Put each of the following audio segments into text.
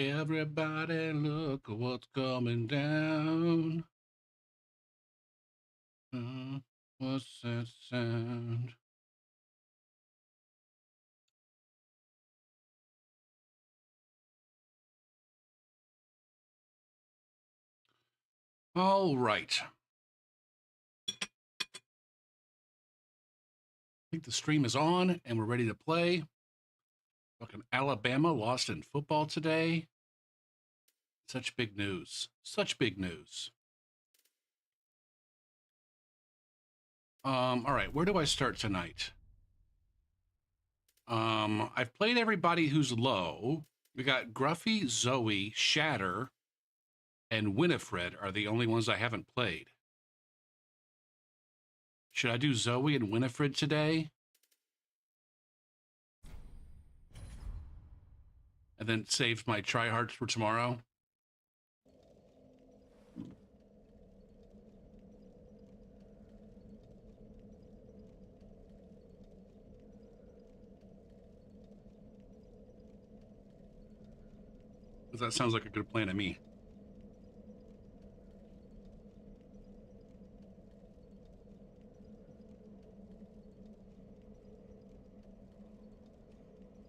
Everybody look what's coming down. What's that sound? All right. I think the stream is on and we're ready to play. Fucking Alabama lost in football today. Such big news. Such big news. All right, where do I start tonight? I've played everybody who's low. We got Gruffy, Zoe, Shatter, and Winifred are the only ones I haven't played. Should I do Zoe and Winifred today? And then save my tryhards for tomorrow? Because that sounds like a good plan to me.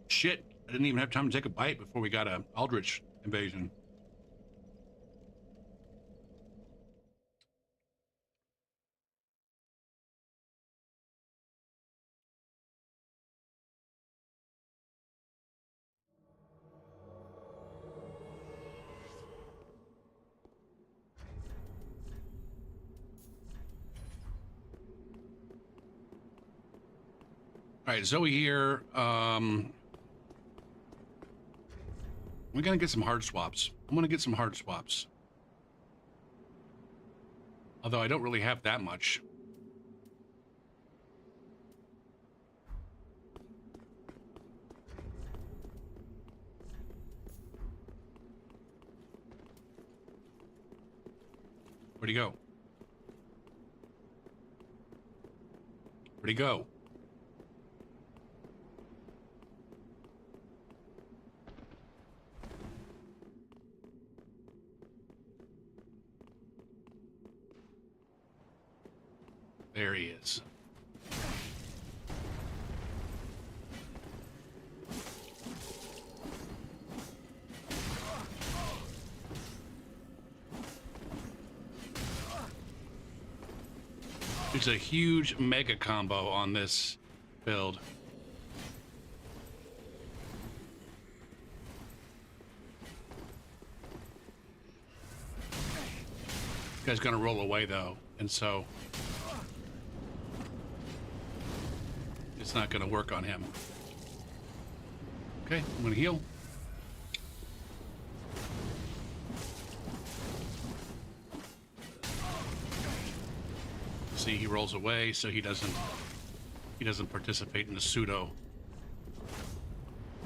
Shit, I didn't even have time to take a bite before we got a Aldrich invasion. All right, Zoe here. We're gonna get some hard swaps. I'm gonna get some hard swaps. Although I don't really have that much. Where'd he go? Where'd he go? There he is. There's a huge mega combo on this build. This guy's gonna roll away though, and so it's not gonna work on him. Okay, I'm gonna heal. See, he rolls away, so he doesn't participate in the pseudo.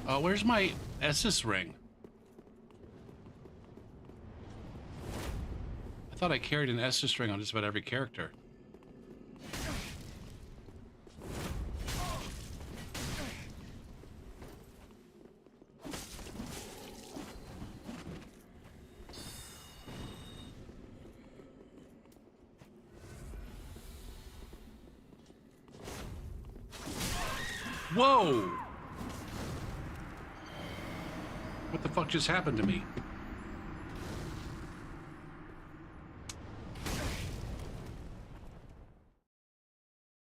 Where's my Essus ring? I thought I carried an Essus ring on just about every character. Whoa! What the fuck just happened to me?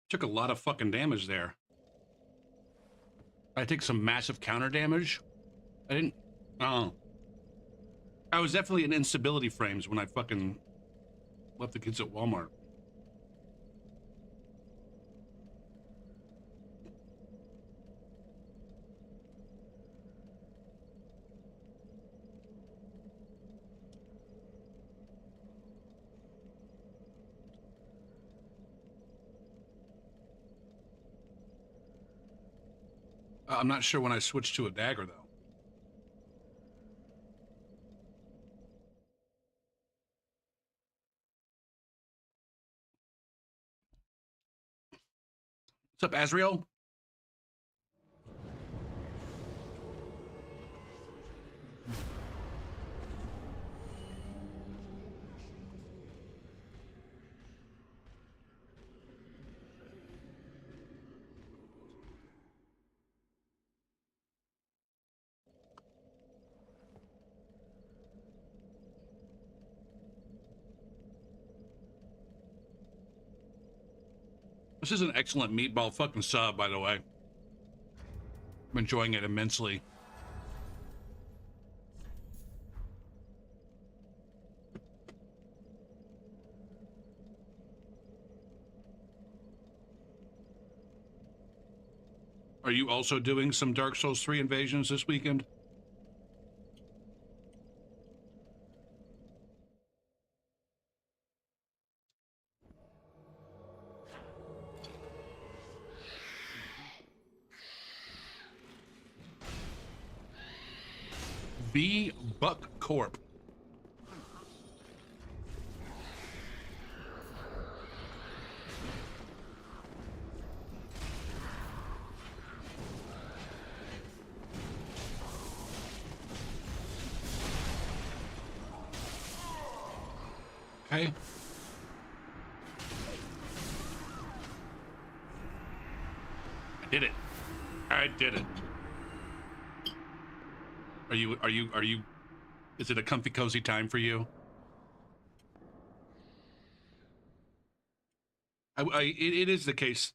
Took a lot of fucking damage there. I take some massive counter damage. I didn't... Oh. I was definitely in instability frames when I fucking left the kids at Walmart. I'm not sure when I switched to a dagger, though. What's up, Azriel? This is an excellent meatball fucking sub, by the way. I'm enjoying it immensely. Are you also doing some Dark Souls 3 invasions this weekend? V Buck Corp. Okay. I did it. I did it. Are you, is it a comfy cozy time for you? It is the case.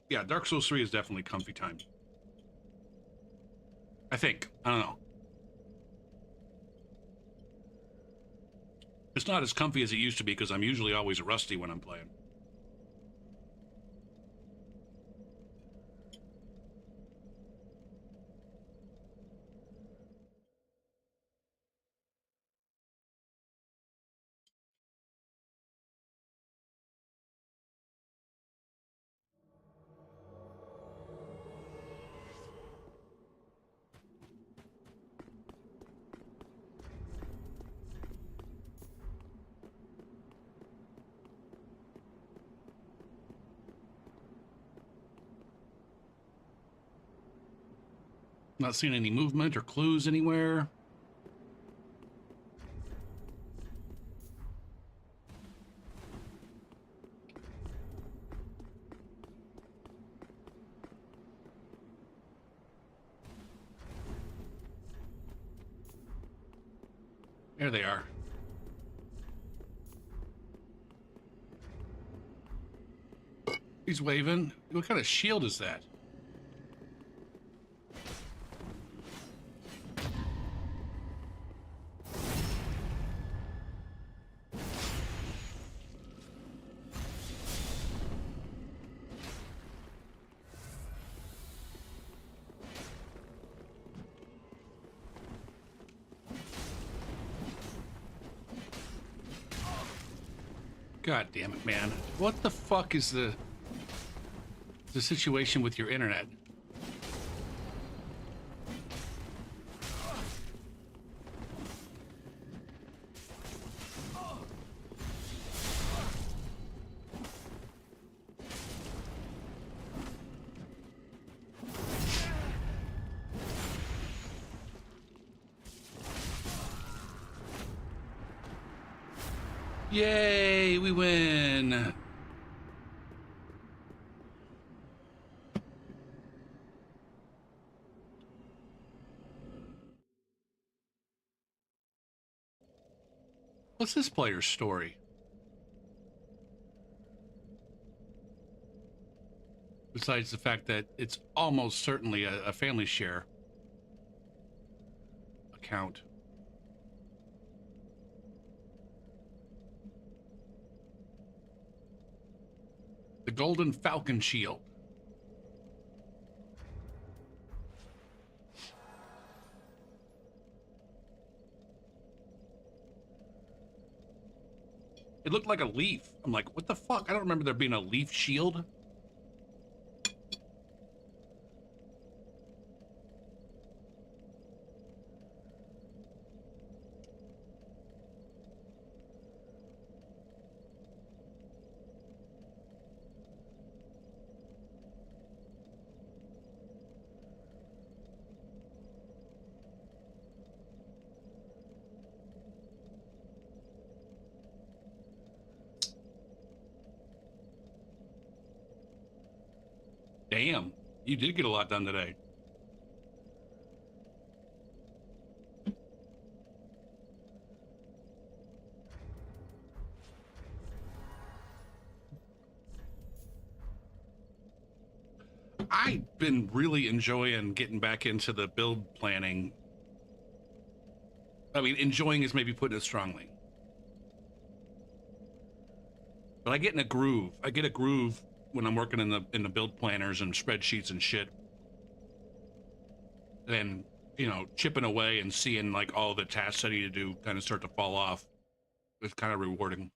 Yeah, Dark Souls 3 is definitely comfy time. I think. I don't know. It's not as comfy as it used to be because I'm usually always rusty when I'm playing. Not seeing any movement or clues anywhere. There they are. He's waving. What kind of shield is that? God damn it, man. What the fuck is the situation with your internet? Yay, we win. What's this player's story? Besides the fact that it's almost certainly a family share account. The Golden Falcon Shield. It looked like a leaf. I'm like, what the fuck? I don't remember there being a leaf shield. Damn, you did get a lot done today. I've been really enjoying getting back into the build planning. I mean, enjoying is maybe putting it strongly. But I get in a groove. I get a groove when I'm working in the build planners and spreadsheets and shit. And, you know, chipping away and seeing like all the tasks I need to do kind of start to fall off. It's kind of rewarding.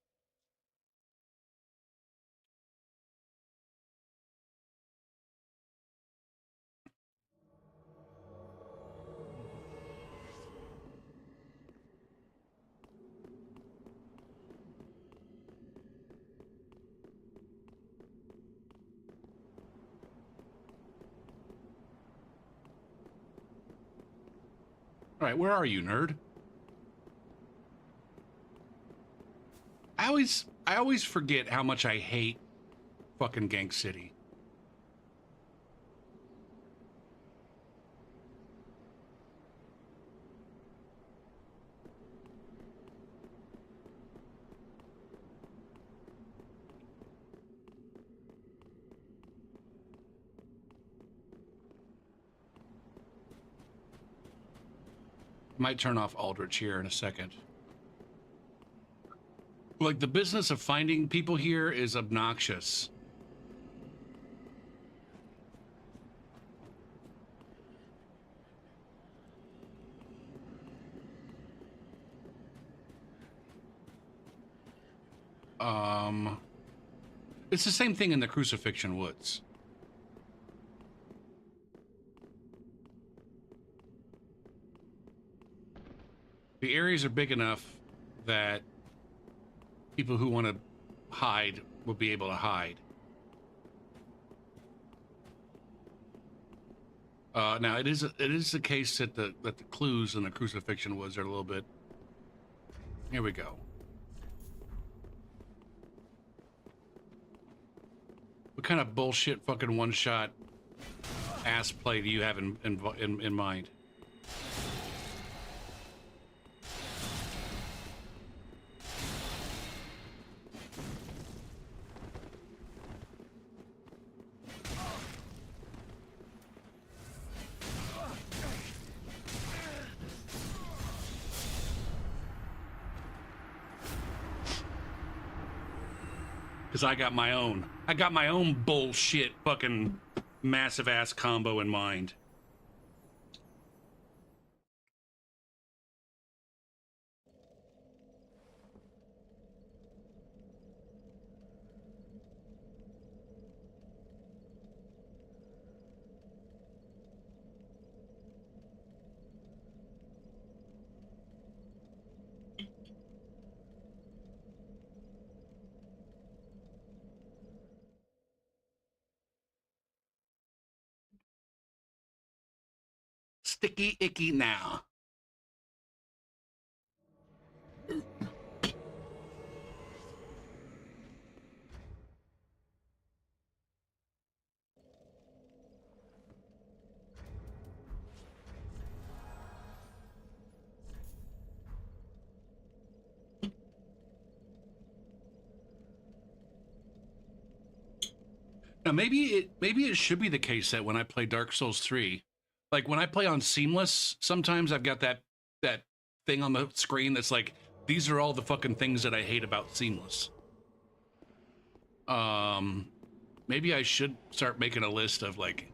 All right, where are you, nerd? I always forget how much I hate fucking Gank City. Might turn off Aldrich here in a second. Like, the business of finding people here is obnoxious. It's the same thing in the Crucifixion Woods. The areas are big enough that people who want to hide will be able to hide. Now it is the case that the clues in the Crucifixion Woods are a little bit. Here we go. What kind of bullshit fucking one-shot ass play do you have in mind? Because I got my own bullshit fucking massive ass combo in mind. Sticky icky now. Now maybe it should be the case that when I play Dark Souls 3, like when I play on Seamless, sometimes I've got that thing on the screen that's like, these are all the fucking things that I hate about Seamless. Maybe I should start making a list of like,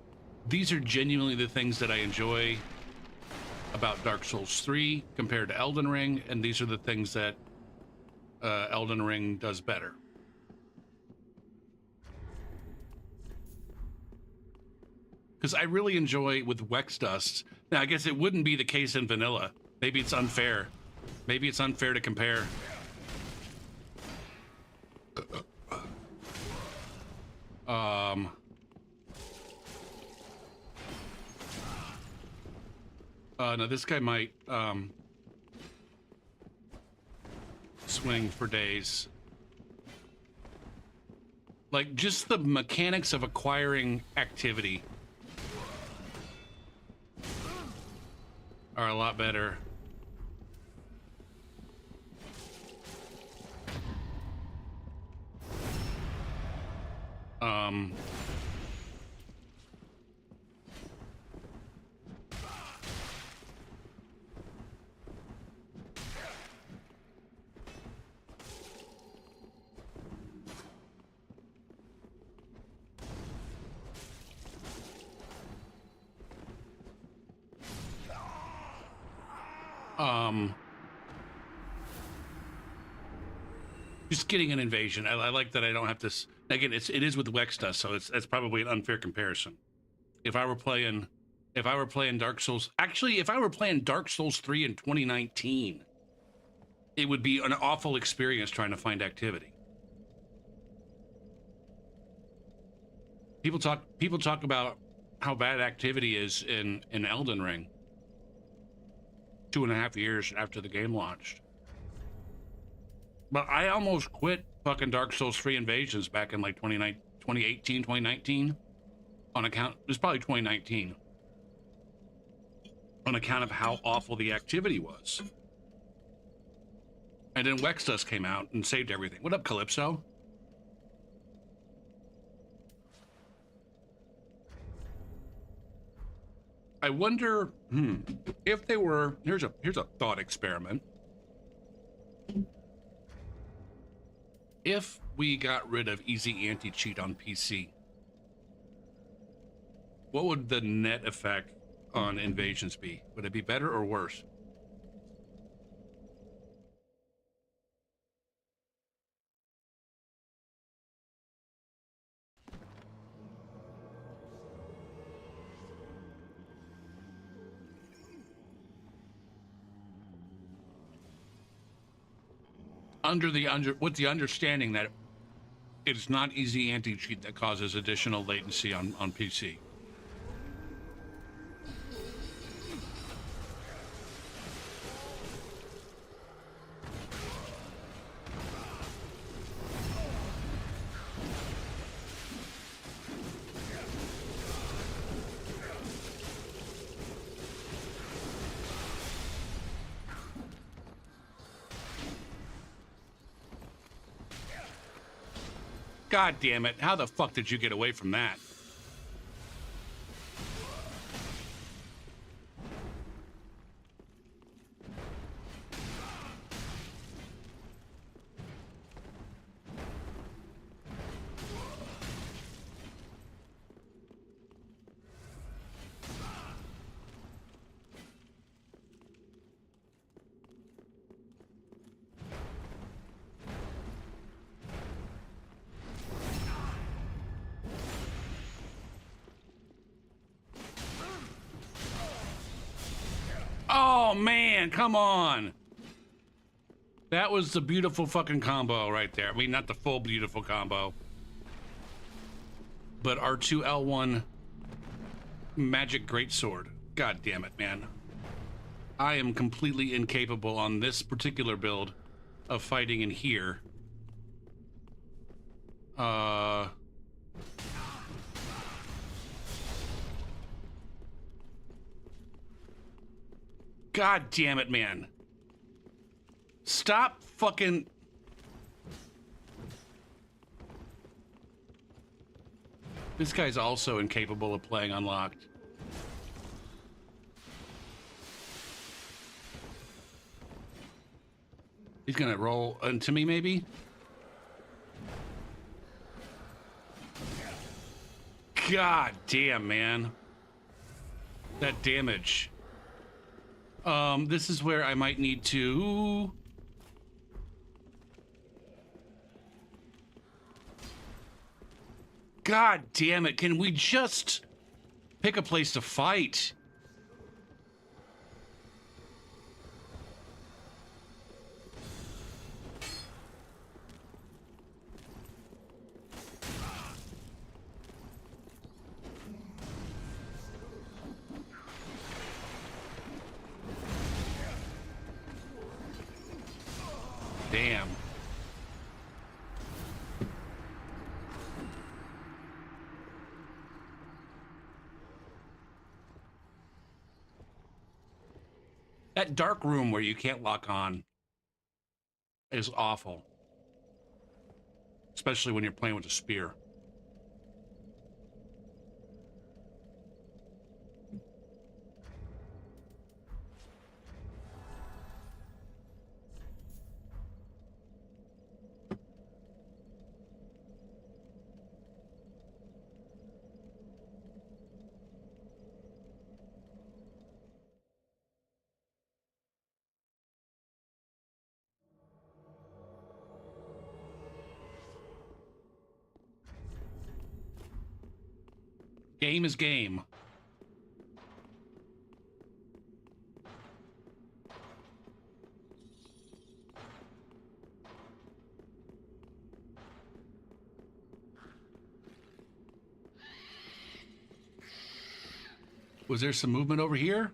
these are genuinely the things that I enjoy about Dark Souls 3 compared to Elden Ring, and these are the things that Elden Ring does better. Because I really enjoy with Wex Dust. Now, I guess it wouldn't be the case in vanilla. Maybe it's unfair. Maybe it's unfair to compare. Now this guy might swing for days. Like, just the mechanics of acquiring activity are a lot better. Um, just getting an invasion. I like that I don't have to. Again, it is with Wexta, so that's probably an unfair comparison. If I were playing Dark Souls, actually, if I were playing Dark Souls 3 in 2019, it would be an awful experience trying to find activity. People talk about how bad activity is in Elden Ring 2.5 years after the game launched. But I almost quit fucking Dark Souls 3 Invasions back in like 2018, 2019 on account, it was probably 2019, on account of how awful the activity was. And then Wextus came out and saved everything. What up, Calypso? I wonder if they were, here's a thought experiment. If we got rid of easy anti-cheat on PC, what would the net effect on invasions be? Would it be better or worse? With the understanding that it's not easy anti-cheat that causes additional latency on PC. God damn it. How the fuck did you get away from that? Oh man, come on. That was the beautiful fucking combo right there. I mean, not the full beautiful combo, but R2L1 magic greatsword. God damn it, man. I am completely incapable on this particular build of fighting in here. God damn it, man. Stop fucking... This guy's also incapable of playing unlocked. He's gonna roll into me, maybe? God damn, man. That damage. This is where I might need to... God damn it, can we just pick a place to fight? Damn. That dark room where you can't lock on is awful. Especially when you're playing with a spear. Game is game. Was there some movement over here?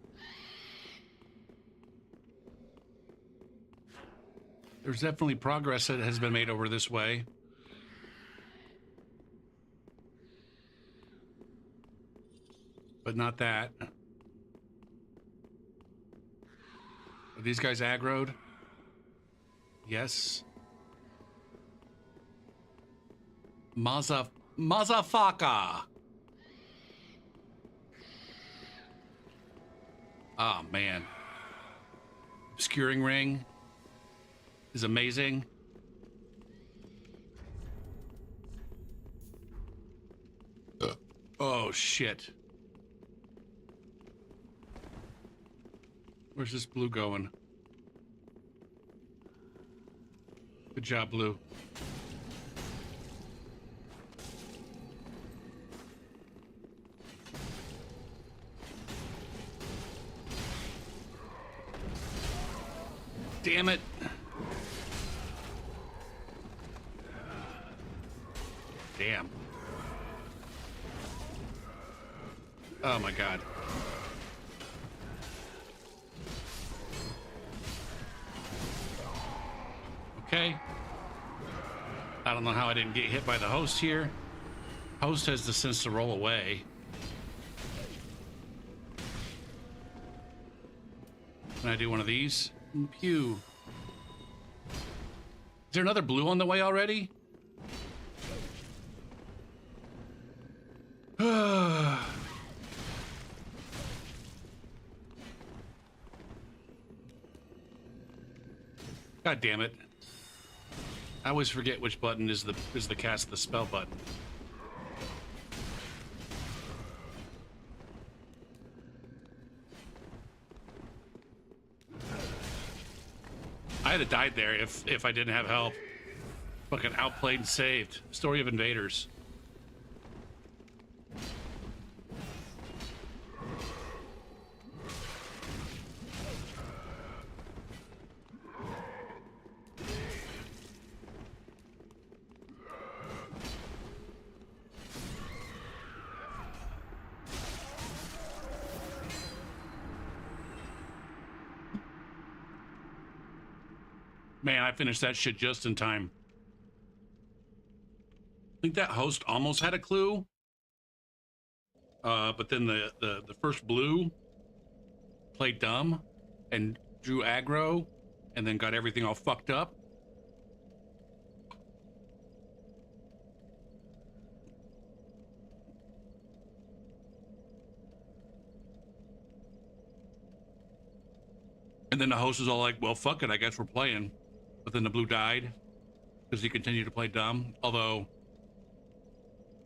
There's definitely progress that has been made over this way. But not that. Are these guys aggroed? Yes. Mazafaka. Oh, man. Obscuring Ring is amazing. Oh, shit. Where's this blue going? Good job, blue. Damn it. Damn. Oh my god. Okay. I don't know how I didn't get hit by the host here. Host has the sense to roll away. Can I do one of these? Pew. Is there another blue on the way already? God damn it. I always forget which button is the cast the spell button. I'd have died there if I didn't have help. Fucking outplayed and saved. Story of Invaders. Man, I finished that shit just in time. I think that host almost had a clue. But then the first blue played dumb and drew aggro and then got everything all fucked up. And then the host was all like, well, fuck it, I guess we're playing. But then the blue died because he continued to play dumb. Although,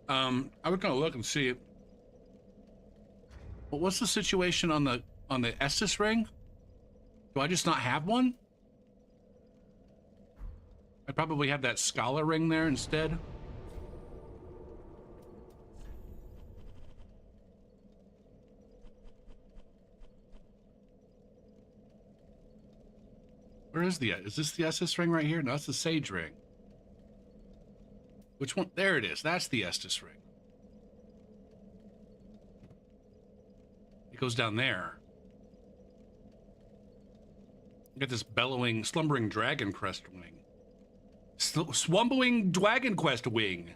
I was gonna look and see it. But what's the situation on the Estus ring? Do I just not have one? I probably have that scholar ring there instead. Where is this the Estus ring right here? No, that's the Sage ring. Which one? There it is. That's the Estus ring. It goes down there. You got this bellowing, slumbering dragon crest wing. Swumbling dragon quest wing.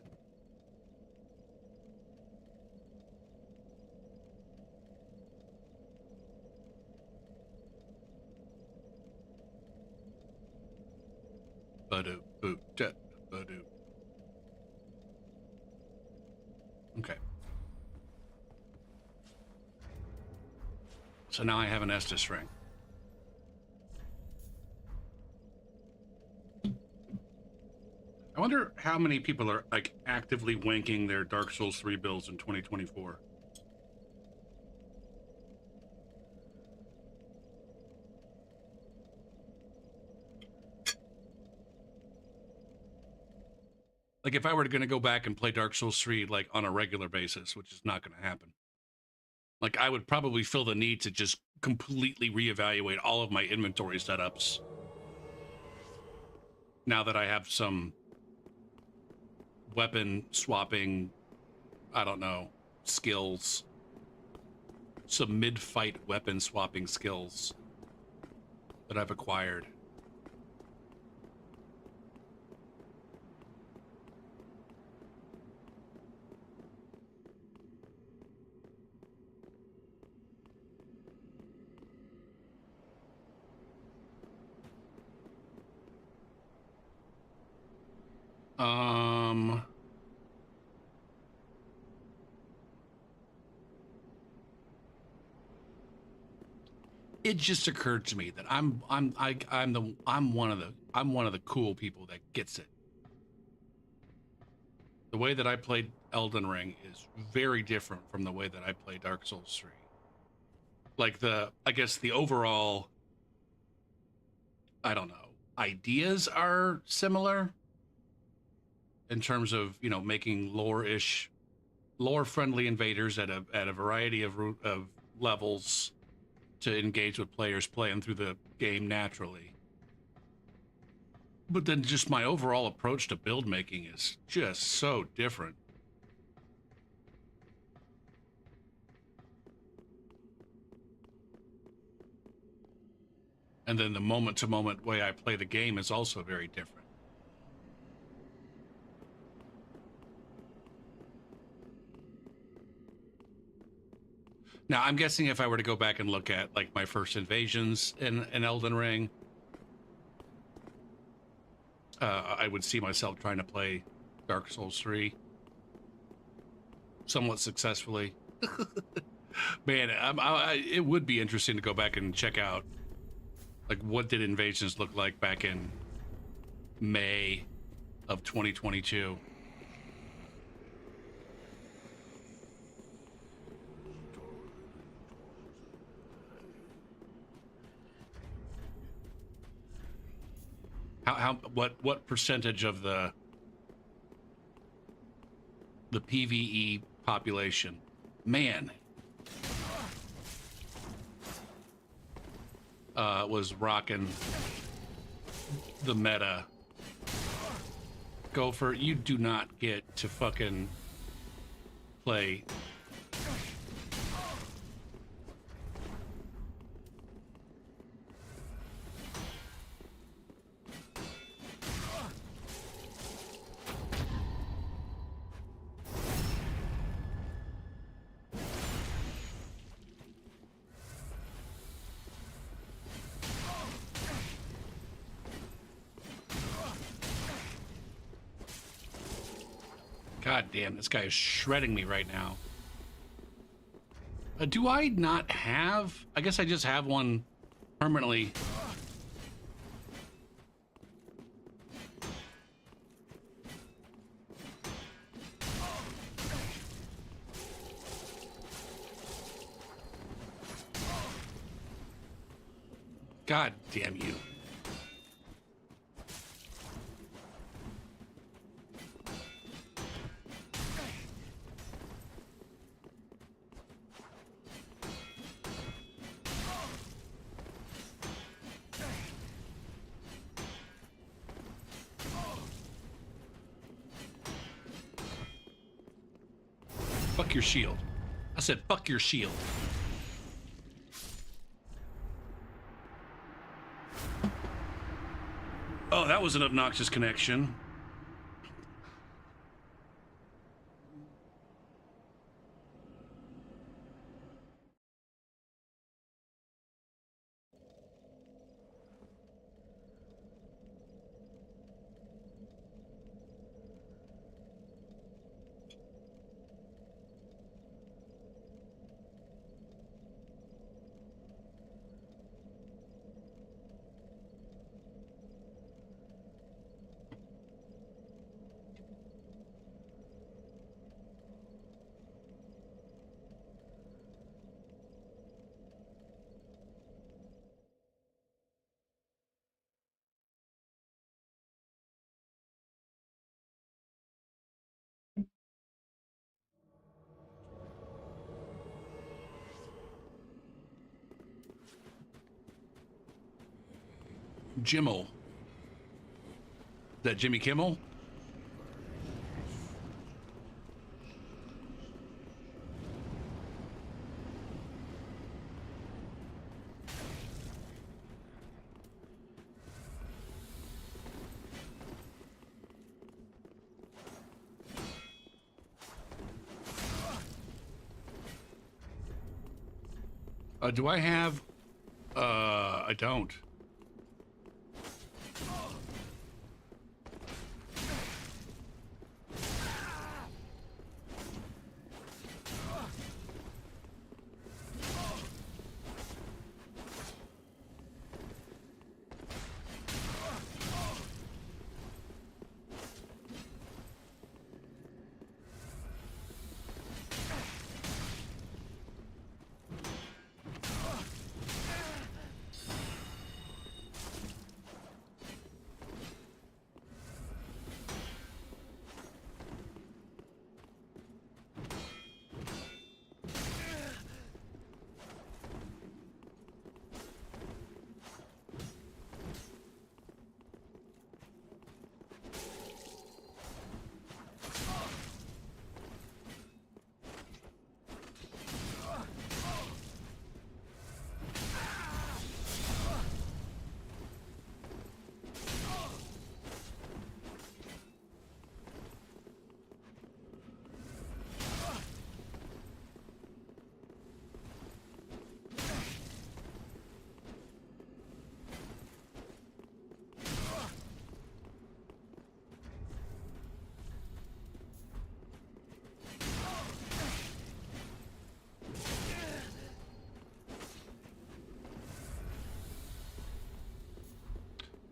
Okay. So now I have an Estus ring. I wonder how many people are like actively wanking their Dark Souls 3 builds in 2024. Like if I were going to go back and play Dark Souls 3 like on a regular basis, which is not going to happen. Like I would probably feel the need to just completely reevaluate all of my inventory setups now that I have some weapon swapping, I don't know, skills, some mid-fight weapon swapping skills that I've acquired. It just occurred to me that I'm one of the cool people that gets it. The way that I played Elden Ring is very different from the way that I play Dark Souls 3. Like I guess the overall, I don't know, ideas are similar in terms of, you know, making lore-friendly invaders at a variety of levels to engage with players playing through the game naturally. But then just my overall approach to build making is just so different. And then the moment-to-moment way I play the game is also very different. Now, I'm guessing if I were to go back and look at like my first invasions in Elden Ring, I would see myself trying to play Dark Souls 3 somewhat successfully. Man, it would be interesting to go back and check out like what did invasions look like back in May of 2022. What percentage of the PvE population, man, was rocking the meta? Gopher, you do not get to fucking play. God damn, this guy is shredding me right now. Do I not have? I guess I just have one permanently. God damn you. Fuck your shield. I said fuck your shield. Oh, that was an obnoxious connection. Jimmel. Is that Jimmy Kimmel? Do I have... I don't.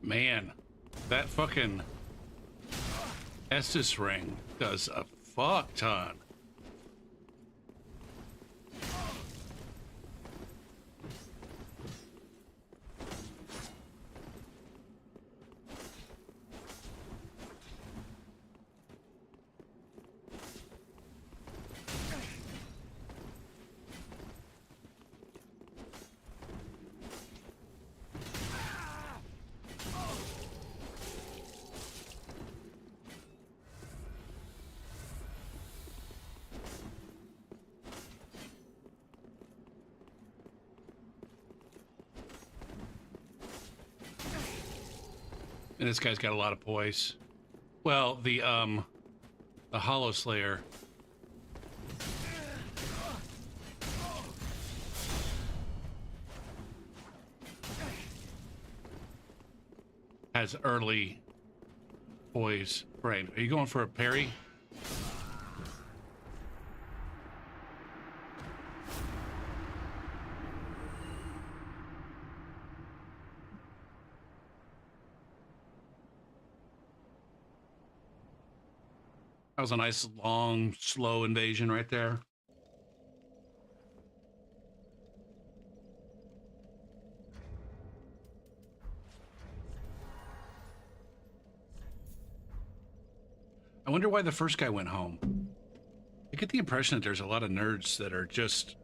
Man, that fucking Estus ring does a fuck ton. And this guy's got a lot of poise. Well, the Hollow Slayer. Has early poise brain. Are you going for a parry? That was a nice, long, slow invasion right there. I wonder why the first guy went home. I get the impression that there's a lot of nerds that are just,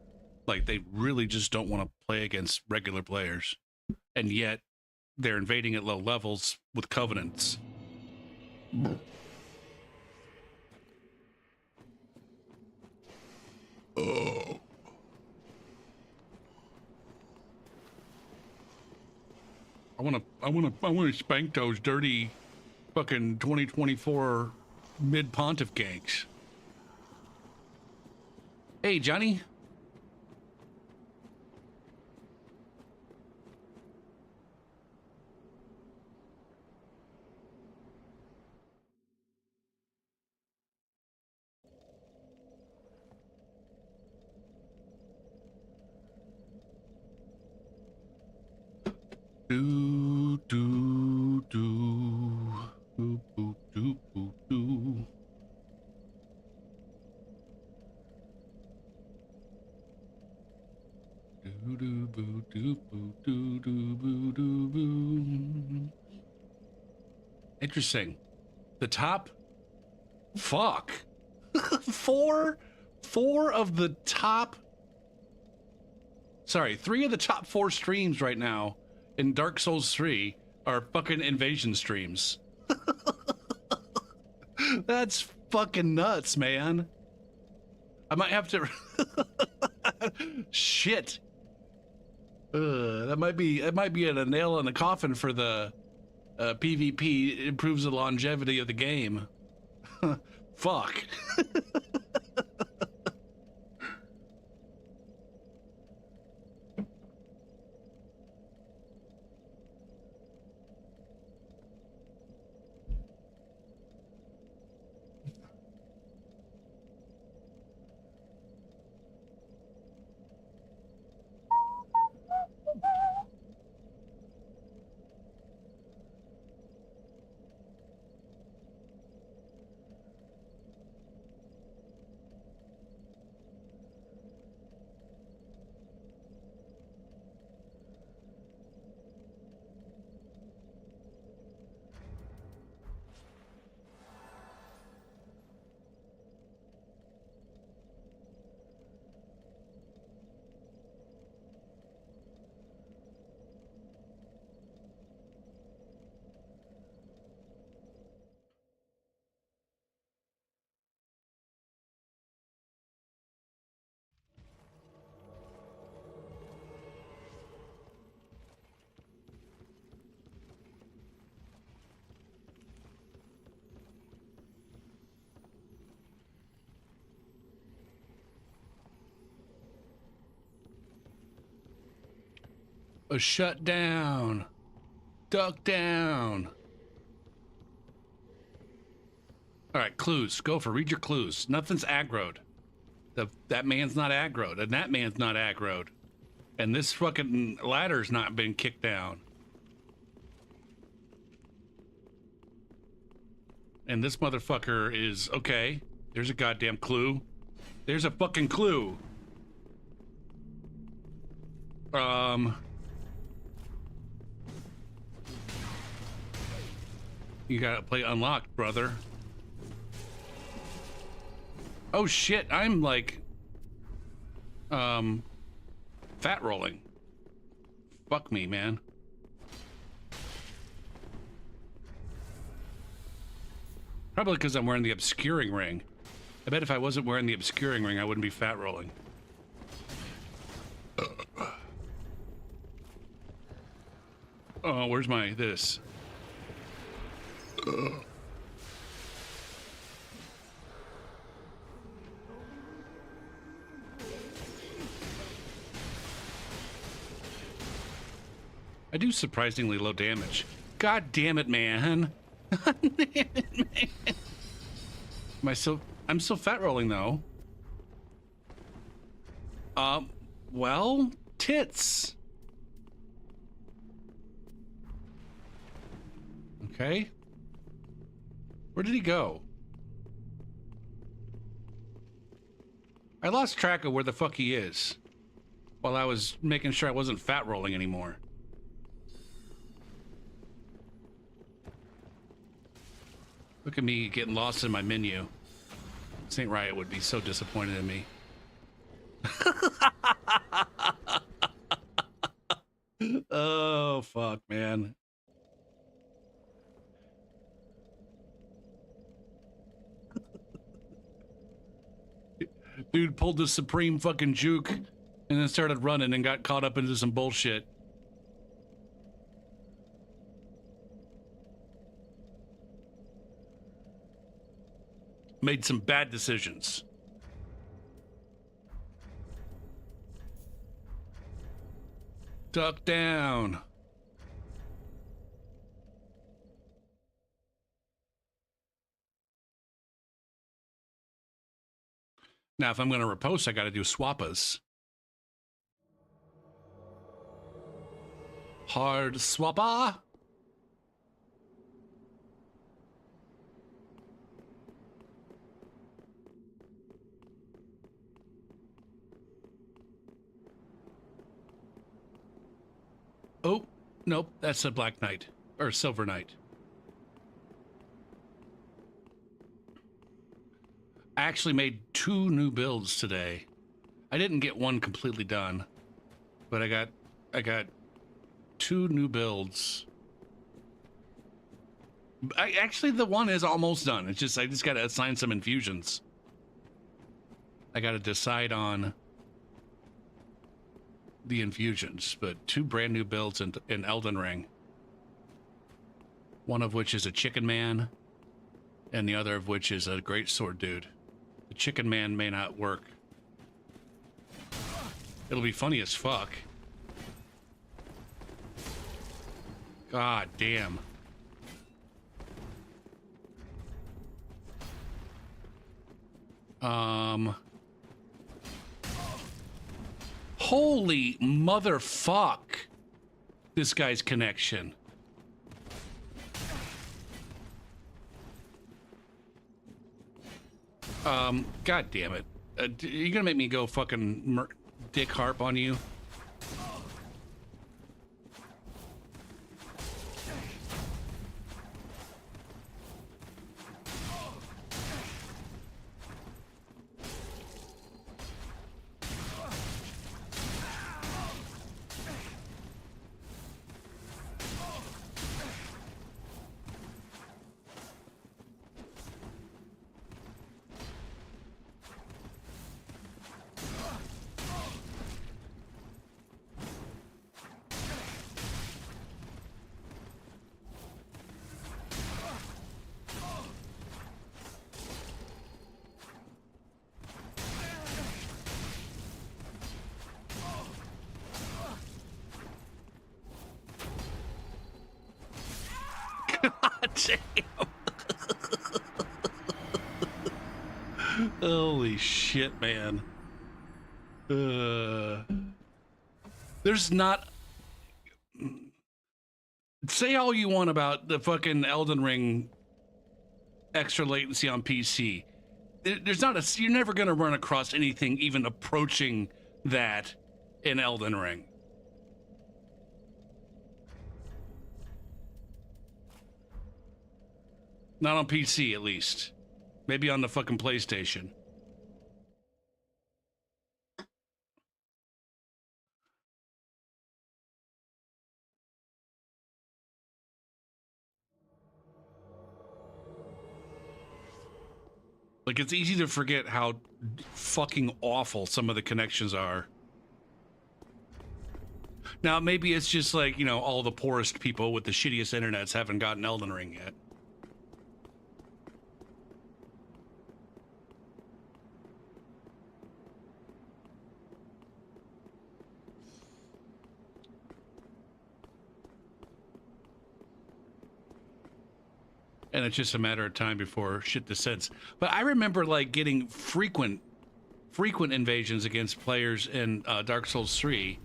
like, they really just don't want to play against regular players. And yet, they're invading at low levels with covenants. Oh. I wanna spank those dirty fucking 2024 mid-pontiff gangs. Hey, Johnny. Do do do do do do do do. Do do boo do boo do do boo do boo. Interesting. The top. Fuck. Four of the top. Sorry, 3 of the top 4 streams right now in Dark Souls 3 our fucking invasion streams. That's fucking nuts, man. I might have to. Shit. That might be a nail in the coffin for the PvP. It improves the longevity of the game. Fuck. A shut down. Duck down. All right, clues. Go for read your clues. Nothing's aggroed. That man's not aggroed, and that man's not aggroed. And this fucking ladder's not been kicked down. And this motherfucker is okay. There's a goddamn clue. There's a fucking clue. You gotta play unlocked, brother. Oh shit, I'm like fat rolling. Fuck me, man. Probably because I'm wearing the obscuring ring. I bet if I wasn't wearing the obscuring ring, I wouldn't be fat rolling. Oh, where's my this? I do surprisingly low damage. God damn it, man. God damn it, man. I'm still fat rolling though. Well, tits. Okay. Where did he go? I lost track of where the fuck he is while I was making sure I wasn't fat rolling anymore. Look at me getting lost in my menu. St. Riot would be so disappointed in me. Oh, fuck, man. Dude pulled the supreme fucking juke and then started running and got caught up into some bullshit. Made some bad decisions. Duck down. Now, if I'm going to riposte, I got to do swappas. Hard swappa. Oh, nope, that's a Black Knight, or Silver Knight. I actually made 2 new builds today. I didn't get one completely done, but I got 2 new builds. Actually, the one is almost done. It's just I just got to assign some infusions. I got to decide on the infusions, but 2 brand new builds in Elden Ring. One of which is a chicken man, and the other of which is a great sword dude. The chicken man may not work. It'll be funny as fuck. God damn. Holy motherfuck. This guy's connection. God damn it. You gonna make me go fucking dick harp on you? Damn. Holy shit, man. There's not... Say all you want about the fucking Elden Ring extra latency on PC. There's not a... You're never going to run across anything even approaching that in Elden Ring. Not on PC, at least. Maybe on the fucking PlayStation. Like, it's easy to forget how fucking awful some of the connections are. Now, maybe it's just like, you know, all the poorest people with the shittiest internets haven't gotten Elden Ring yet. And it's just a matter of time before shit descends. But I remember like getting frequent invasions against players in Dark Souls 3,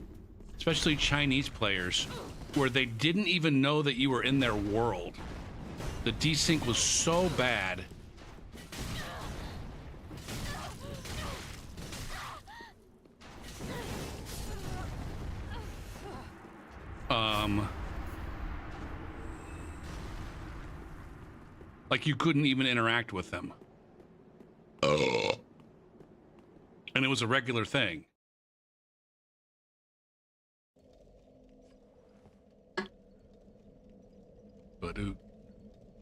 especially Chinese players, where they didn't even know that you were in their world. The desync was so bad. Like you couldn't even interact with them. And it was a regular thing. Badoot,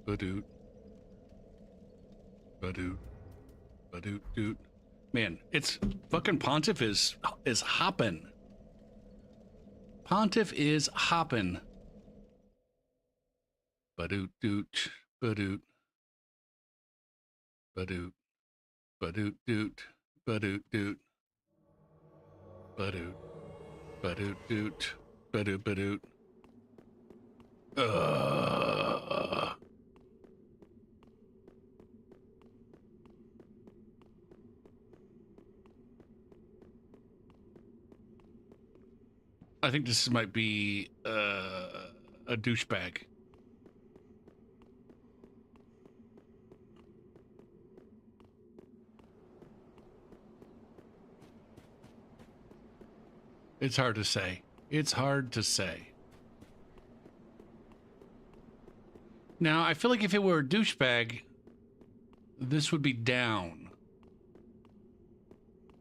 badoot, badoot, badoot, doot. Man, it's fucking Pontiff is hopping. Pontiff is hopping. Badoot, doot, badoot. Badoot, badoot, doot, badoot, doot, badoot, badoot, doot, badoot, badoot. I think this might be a douchebag. It's hard to say. It's hard to say. Now, I feel like if it were a douchebag, this would be down.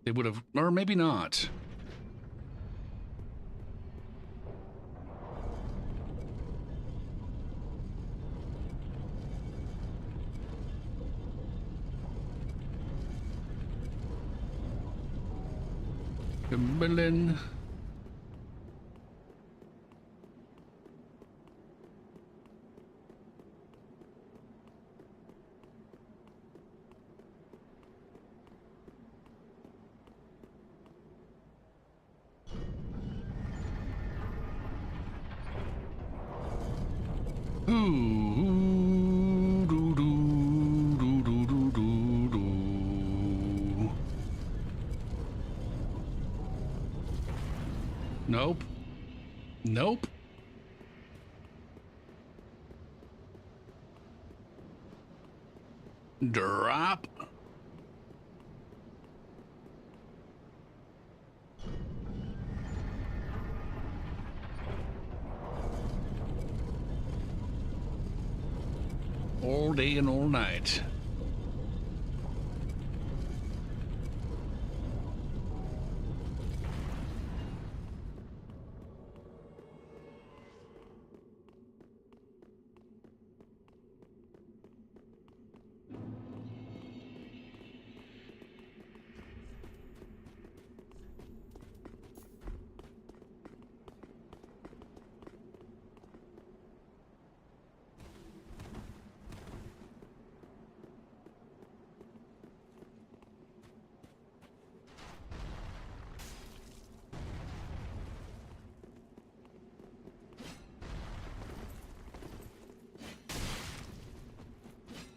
They would have, or maybe not. Timberland. Nope. Nope. Drop. All day and all night.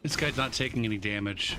This guy's not taking any damage.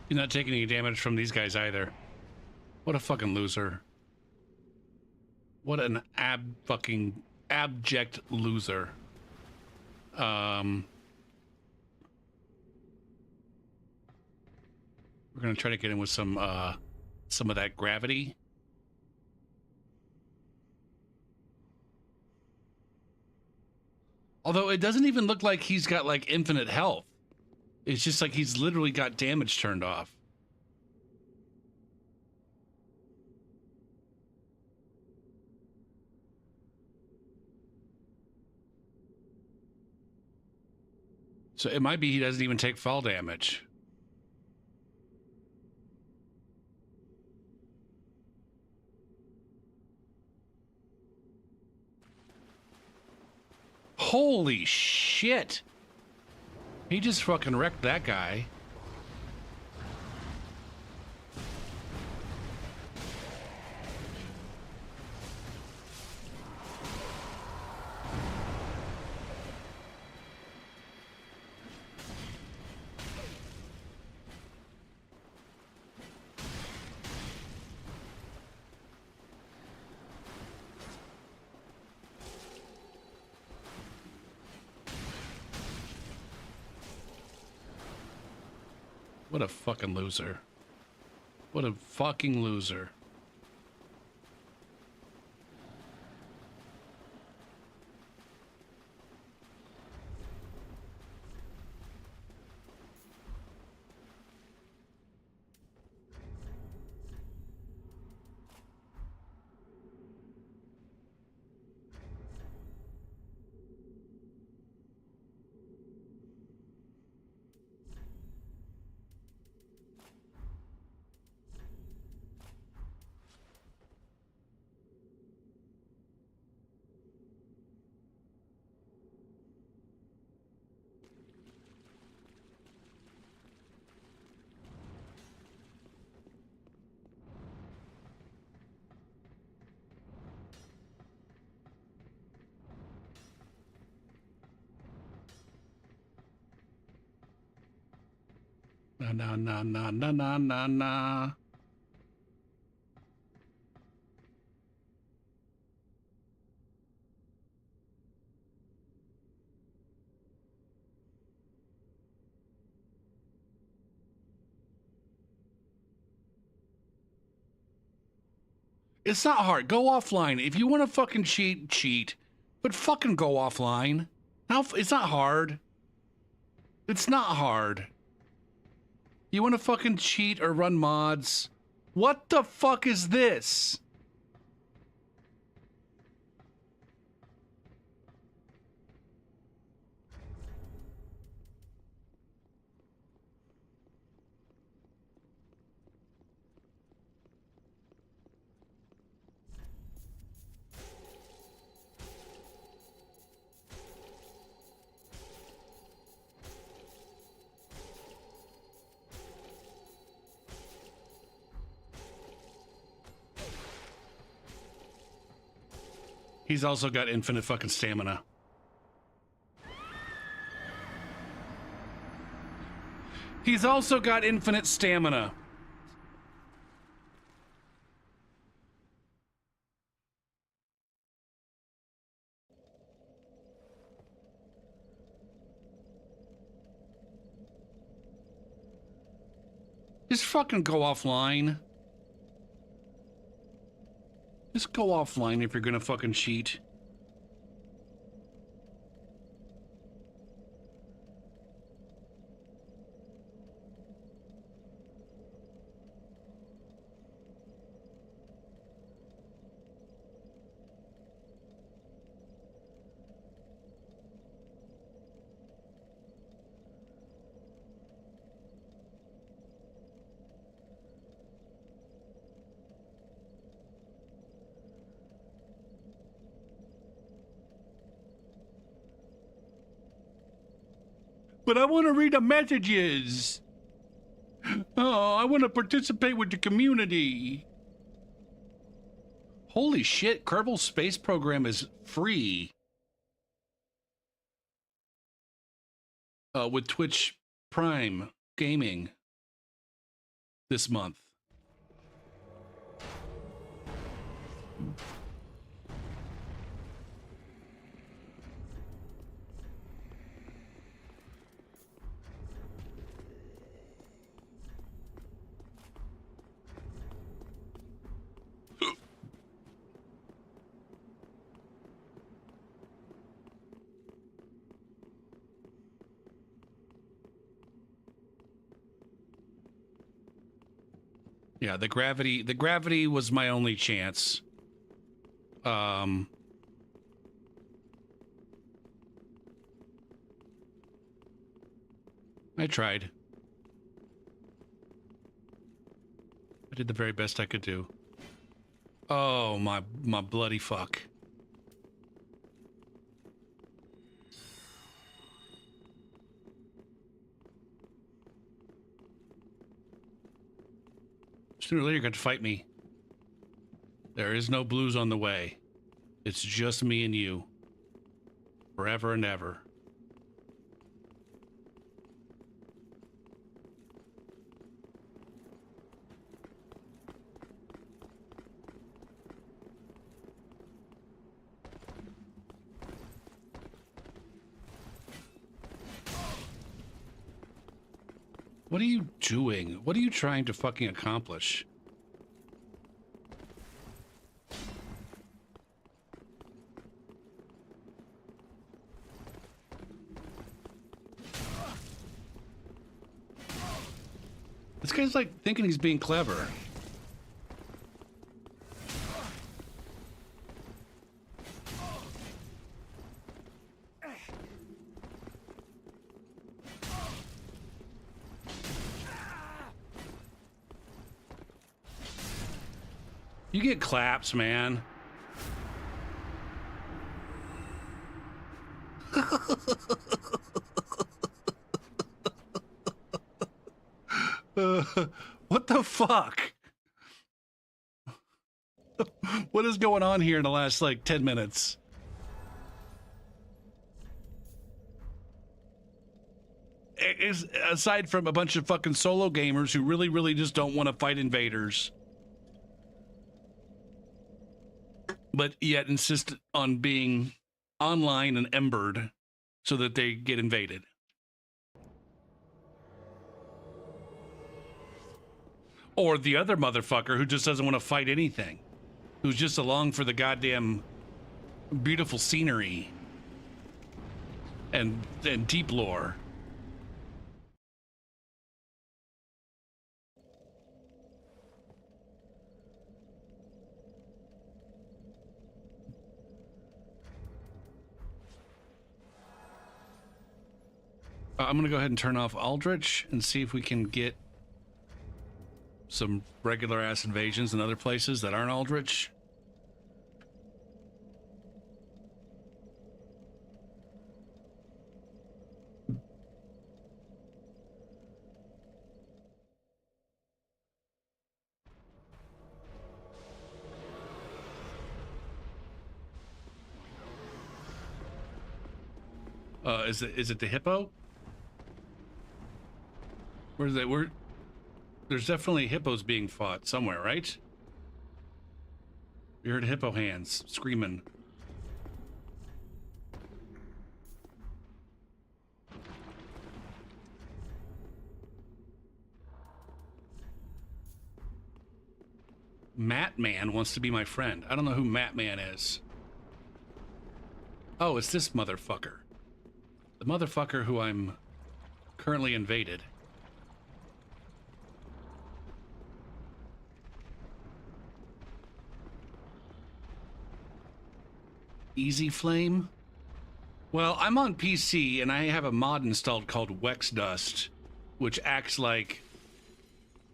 You're not taking any damage from these guys either. What a fucking loser. What an fucking abject loser. We're gonna try to get in with some of that gravity. Although it doesn't even look like he's got like infinite health. It's just like he's literally got damage turned off. So it might be he doesn't even take fall damage. Holy shit. He just fucking wrecked that guy. What a fucking loser. What a fucking loser. Na na na na na na na na. It's not hard. Go offline. If you want to fucking cheat, cheat. But fucking go offline. It's not hard. It's not hard. You want to fucking cheat or run mods? What the fuck is this? He's also got infinite fucking stamina. He's also got infinite stamina. Just fucking go offline. Just go offline if you're gonna fucking cheat. But I want to read the messages. Oh, I want to participate with the community. Holy shit, Kerbal Space Program is free. With Twitch Prime Gaming this month. Yeah, the gravity was my only chance. I tried. I did the very best I could do. Oh, my bloody fuck. Sooner or later, you're going to fight me. There is no blues on the way. It's just me and you. Forever and ever. What are you doing? What are you trying to fucking accomplish? This guy's like thinking he's being clever. You get claps, man. What the fuck? What is going on here in the last like 10 minutes? aside from a bunch of fucking solo gamers who really, really just don't want to fight invaders, but yet insist on being online and embered so that they get invaded. Or the other motherfucker who just doesn't want to fight anything, who's just along for the goddamn beautiful scenery and deep lore. I'm going to go ahead and turn off Aldrich and see if we can get some regular ass invasions in other places that aren't Aldrich. Is it the hippo? Where's that? There's definitely hippos being fought somewhere, right? We heard hippo hands screaming. Matt Man wants to be my friend. I don't know who Matt Man is. Oh, it's this motherfucker. The motherfucker who I'm currently invaded. Easy Flame? Well, I'm on PC and I have a mod installed called Wexdust, which acts like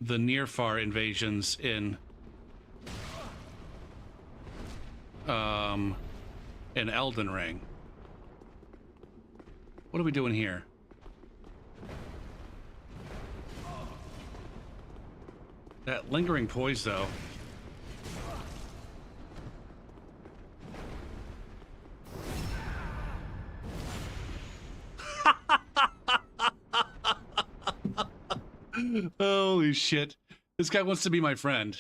the near-far invasions in Elden Ring. What are we doing here? That lingering poise, though. Holy shit. This guy wants to be my friend.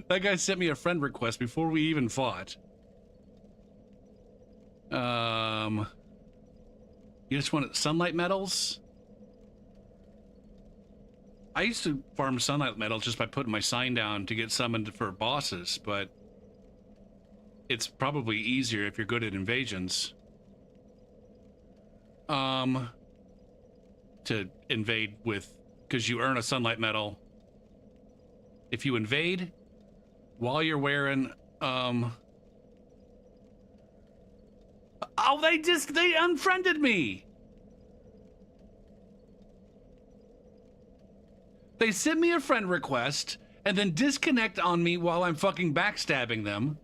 That guy sent me a friend request before we even fought. You just want sunlight metals? I used to farm sunlight metals just by putting my sign down to get summoned for bosses, but it's probably easier if you're good at invasions. To invade with, because you earn a sunlight medal if you invade while you're wearing, oh, they unfriended me. They sent me a friend request and then disconnect on me while I'm fucking backstabbing them.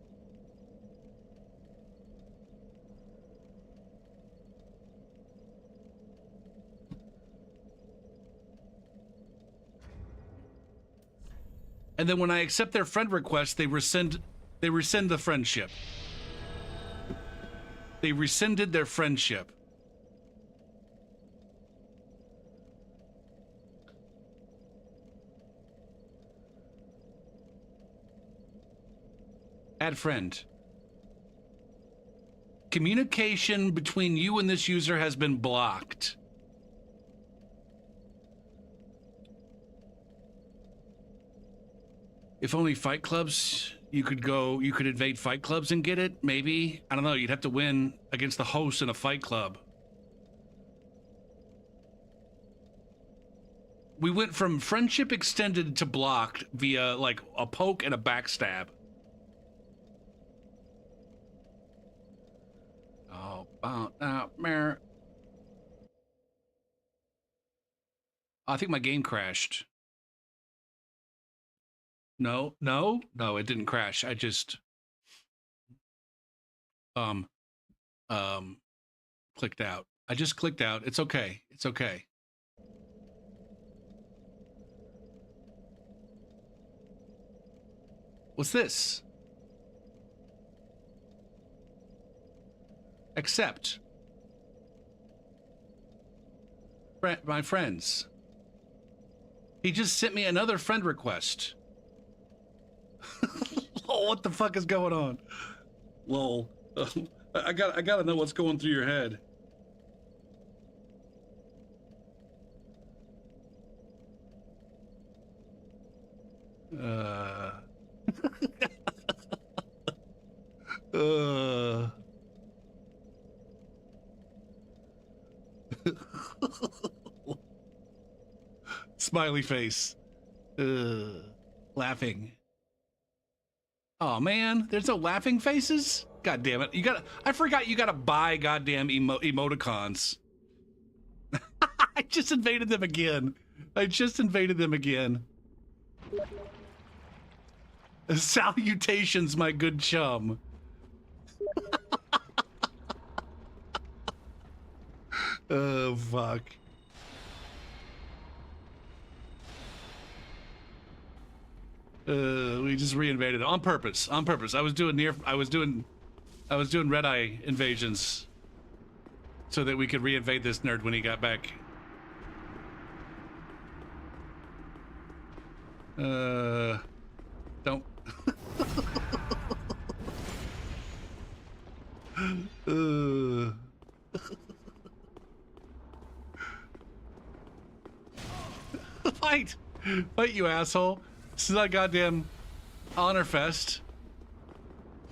And then when I accept their friend request, they rescind the friendship. They rescinded their friendship. Add friend. Communication between you and this user has been blocked. If only fight clubs, you could invade fight clubs and get it, maybe. I don't know, you'd have to win against the host in a fight club. We went from friendship extended to blocked via, like, a poke and a backstab. Oh, I think my game crashed. No, it didn't crash. I just clicked out. I just clicked out. It's okay. It's okay. What's this? Accept. My friends. He just sent me another friend request. Oh, what the fuck is going on? Lol. I gotta know what's going through your head. Smiley face. Laughing. Oh man, there's no laughing faces? God damn it. I forgot you gotta buy goddamn emoticons. I just invaded them again. Salutations, my good chum. Oh, fuck. We just reinvaded on purpose. I was doing red eye invasions so that we could reinvade this nerd when he got back. Don't. Fight, you asshole! This is not a goddamn honor fest.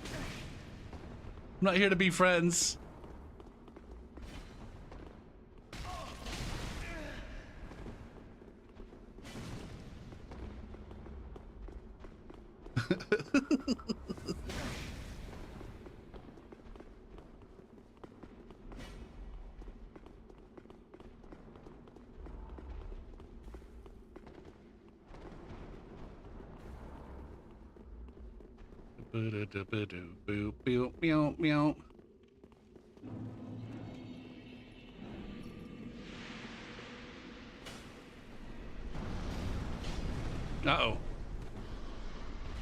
I'm not here to be friends. Meow. Uh-oh.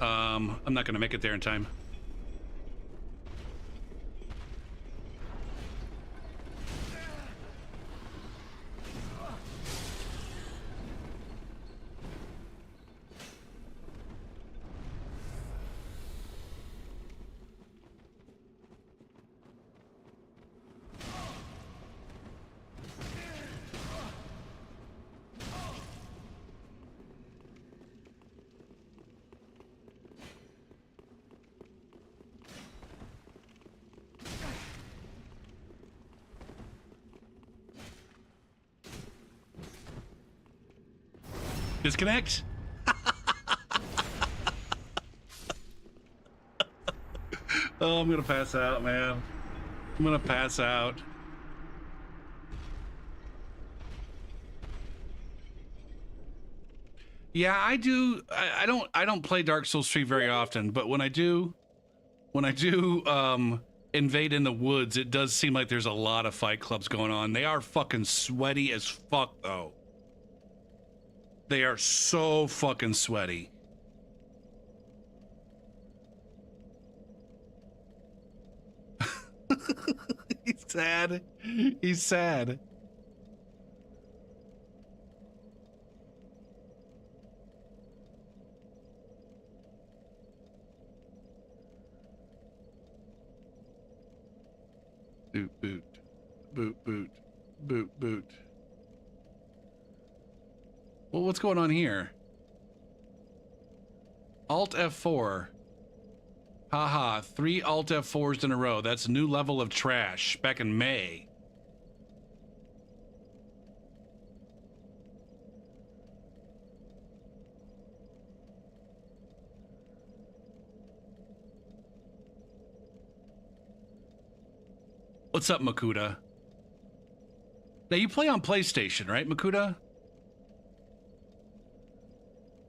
I'm not gonna make it there in time. Disconnect? Oh, I'm gonna pass out, man. I'm gonna pass out. Yeah, I do. I don't play Dark Souls 3 very often, but when I do invade in the woods, it does seem like there's a lot of fight clubs going on. They are fucking sweaty as fuck, though. They are so fucking sweaty. He's sad. He's sad. Boot. Well, what's going on here? Alt F4. Haha, 3 Alt F4s in a row. That's a new level of trash back in May. What's up, Makuta? Now, you play on PlayStation, right, Makuta?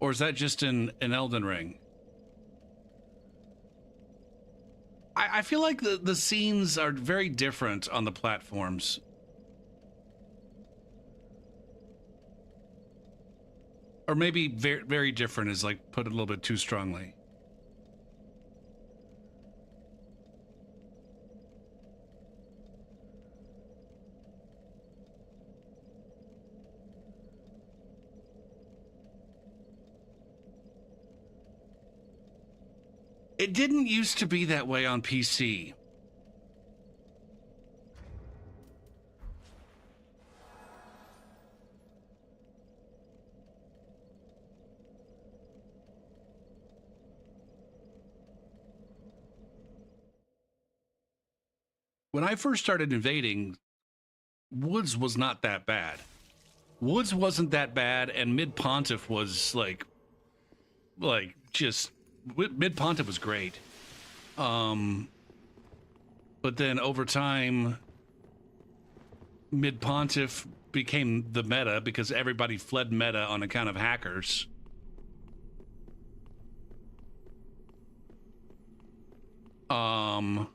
Or is that just in Elden Ring? I feel like the scenes are very different on the platforms. Or maybe very, very different is like put a little bit too strongly. It didn't used to be that way on PC. When I first started invading, Woods was not that bad. Woods wasn't that bad, and Mid Pontiff was like just Mid Pontiff was great. But then over time, Mid Pontiff became the meta because everybody fled meta on account of hackers. And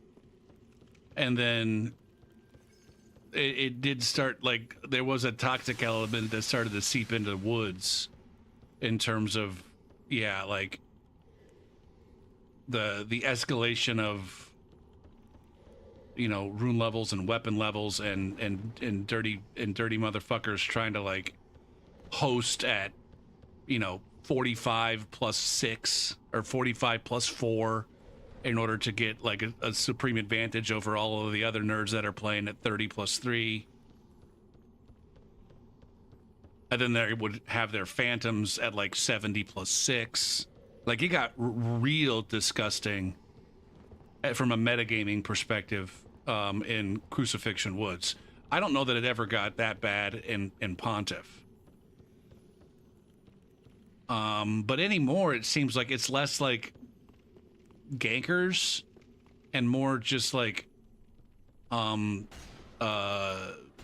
then it did start, like, there was a toxic element that started to seep into Woods in terms of, yeah, like the escalation of, you know, rune levels and weapon levels and dirty motherfuckers trying to like host at, you know, 45 plus 6 or 45 plus 4 in order to get like a supreme advantage over all of the other nerds that are playing at 30 plus 3. And then they would have their phantoms at like 70 plus 6. Like, it got real disgusting from a metagaming perspective in Crucifixion Woods. I don't know that it ever got that bad in Pontiff. But anymore, it seems like it's less like gankers and more just like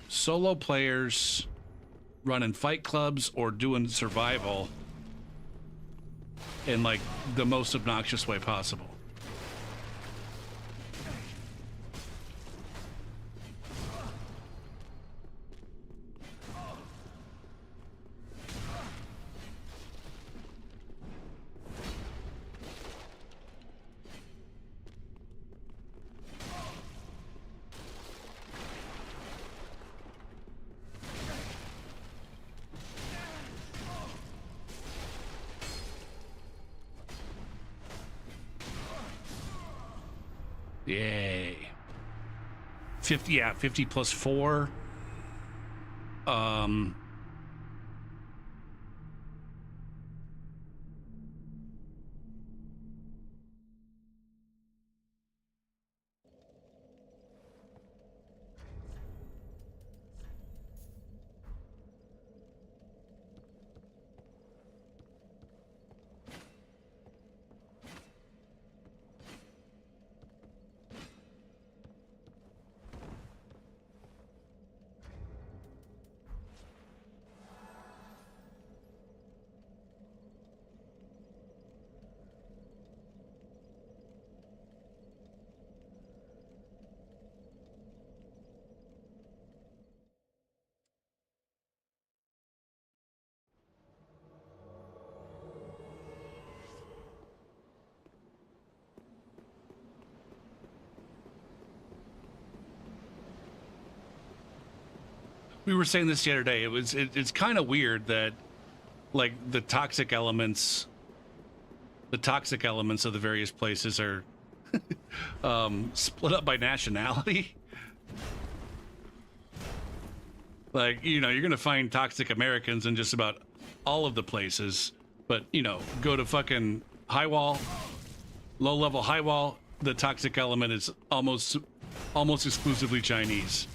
solo players running fight clubs or doing survival in like the most obnoxious way possible. Yay. 50, yeah, 50 plus 4. We were saying this the other day. It's kind of weird that like the toxic elements of the various places are split up by nationality. Like, you know, you're gonna find toxic Americans in just about all of the places, but you know, go to fucking High Wall, low level High Wall, the toxic element is almost exclusively Chinese.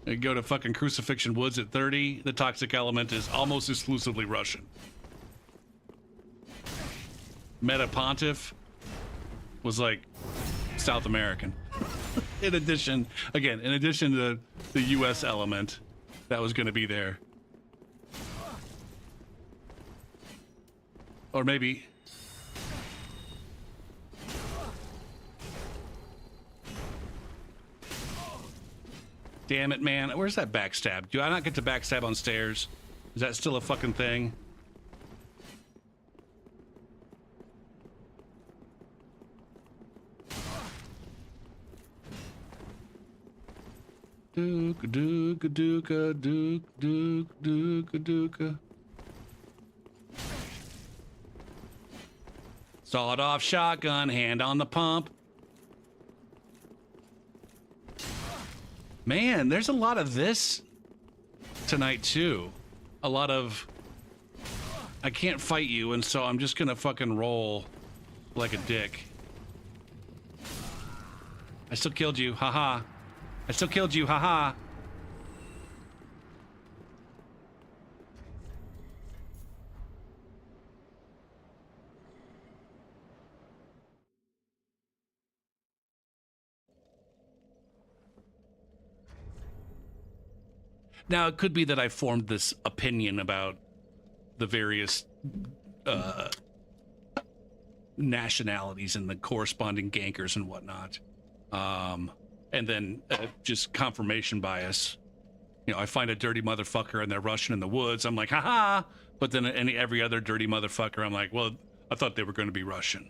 You go to fucking Crucifixion Woods at 30, the toxic element is almost exclusively Russian. Meta Pontiff was like South American. in addition to the US element that was going to be there. Or maybe damn it, man. Where's that backstab? Do I not get to backstab on stairs? Is that still a fucking thing? Dooka dooka dooka dook dook dooka dooka. Sawed-off shotgun, hand on the pump. Man, there's a lot of this tonight, too. A lot of... I can't fight you, and so I'm just gonna fucking roll like a dick. I still killed you, haha. I still killed you, haha. Now, it could be that I formed this opinion about the various nationalities and the corresponding gankers and whatnot. And then just confirmation bias. You know, I find a dirty motherfucker and they're Russian in the woods. I'm like, haha. But then every other dirty motherfucker, I'm like, well, I thought they were going to be Russian.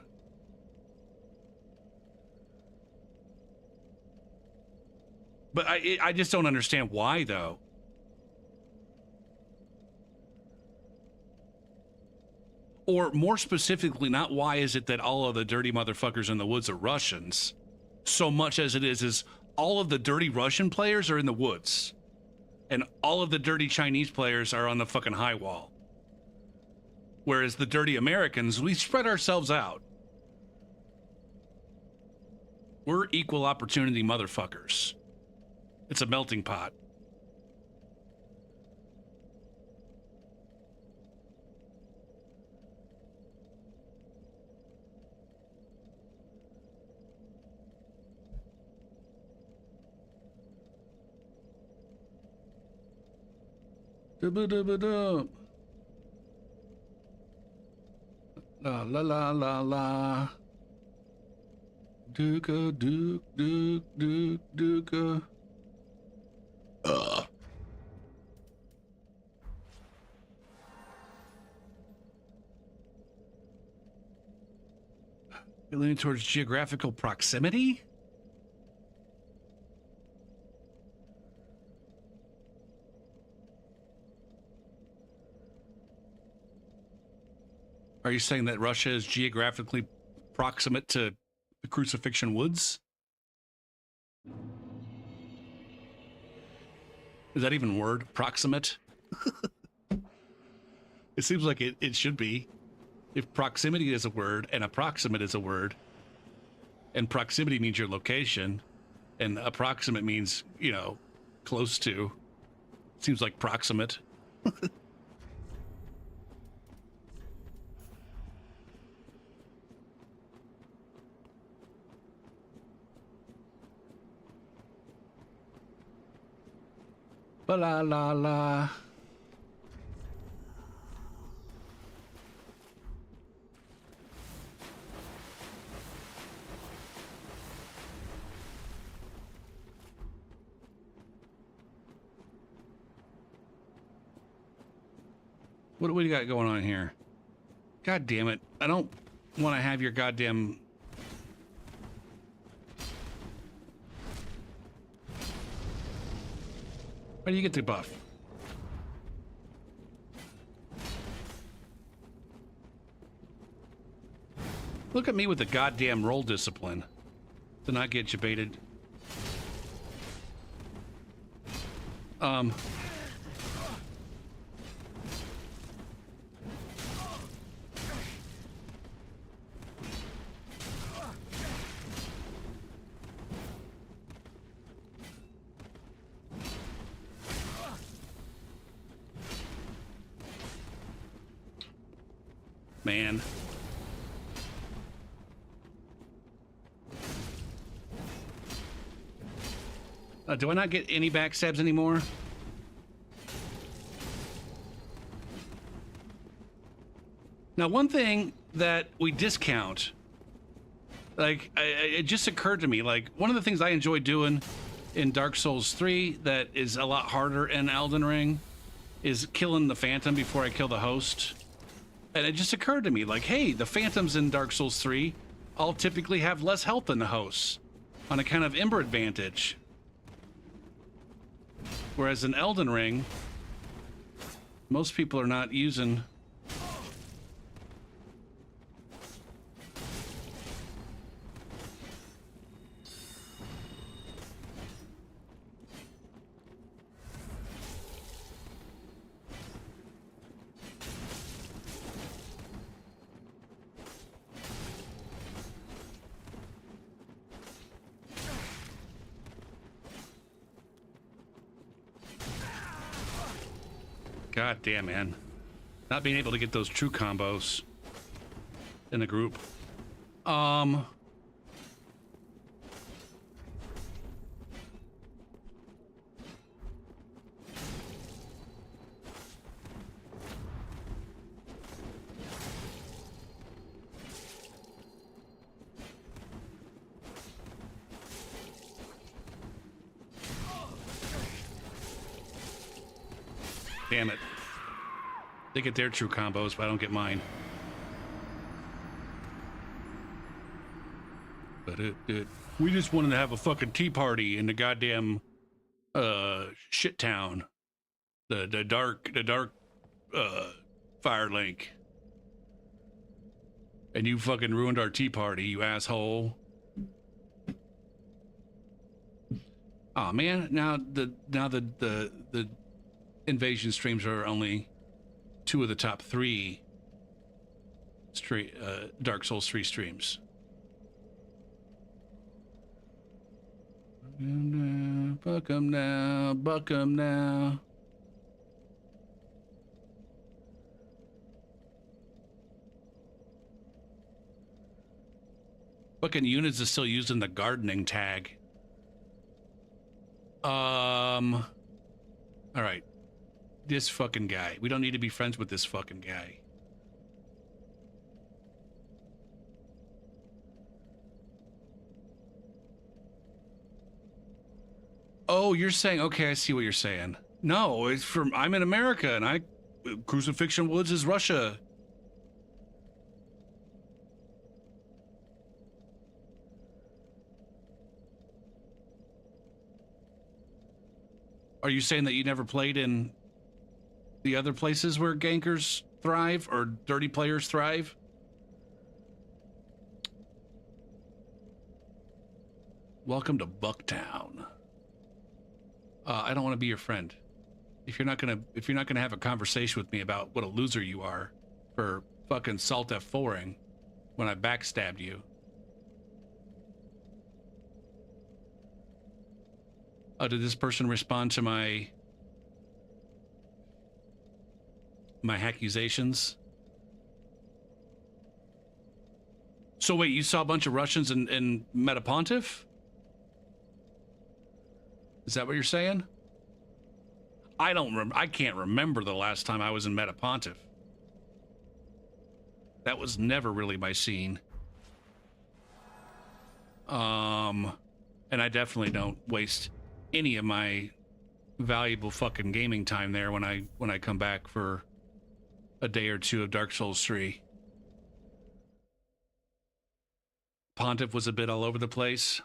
But I just don't understand why, though. Or more specifically, not why is it that all of the dirty motherfuckers in the woods are Russians, so much as it is all of the dirty Russian players are in the woods, and all of the dirty Chinese players are on the fucking high wall. Whereas the dirty Americans, we spread ourselves out. We're equal opportunity motherfuckers. It's a melting pot. Da-ba-da-ba-da. La la la la la. Duka duk duk duk duka. You're leaning towards geographical proximity? Are you saying that Russia is geographically proximate to the Crucifixion Woods? Is that even a word? Proximate? It seems like it should be. If proximity is a word and approximate is a word, and proximity means your location, and approximate means, you know, close to. Seems like proximate. Ba la la la. What do you got going on here? God damn it. I don't want to have your goddamn... Why do you get the buff? Look at me with the goddamn roll discipline to not get you baited. Man. Do I not get any backstabs anymore? Now, one thing that we discount, like, it just occurred to me, like, one of the things I enjoy doing in Dark Souls 3 that is a lot harder in Elden Ring is killing the Phantom before I kill the host. And it just occurred to me, like, hey, the Phantoms in Dark Souls 3 all typically have less health than the hosts on a kind of Ember advantage. Whereas in Elden Ring, most people are not using God damn, man. Not being able to get those true combos in the group. Damn it. They get their true combos, but I don't get mine. But we just wanted to have a fucking tea party in the goddamn shit town. The dark Firelink. And you fucking ruined our tea party, you asshole. Oh man, now the invasion streams are only 2 of the top 3 Dark Souls 3 streams. Buck 'em now, buck 'em now. Fucking units is still using the gardening tag. All right. This fucking guy. We don't need to be friends with this fucking guy. Oh, you're saying, okay, I see what you're saying. No, it's from, I'm in America and Crucifixion Woods is Russia. Are you saying that you never played in the other places where gankers thrive or dirty players thrive? Welcome to Bucktown. I don't want to be your friend. If you're not gonna have a conversation with me about what a loser you are for fucking Salt F4ing when I backstabbed you. Did this person respond to my accusations? So wait, you saw a bunch of Russians in Metapontif? Is that what you're saying? I can't remember the last time I was in Metapontif. That was never really my scene. And I definitely don't waste any of my valuable fucking gaming time there when I come back for a day or two of Dark Souls 3. Pontiff was a bit all over the place.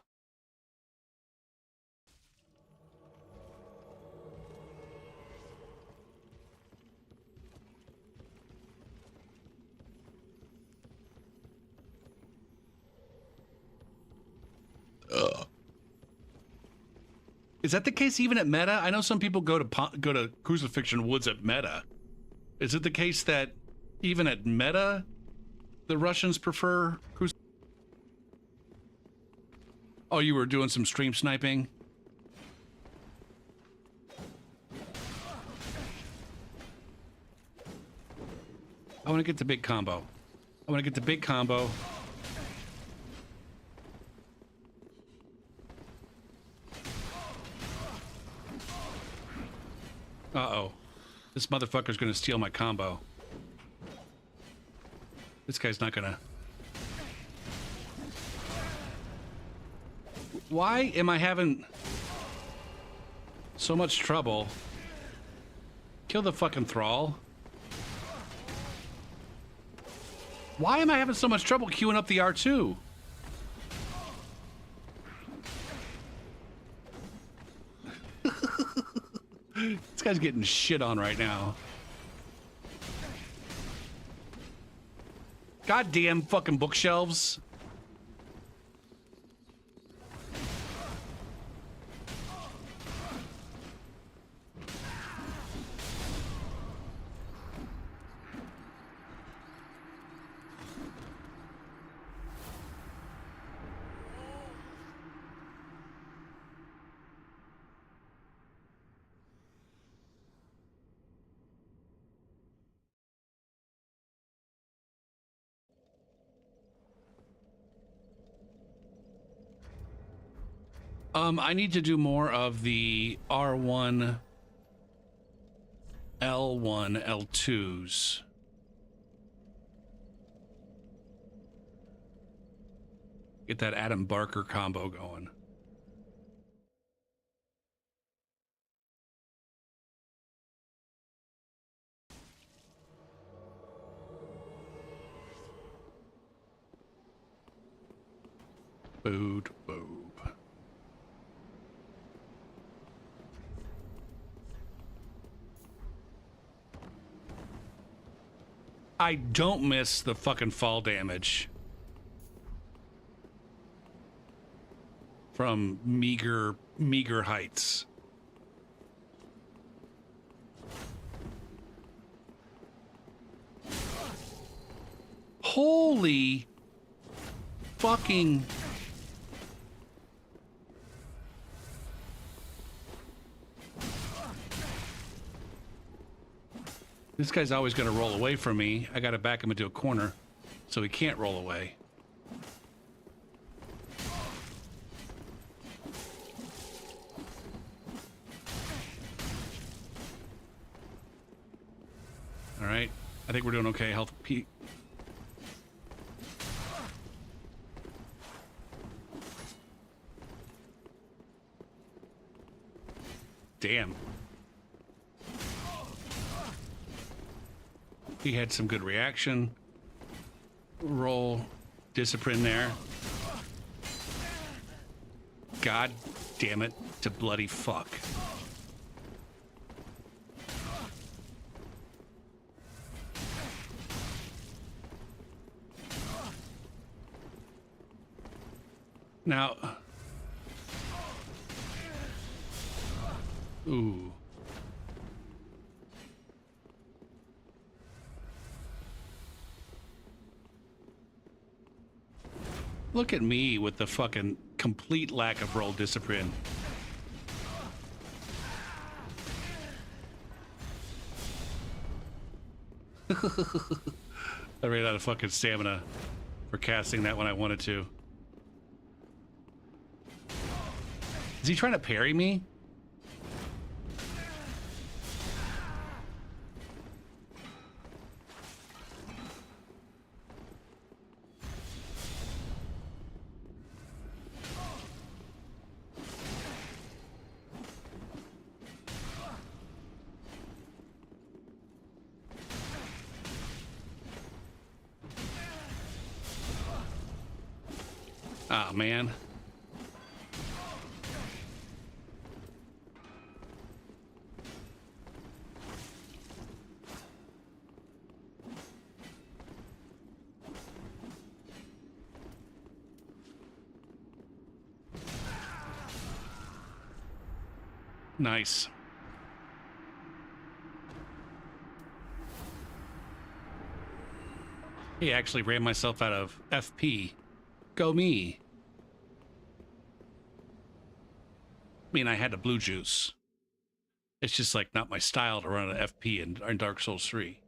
Is that the case even at Meta? I know some people go to Crucifixion Woods at Meta. Is it the case that even at Meta, the Russians prefer Oh, you were doing some stream sniping? I want to get the big combo. I want to get the big combo. Uh-oh. This motherfucker's gonna steal my combo. This guy's not gonna... Why am I having so much trouble? Kill the fucking thrall. Why am I having so much trouble queuing up the R2? This guy's getting shit on right now. Goddamn fucking bookshelves. I need to do more of the R1, L1, L2s. Get that Adam Barker combo going. Booed, boob. I don't miss the fucking fall damage from meager heights. Holy fucking... This guy's always going to roll away from me. I got to back him into a corner so he can't roll away. All right. I think we're doing okay. Health peak. Damn. He had some good reaction. Roll discipline there. God damn it to bloody fuck. Now, ooh. Look at me with the fucking complete lack of roll discipline. I ran out of fucking stamina for casting that when I wanted to. Is he trying to parry me? Ah, man. Nice. He actually ran myself out of FP. Go me. I mean, I had a blue juice. It's just like not my style to run an FP in Dark Souls 3.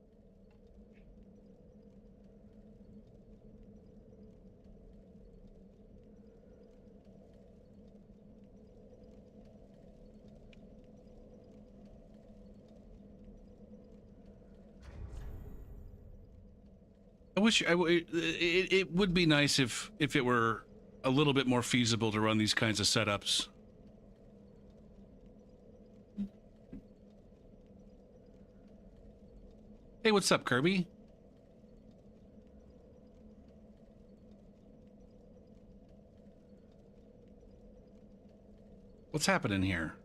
I wish it would be nice if it were a little bit more feasible to run these kinds of setups. Hey, what's up, Kirby? What's happening here?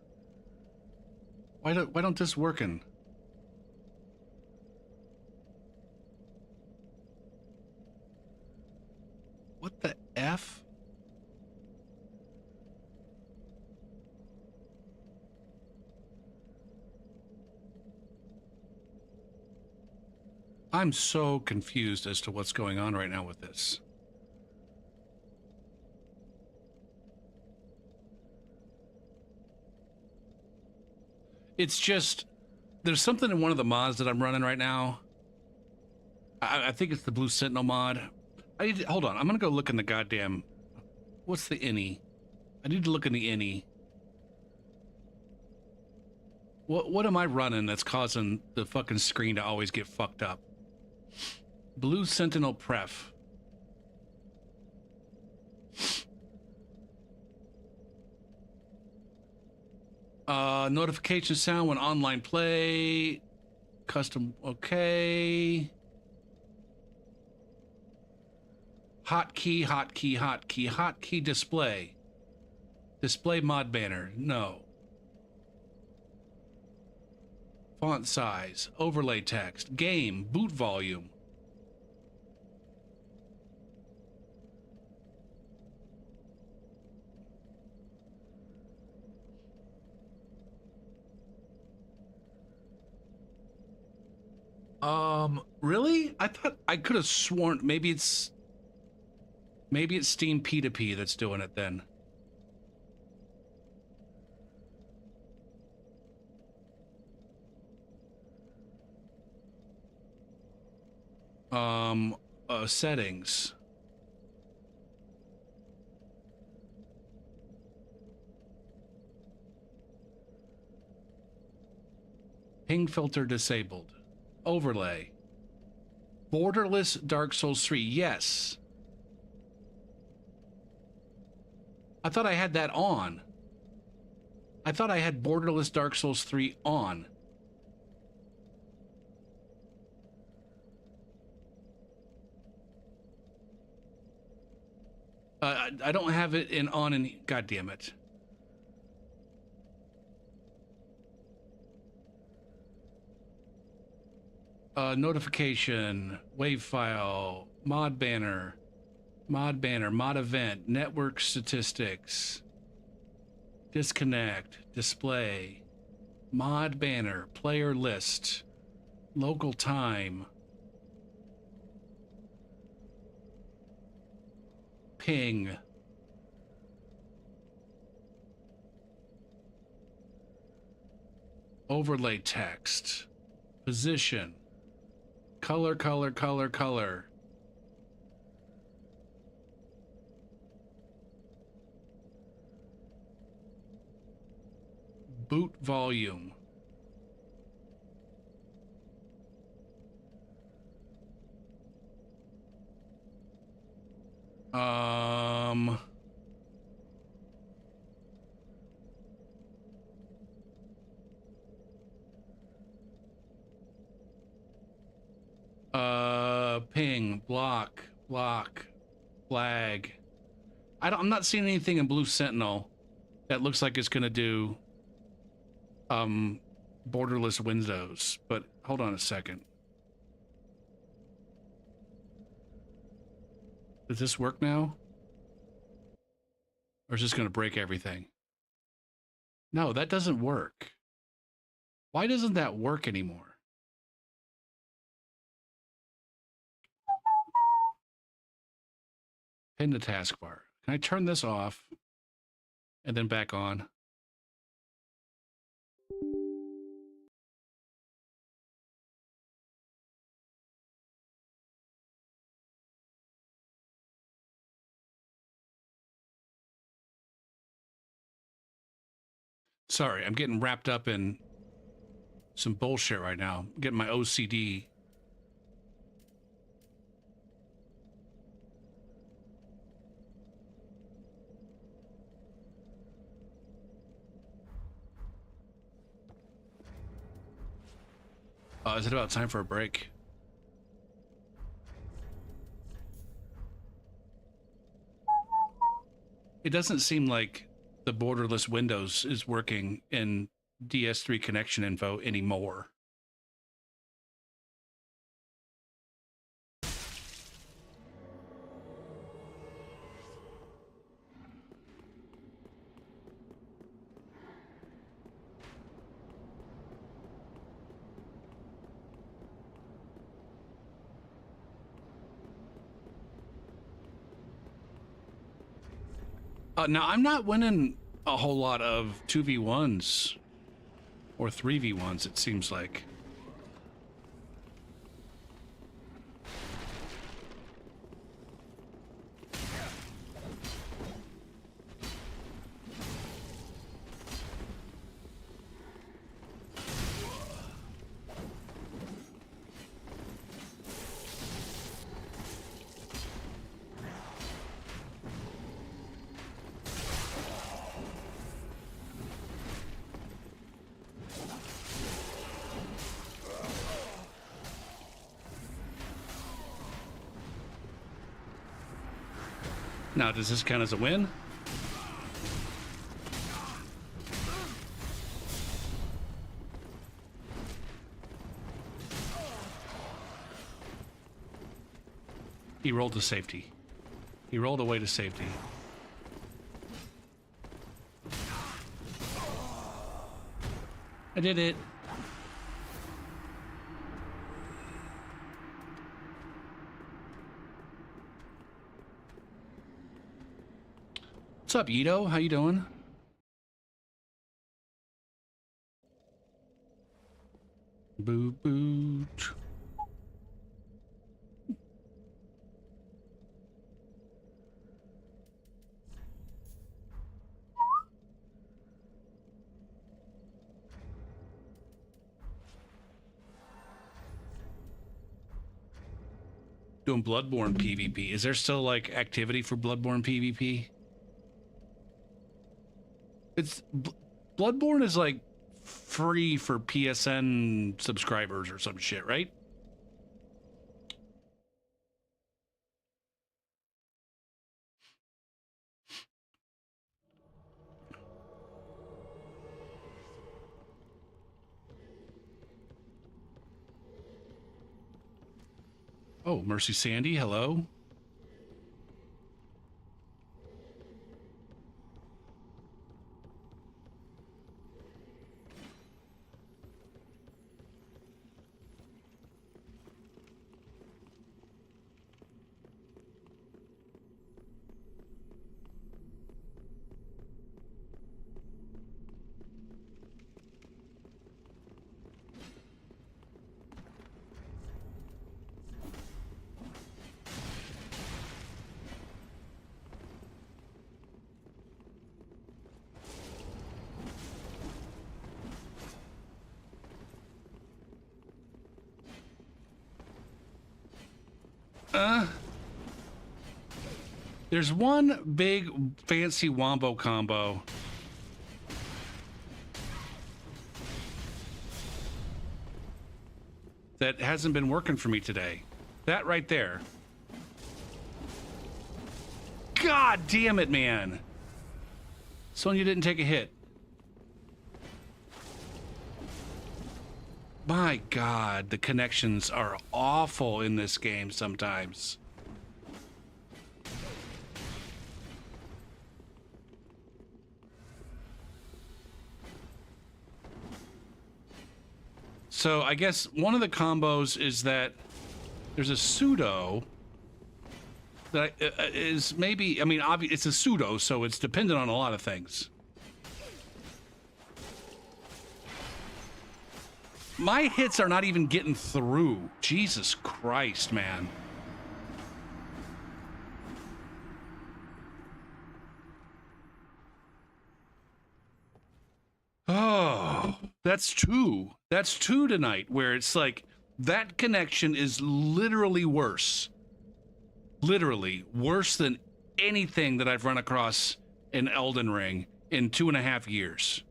Why don't this working? What the F? I'm so confused as to what's going on right now with this. It's just, there's something in one of the mods that I'm running right now. I think it's the Blue Sentinel mod. Hold on, I'm gonna go look in the goddamn, what's the INI? I need to look in the INI. What am I running that's causing the fucking screen to always get fucked up? Blue Sentinel Pref. Notification sound when online play. Custom, okay. Hotkey, hotkey, hotkey, hotkey display. Display mod banner, no. Font size, overlay text, game, boot volume. Really? I thought I could have sworn maybe it's Steam P2P that's doing it then. Settings. Ping filter disabled. Overlay. Borderless Dark Souls 3. Yes. I thought I had that on. I thought I had Borderless Dark Souls 3 on. I don't have it on and God damn it. Notification, wave file, mod banner, mod event, network statistics, disconnect, display, mod banner, player list, local time, ping, overlay text, position, color, boot volume, ping, block, flag. I'm not seeing anything in Blue Sentinel that looks like it's gonna do borderless windows, but hold on a second. Does this work now? Or is this gonna break everything? No, that doesn't work. Why doesn't that work anymore? Pin the taskbar. Can I turn this off and then back on? Sorry, I'm getting wrapped up in some bullshit right now. I'm getting my OCD. Is it about time for a break? It doesn't seem like the borderless Windows is working in DS3 connection info anymore. Now, I'm not winning a whole lot of 2v1s or 3v1s, it seems like. Now, does this count as a win? He rolled to safety. He rolled away to safety. I did it. What's up, Ito? How you doing? Boo boo. Doing Bloodborne PvP. Is there still like activity for Bloodborne PvP? It's Bloodborne is like free for PSN subscribers or some shit, right? Oh, Mercy Sandy, hello. There's one big fancy wombo combo that hasn't been working for me today. That right there. God damn it, man. Sonya didn't take a hit. My God, the connections are awful in this game sometimes. So I guess one of the combos is that there's a pseudo that is maybe, I mean, it's a pseudo, so it's dependent on a lot of things. My hits are not even getting through. Jesus Christ, man. Oh, that's two. That's two tonight, where it's like that connection is literally worse. Literally worse than anything that I've run across in Elden Ring in 2.5 years.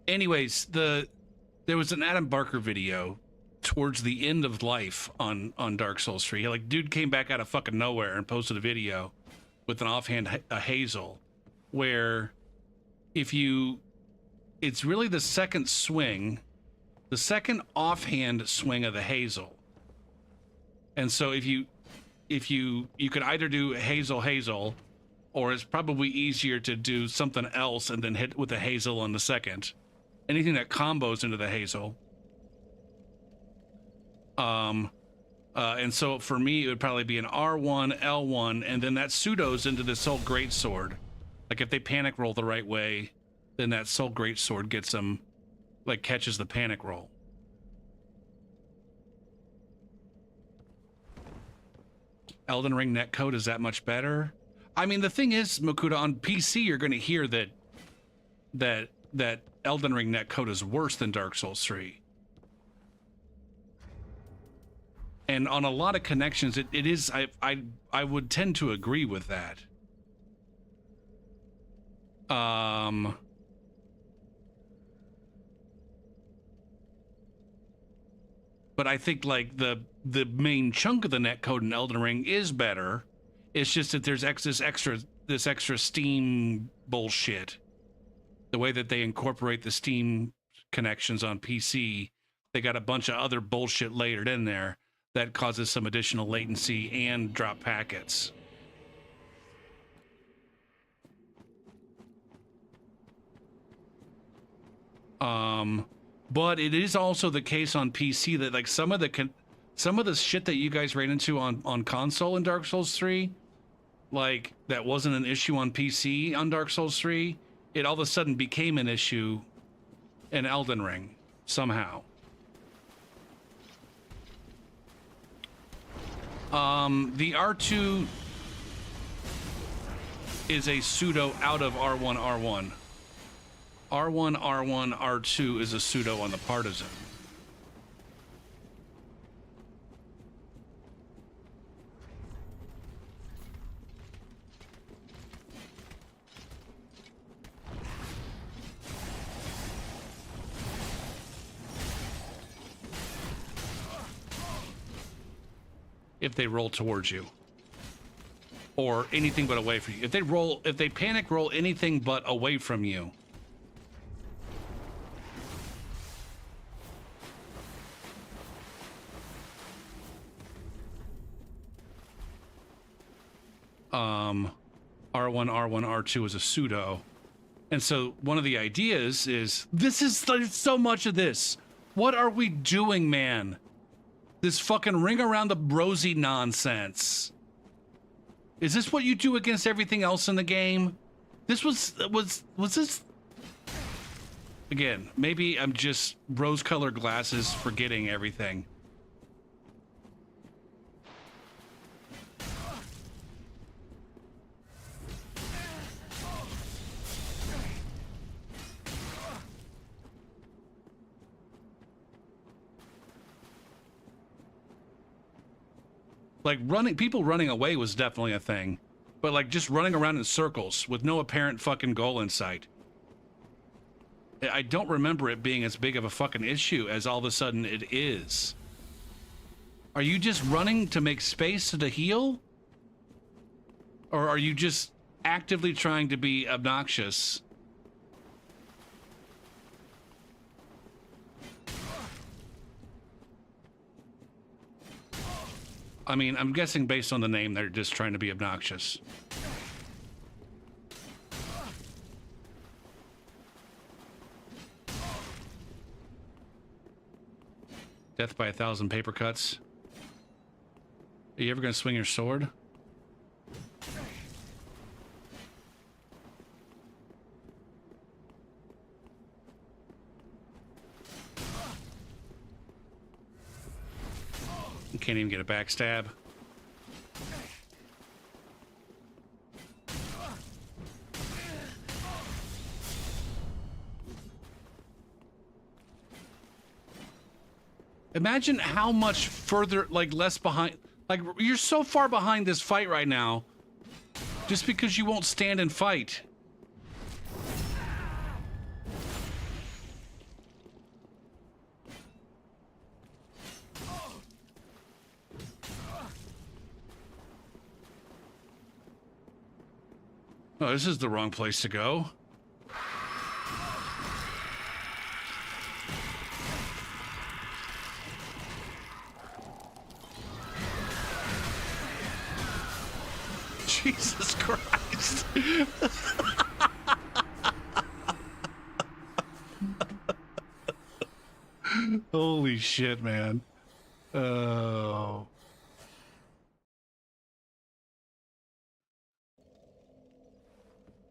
Anyways, there was an Adam Barker video towards the end of life on Dark Souls 3. Like, dude came back out of fucking nowhere and posted a video with an offhand Hazel, where it's really the second swing, the second offhand swing of the Hazel. And so if you could either do Hazel, or it's probably easier to do something else and then hit with the Hazel on the second. Anything that combos into the Hazel. And so for me, it would probably be an R1, L1, and then that pseudos into the Soul Greatsword. Like if they panic roll the right way, then that Soul Greatsword gets them, like catches the panic roll. Elden Ring netcode is that much better? I mean, the thing is, Makuta, on PC, you're going to hear that Elden Ring netcode is worse than Dark Souls 3. And on a lot of connections, it is, I would tend to agree with that. But I think like the main chunk of the netcode in Elden Ring is better. It's just that there's this extra Steam bullshit. The way that they incorporate the Steam connections on PC, they got a bunch of other bullshit layered in there that causes some additional latency and drop packets. But it is also the case on PC that like some of the shit that you guys ran into on console in Dark Souls 3, like that wasn't an issue on PC on Dark Souls 3, it all of a sudden became an issue in Elden Ring somehow. The R2 is a pseudo out of R1, R1. R1, R1, R2 is a pseudo on the Partisan. If they roll towards you. Or anything but away from you. If they panic roll anything but away from you. R1, R1, R2 is a pseudo. And so one of the ideas is, there's so much of this. What are we doing, man? This fucking ring around the rosy nonsense. Is this what you do against everything else in the game? This was this? Again, maybe I'm just rose-colored glasses forgetting everything. Like people running away was definitely a thing, but like just running around in circles with no apparent fucking goal in sight. I don't remember it being as big of a fucking issue as all of a sudden it is. Are you just running to make space to heal? Or are you just actively trying to be obnoxious? I mean, I'm guessing based on the name, they're just trying to be obnoxious. Death by 1,000 paper cuts. Are you ever going to swing your sword? You can't even get a backstab. Imagine how much further, like less behind, like you're so far behind this fight right now just because you won't stand and fight. Oh, this is the wrong place to go. Jesus Christ. Holy shit, man. Oh.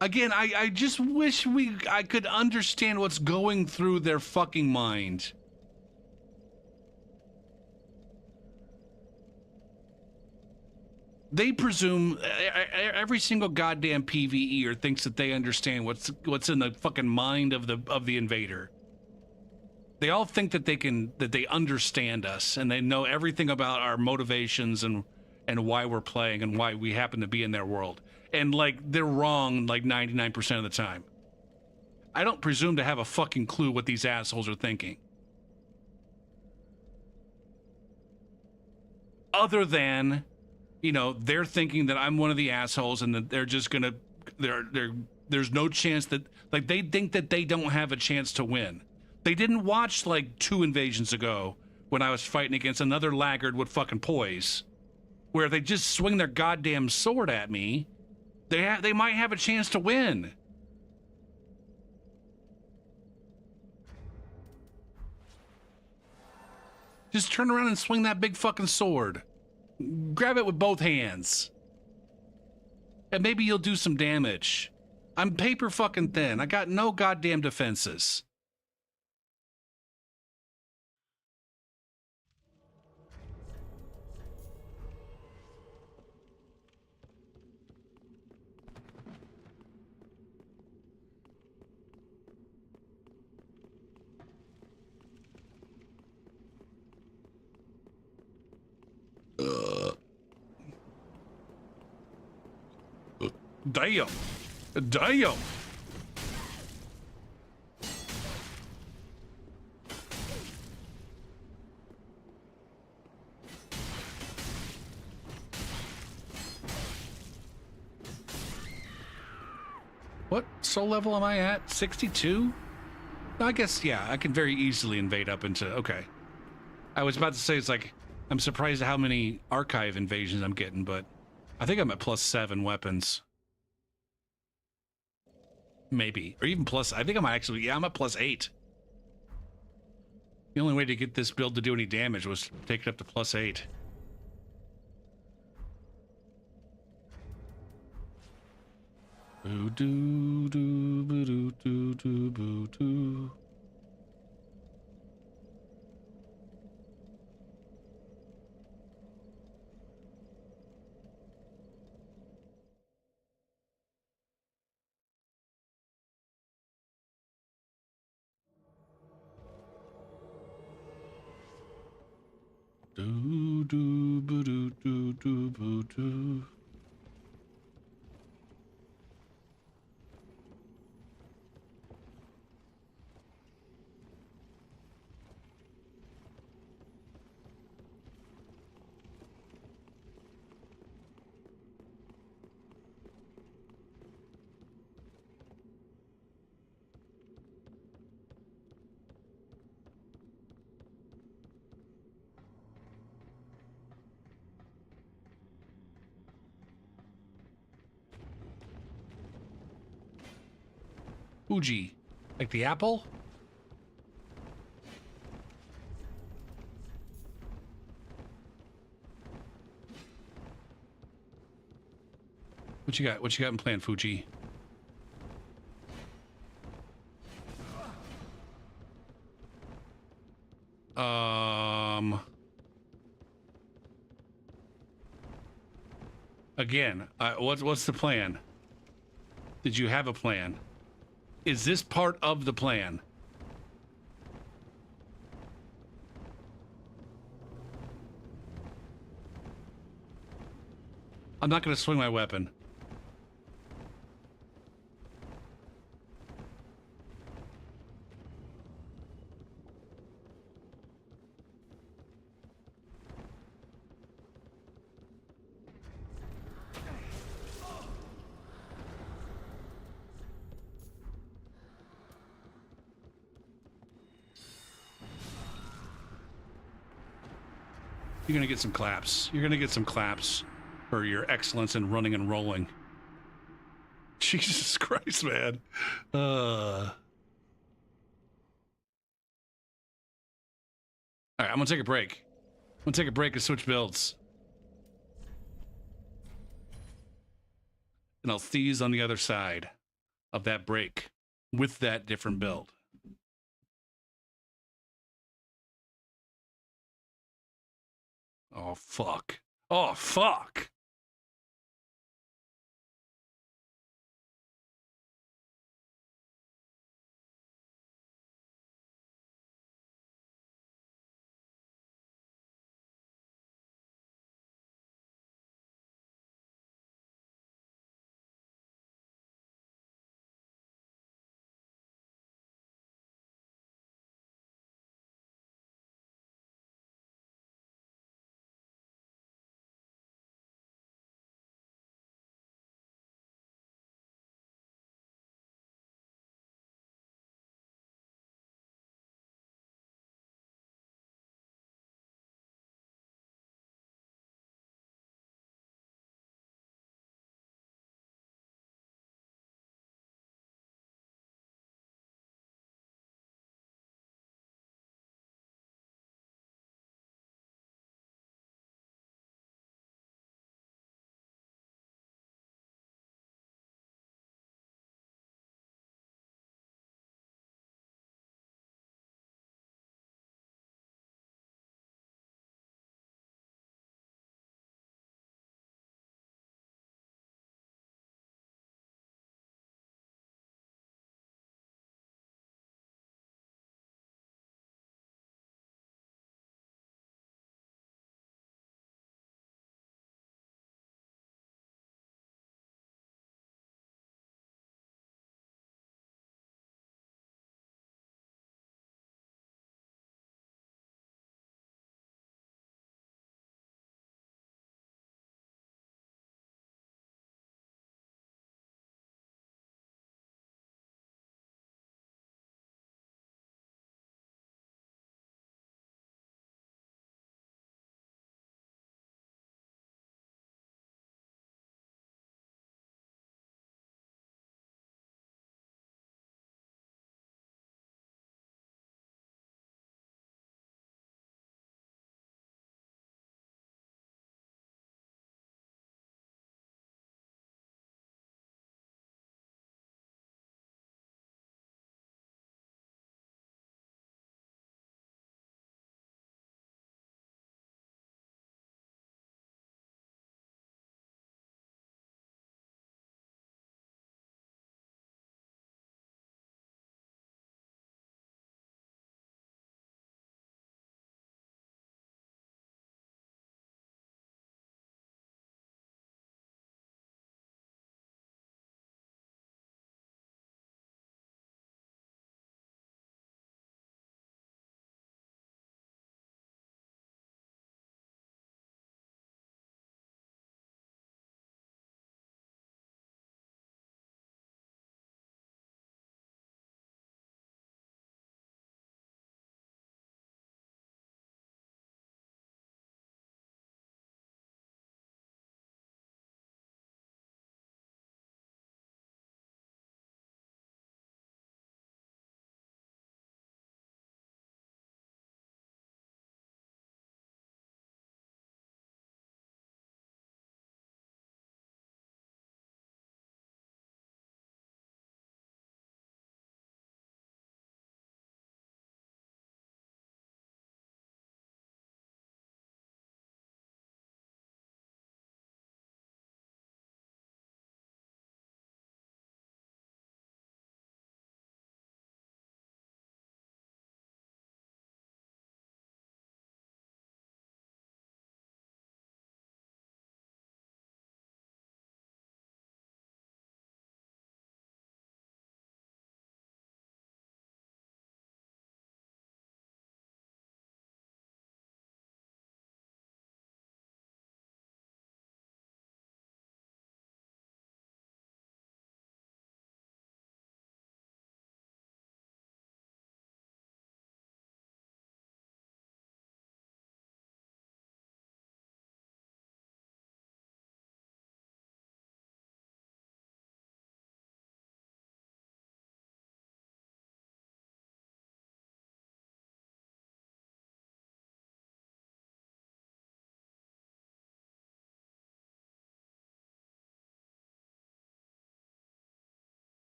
Again, I just wish I could understand what's going through their fucking mind. They presume every single goddamn PvEer thinks that they understand what's in the fucking mind of the invader. they all think that they understand us and they know everything about our motivations and why we're playing and why we happen to be in their world. And like they're wrong like 99% of the time. I don't presume to have a fucking clue what these assholes are thinking. Other than, you know, they're thinking that I'm one of the assholes and that they're just gonna there's no chance that, like, they think that they don't have a chance to win. They didn't watch like 2 invasions ago when I was fighting against another laggard with fucking poise, where they just swing their goddamn sword at me. They might have a chance to win. Just turn around and swing that big fucking sword. Grab it with both hands. And maybe you'll do some damage. I'm paper fucking thin. I got no goddamn defenses. Damn. Damn. What soul level am I at? 62? I guess, yeah, I can very easily invade up into... Okay. I was about to say, it's like, I'm surprised at how many archive invasions I'm getting, but I think I'm at +7 weapons. Maybe. Or even plus... I think I'm actually... Yeah, I'm at +8. The only way to get this build to do any damage was to take it up to +8. Boo doo doo boo doo doo doo boo doo. Do do boo do do do boo do. Fuji. Like the apple? What you got? What you got in plan, Fuji? Again, what's the plan? Did you have a plan? Is this part of the plan? I'm not going to swing my weapon. You're going to get some claps. You're going to get some claps for your excellence in running and rolling. Jesus Christ, man. All right, I'm going to take a break. I'm going to take a break and switch builds. And I'll see you on the other side of that break with that different build. Oh, fuck. Oh, fuck.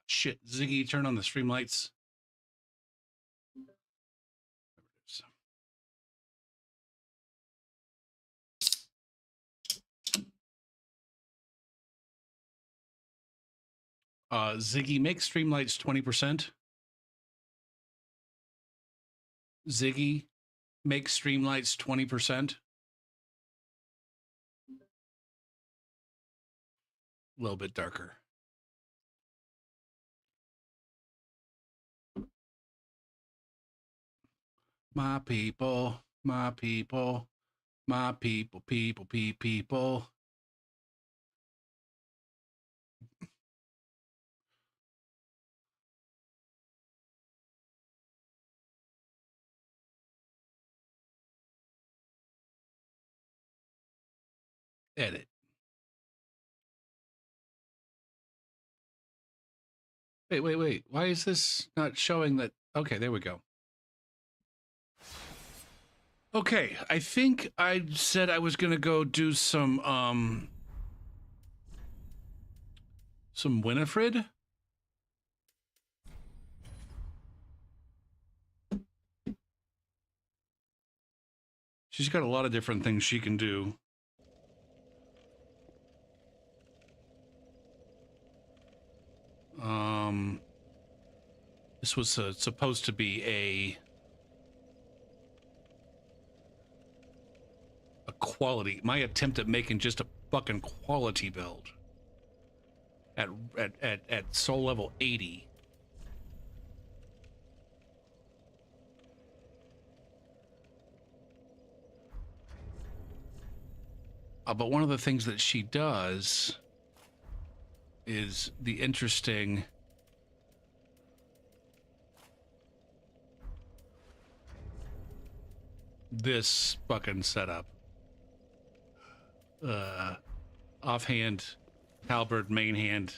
Shit, Ziggy, turn on the stream lights. Ziggy, make streamlights 20%. Ziggy, make streamlights 20%. A little bit darker. My people, my people, my people, people. Edit. Wait. Why is this not showing that? Okay, there we go. Okay, I think I said I was gonna go do some Winifred. She's got a lot of different things she can do. This was supposed to be a quality. My attempt at making just a fucking quality build at soul level 80. But one of the things that she does is the interesting this fucking setup. Offhand, halberd, main hand,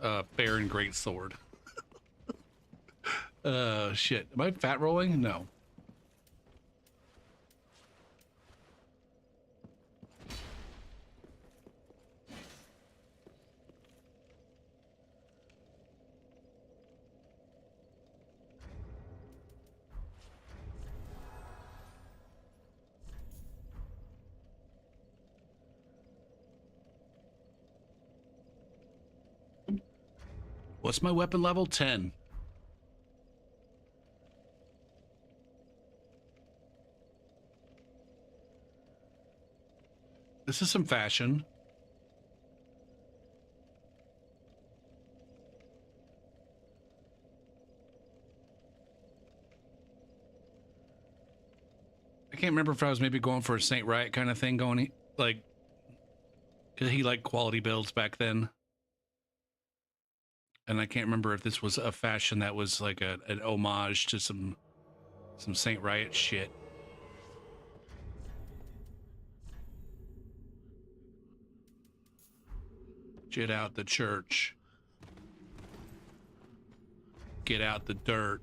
Baron Greatsword. Shit. Am I fat rolling? No. What's my weapon level? 10. This is some fashion. I can't remember if I was maybe going for a Saint Riot kind of thing, going like, cause he liked quality builds back then. And I can't remember if this was a fashion that was like an homage to some Saint Riot shit. Get out the church. Get out the dirt.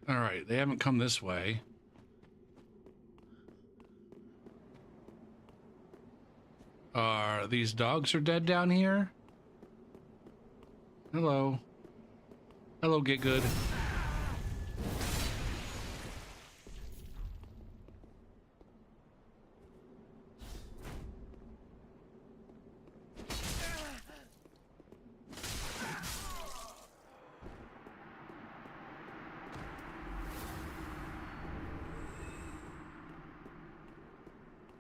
All right, they haven't come this way. These dogs are dead down here? Hello. Hello, Get Good.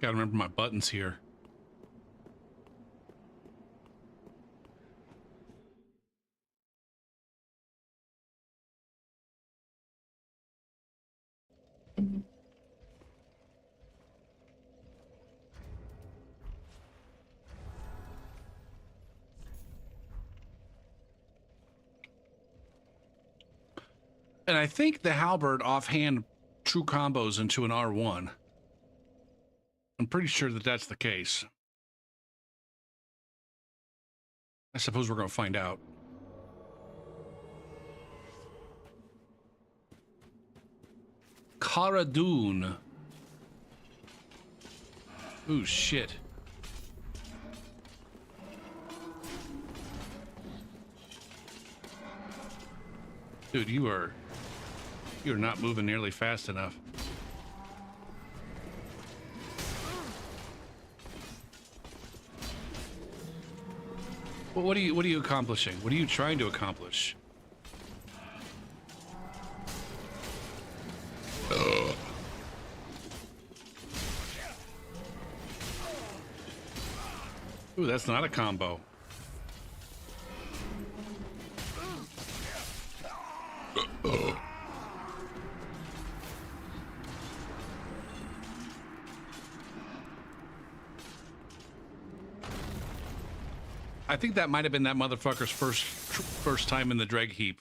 Gotta remember my buttons here. And I think the halberd offhand true combos into an R1. I'm pretty sure that that's the case. I suppose we're going to find out. Cara Dune. Ooh, shit. Dude, you're not moving nearly fast enough. Well, what are you accomplishing? What are you trying to accomplish? Ooh, that's not a combo. I think that might have been that motherfucker's first time in the dreg heap.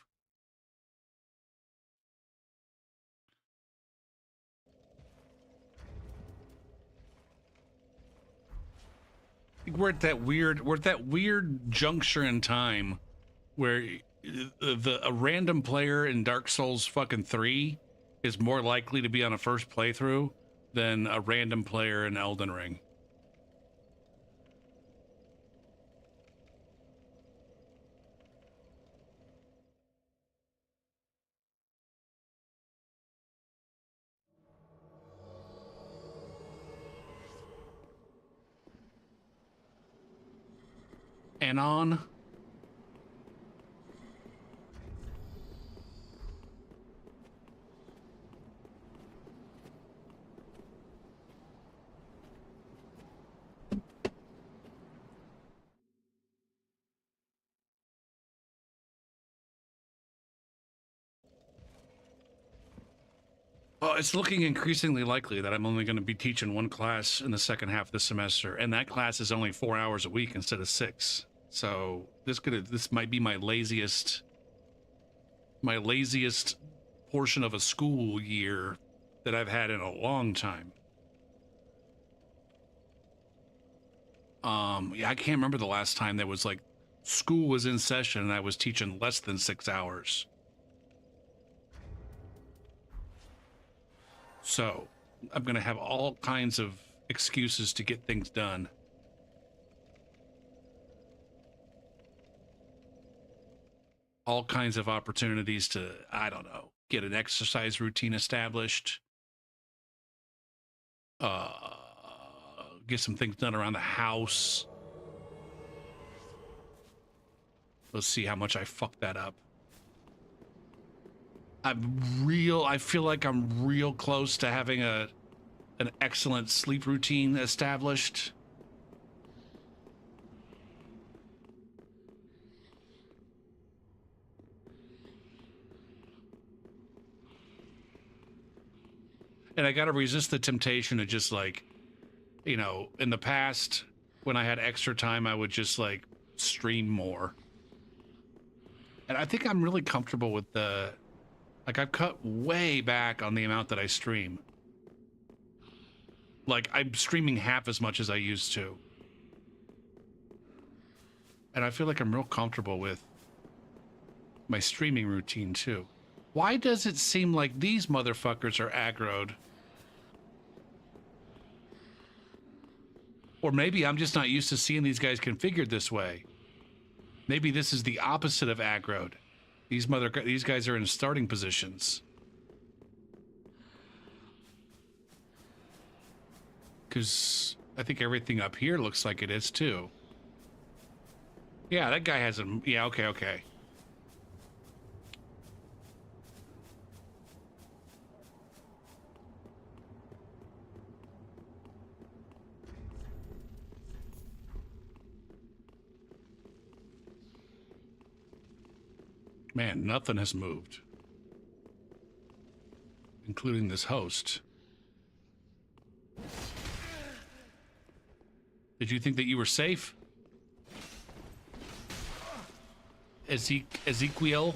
We're at that weird juncture in time where a random player in Dark Souls fucking 3 is more likely to be on a first playthrough than a random player in Elden Ring. Anon. Well, it's looking increasingly likely that I'm only going to be teaching one class in the second half of the semester, and that class is only 4 hours a week instead of 6. So this might be my laziest portion of a school year that I've had in a long time. Yeah, I can't remember the last time that was like school was in session and I was teaching less than 6 hours. So I'm going to have all kinds of excuses to get things done. All kinds of opportunities to, I don't know, get an exercise routine established. Get some things done around the house. Let's see how much I fucked that up. I feel like I'm real close to having an excellent sleep routine established. And I got to resist the temptation to just like, you know, in the past when I had extra time, I would just like stream more. And I think I'm really comfortable with like I've cut way back on the amount that I stream. Like I'm streaming half as much as I used to. And I feel like I'm real comfortable with my streaming routine too. Why does it seem like these motherfuckers are aggroed? Or maybe I'm just not used to seeing these guys configured this way. Maybe this is the opposite of aggroed. These guys are in starting positions. Because I think everything up here looks like it is too. Yeah, that guy has a... Yeah, okay. Man, nothing has moved. Including this host. Did you think that you were safe? Ezekiel?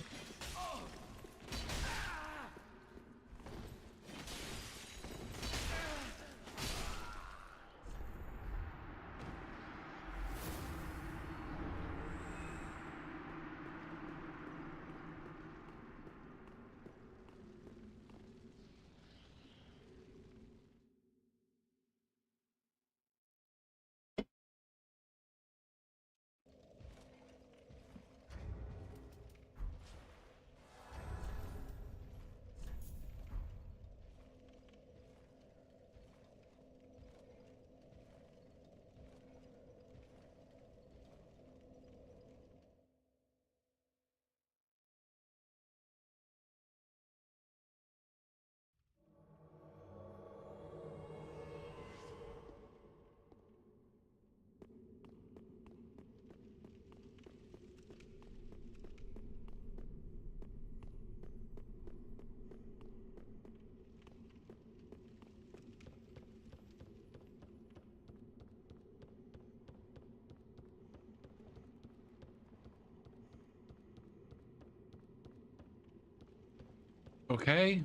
Okay.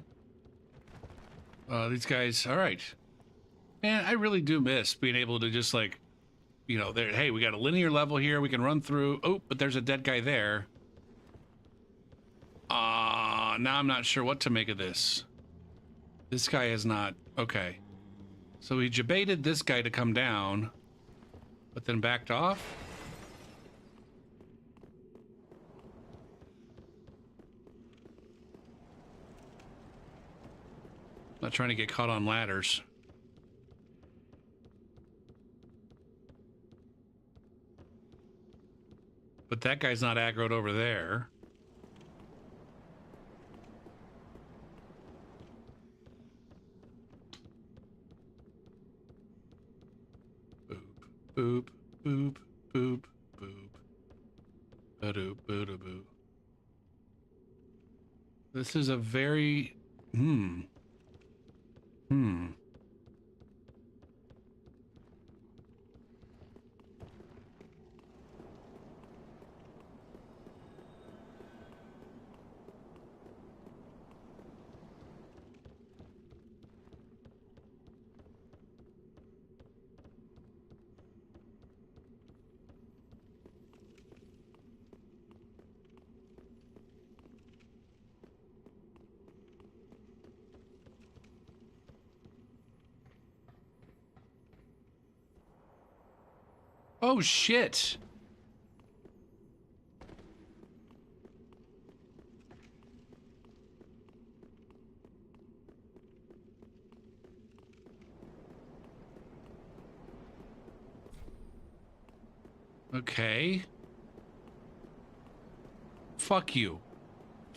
These guys, all right. Man, I really do miss being able to just like, you know, there. Hey, we got a linear level here. We can run through. Oh, but there's a dead guy there. Now I'm not sure what to make of this. This guy is not okay. So he debated this guy to come down, but then backed off. Not trying to get caught on ladders. But that guy's not aggroed over there. Boop, boop, boop, boop. Ba-doop, boo-da-boo. This is a very... Oh, shit. Okay. Fuck you.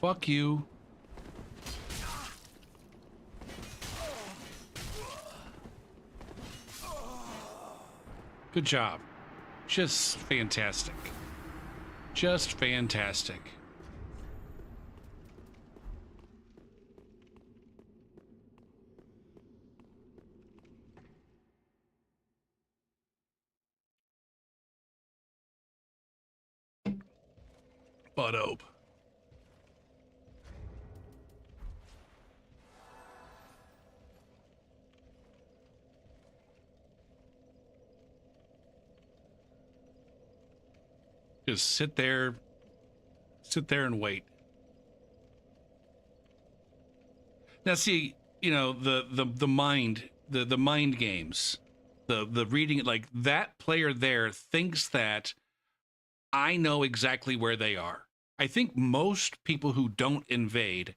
Fuck you. Good job. Just fantastic. Just fantastic. Butt ope. Just sit there and wait. Now see, you know, the mind games, the reading, like that player there thinks that I know exactly where they are. I think most people who don't invade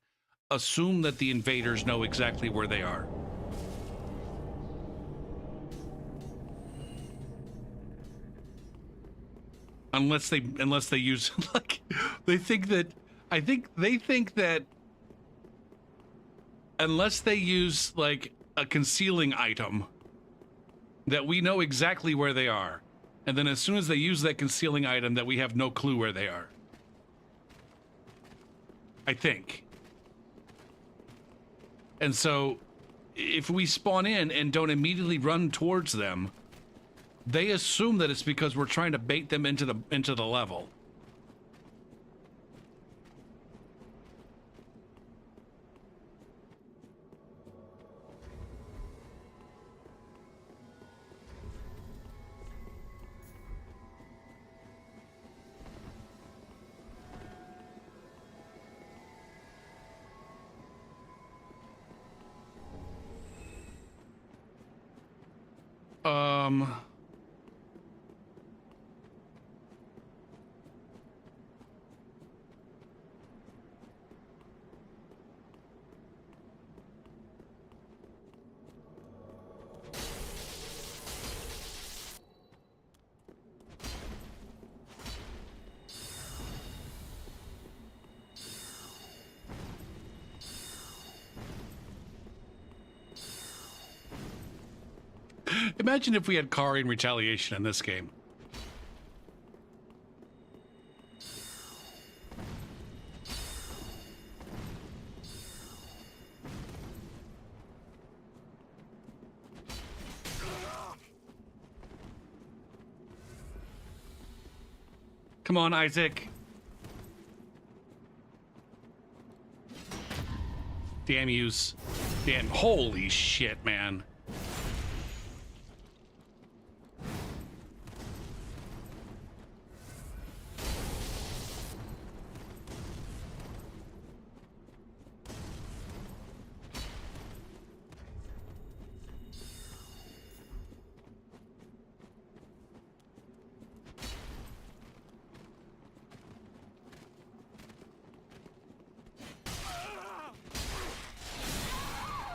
assume that the invaders know exactly where they are. Unless they use like they think that they think that unless they use like a concealing item that we know exactly where they are. And then as soon as they use that concealing item that we have no clue where they are. I think. And so if we spawn in and don't immediately run towards them, they assume that it's because we're trying to bait them into the level. Imagine if we had Kari in retaliation in this game. Come on, Isaac. Damn yous. Damn, holy shit, man.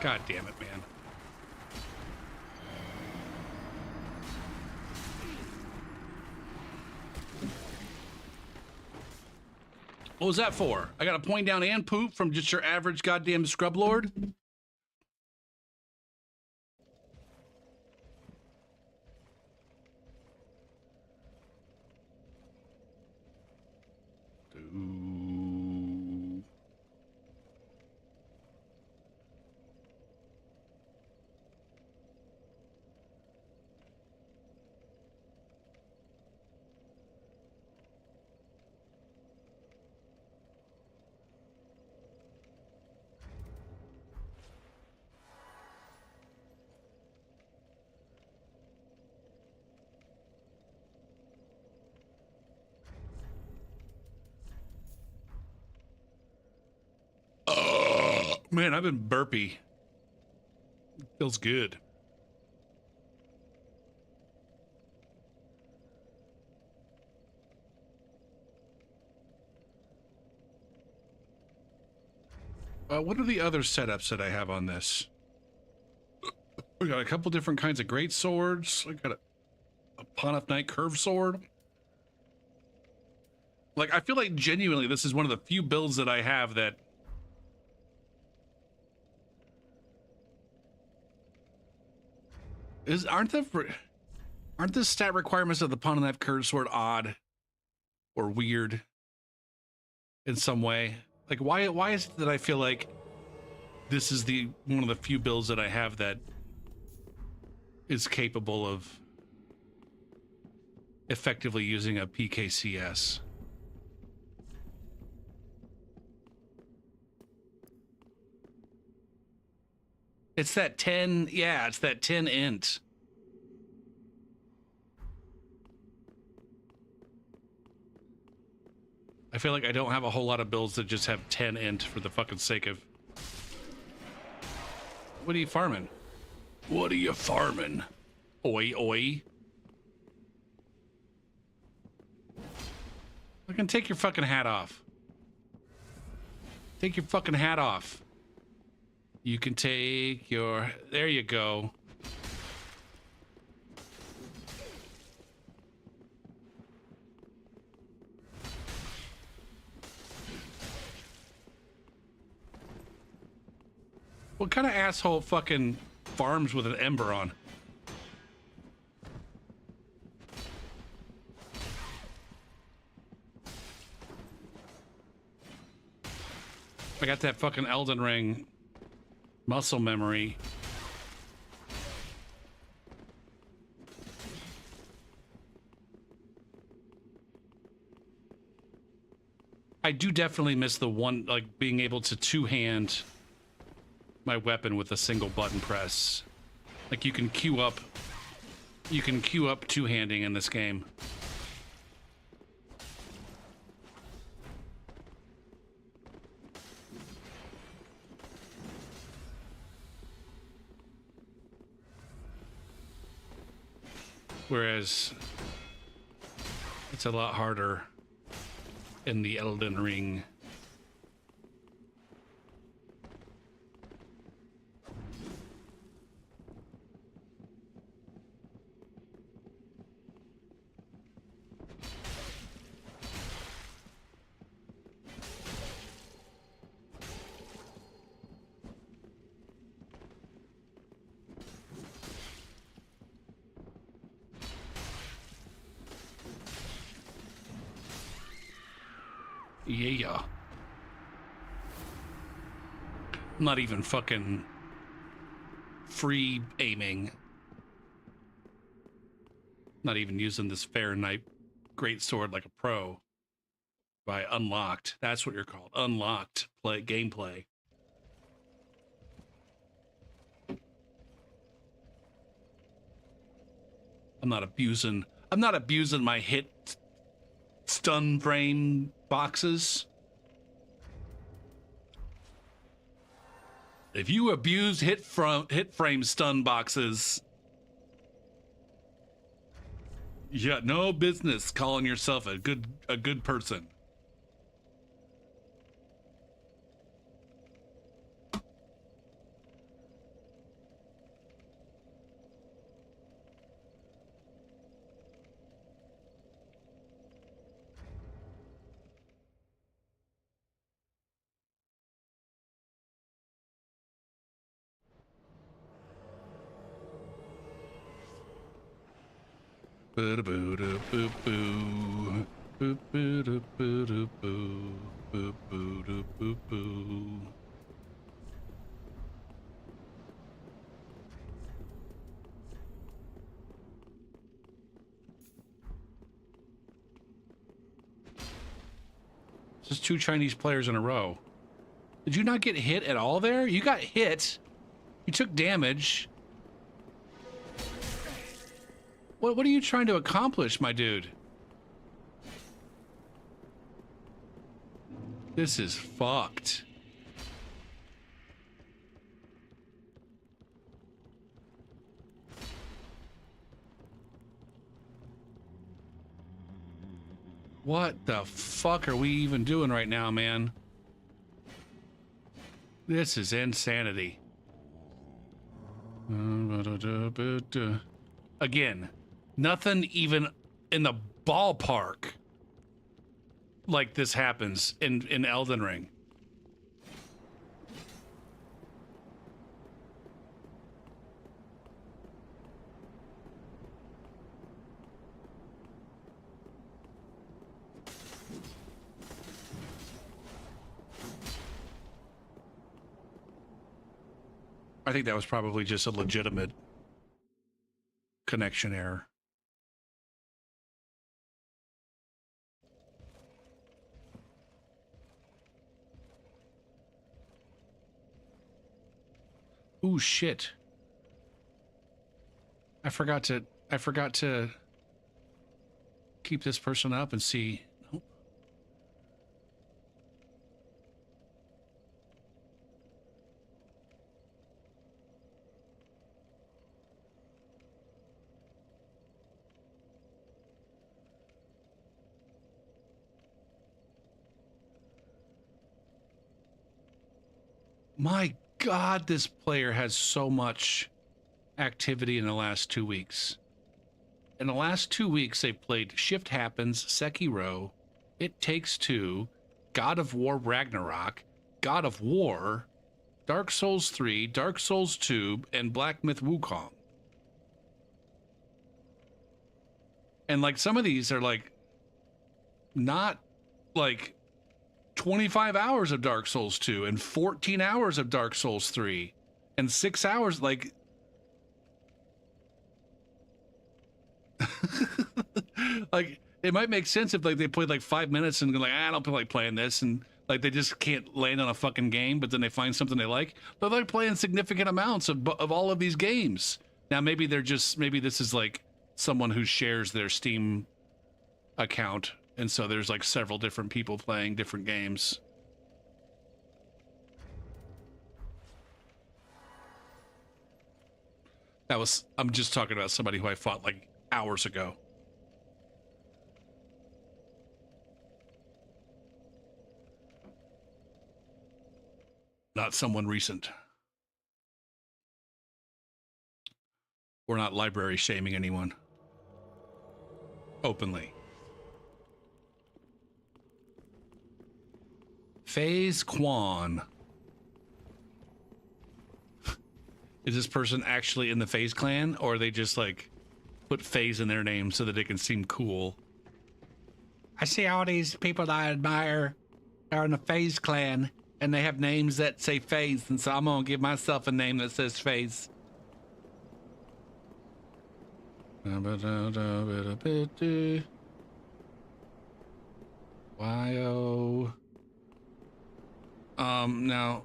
God damn it, man. What was that for? I got a point down and poop from just your average goddamn scrub lord? Man, I've been burpy. Feels good. What are the other setups that I have on this? We got a couple different kinds of great swords. I got a Pontiff Knight curved sword. Like, I feel like genuinely this is one of the few builds that I have that aren't the stat requirements of the Pontiff Knight curved sword odd or weird in some way? Like, why is it that I feel like this is one of the few builds that I have that is capable of effectively using a PKCS? It's that 10, yeah, it's that 10 int. I feel like I don't have a whole lot of builds that just have 10 int for the fucking sake of... What are you farming? What are you farming? Oi, oi. Fucking take your fucking hat off. Take your fucking hat off. You can take your... There you go. What kind of asshole fucking farms with an ember on? I got that fucking Elden Ring muscle memory. I do definitely miss the one, like, being able to two-hand my weapon with a single button press. Like, you can queue up two-handing in this game. Whereas it's a lot harder in the Elden Ring. Yeah. I'm not even fucking free aiming. Not even using this Fahrenheit great sword like a pro. By unlocked. That's what you're called. Unlocked play gameplay. I'm not abusing my hit stun frame boxes. If you abuse hit frame stun boxes, you got no business calling yourself a good person. Just 2 Chinese players in a row. Did you not get hit at all there? You got hit. You took damage. What are you trying to accomplish, my dude? This is fucked. What the fuck are we even doing right now, man? This is insanity. Again, nothing even in the ballpark like this happens in Elden Ring. I think that was probably just a legitimate connection error. Ooh, shit. I forgot to keep this person up and see. Nope. My God, this player has so much activity in the last 2 weeks. In the last 2 weeks, they've played Shift Happens, Sekiro, It Takes Two, God of War Ragnarok, God of War, Dark Souls 3, Dark Souls 2, and Black Myth Wukong. And like some of these are like not like 25 hours of Dark Souls 2 and 14 hours of Dark Souls 3 and 6 hours, like like it might make sense if like they played like 5 minutes and like, I don't feel like playing this, and like they just can't land on a fucking game, but then they find something they like. But they're playing significant amounts of all of these games. Now maybe this is like someone who shares their Steam account, and so there's like several different people playing different games. I'm just talking about somebody who I fought like hours ago. Not someone recent. We're not library shaming anyone openly. FaZe Quan. Is this person actually in the FaZe clan, or they just like put FaZe in their name so that they can seem cool? I see all these people that I admire are in the FaZe clan, and they have names that say FaZe, and so I'm gonna give myself a name that says FaZe. Y-O. Now,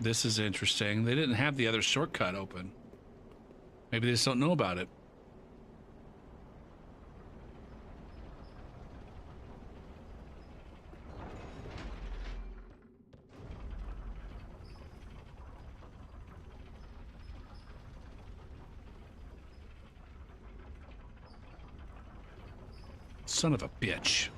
this is interesting. They didn't have the other shortcut open. Maybe they just don't know about it. Son of a bitch.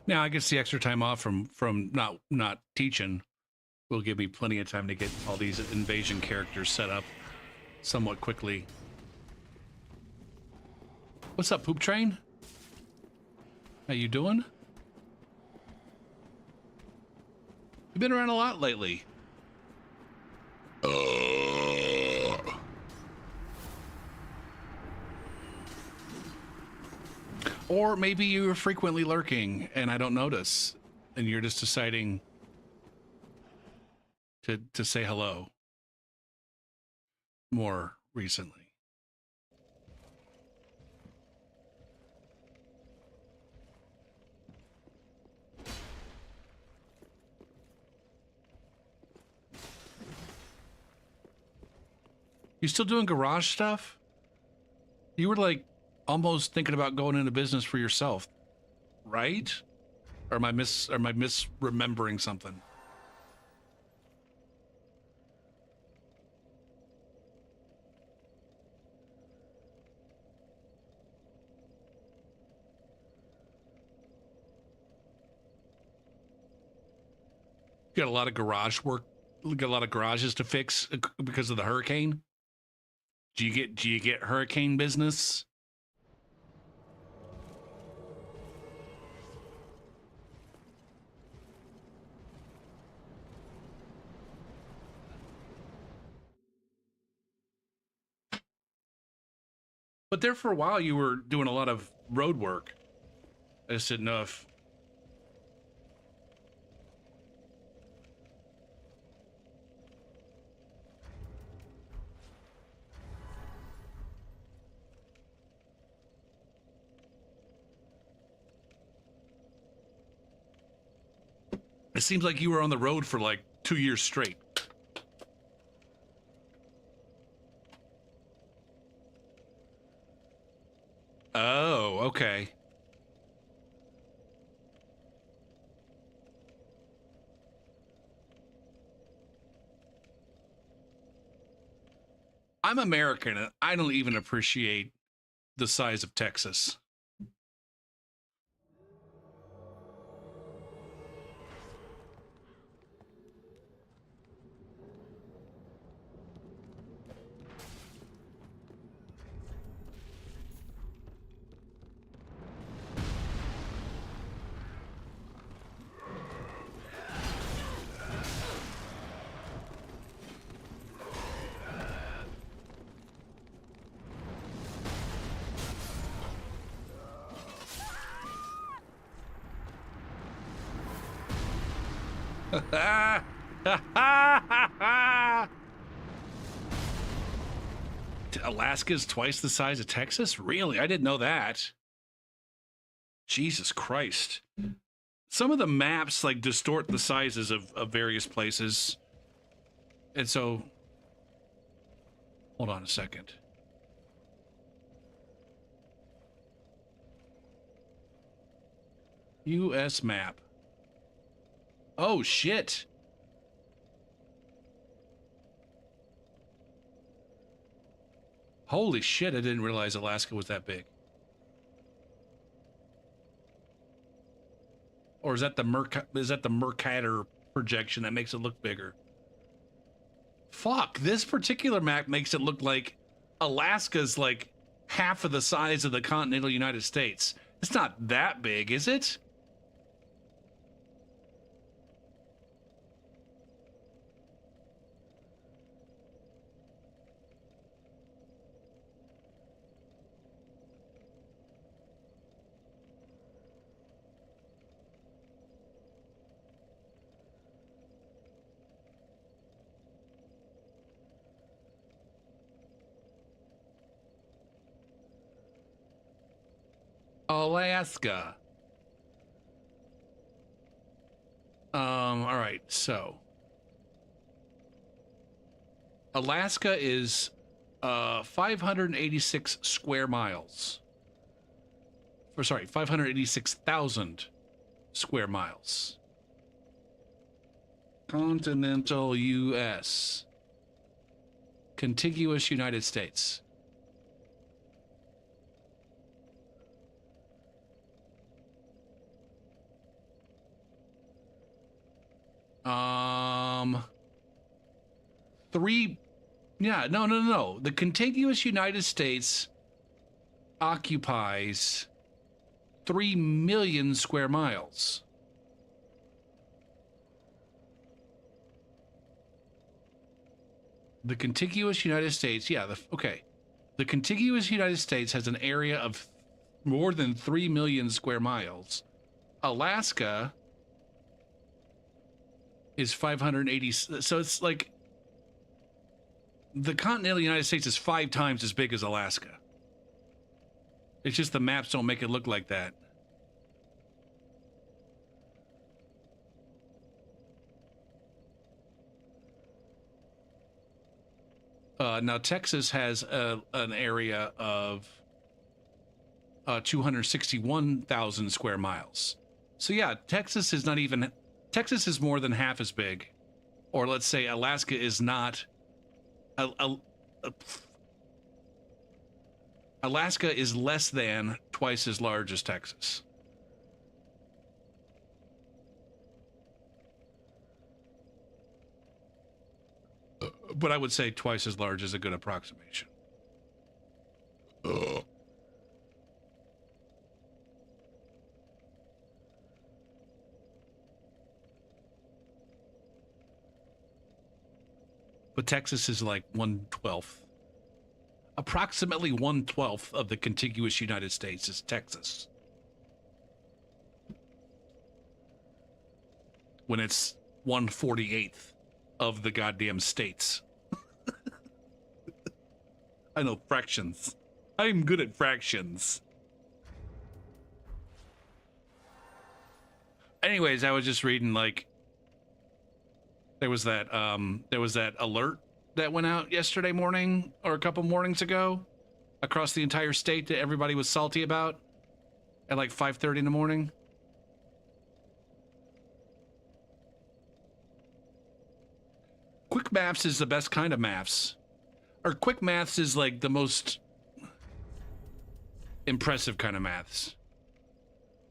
Now I guess the extra time off from not teaching will give me plenty of time to get all these invasion characters set up somewhat quickly. What's up, Poop Train? How you doing? You've been around a lot lately. Or maybe you're frequently lurking and I don't notice, and you're just deciding to say hello more recently. You still doing garage stuff? You were like almost thinking about going into business for yourself, right? Or am I misremembering something? You got a lot of garage work, got a lot of garages to fix because of the hurricane. Do you get hurricane business? But there for a while you were doing a lot of road work. I just didn't know if it seems like you were on the road for like 2 years straight. Oh, okay. I'm American and I don't even appreciate the size of Texas. Alaska's twice the size of Texas? Really? I didn't know that. Jesus Christ. Some of the maps like distort the sizes of various places. And so, hold on a second. US map. Oh, shit. Holy shit, I didn't realize Alaska was that big. Or is that the Mercator projection that makes it look bigger? Fuck, this particular map makes it look like Alaska's like half of the size of the continental United States. It's not that big, is it? Alaska. All right, so Alaska is 586 square miles. Or sorry, 586,000 square miles. Continental U.S. Contiguous United States. No. The contiguous United States occupies 3 million square miles. The contiguous United States, yeah, okay. The contiguous United States has an area of more than 3 million square miles. Alaska is 580, so it's like the continental United States is 5 times as big as Alaska. It's just the maps don't make it look like that. Now Texas has an area of 261,000 square miles. So yeah, Texas is more than half as big. Or let's say Alaska is not. Alaska is less than twice as large as Texas. But I would say twice as large is a good approximation. But Texas is like 1/12. Approximately 1/12 of the contiguous United States is Texas. When it's 1/48th of the goddamn states. I know fractions. I'm good at fractions. Anyways, I was just reading, like, there was that alert that went out yesterday morning or a couple mornings ago across the entire state that everybody was salty about at like 5:30 in the morning. Quick maps is the best kind of maps. Or quick maths is like the most impressive kind of maths.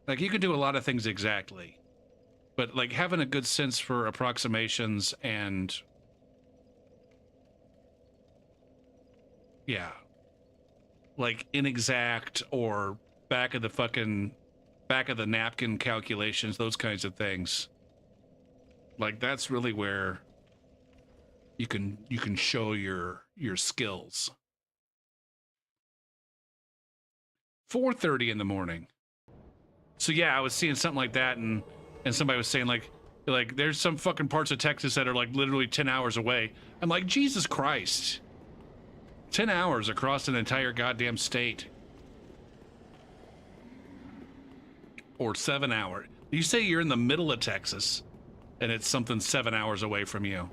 Like you can do a lot of things exactly, but like having a good sense for approximations and yeah, like inexact or back of the napkin calculations, those kinds of things. Like that's really where you can show your skills. 4:30 in the morning. So yeah, I was seeing something like that, and somebody was saying like there's some fucking parts of Texas that are like literally 10 hours away. I'm like, Jesus Christ. 10 hours across an entire goddamn state. Or 7 hours. You say you're in the middle of Texas and it's something 7 hours away from you.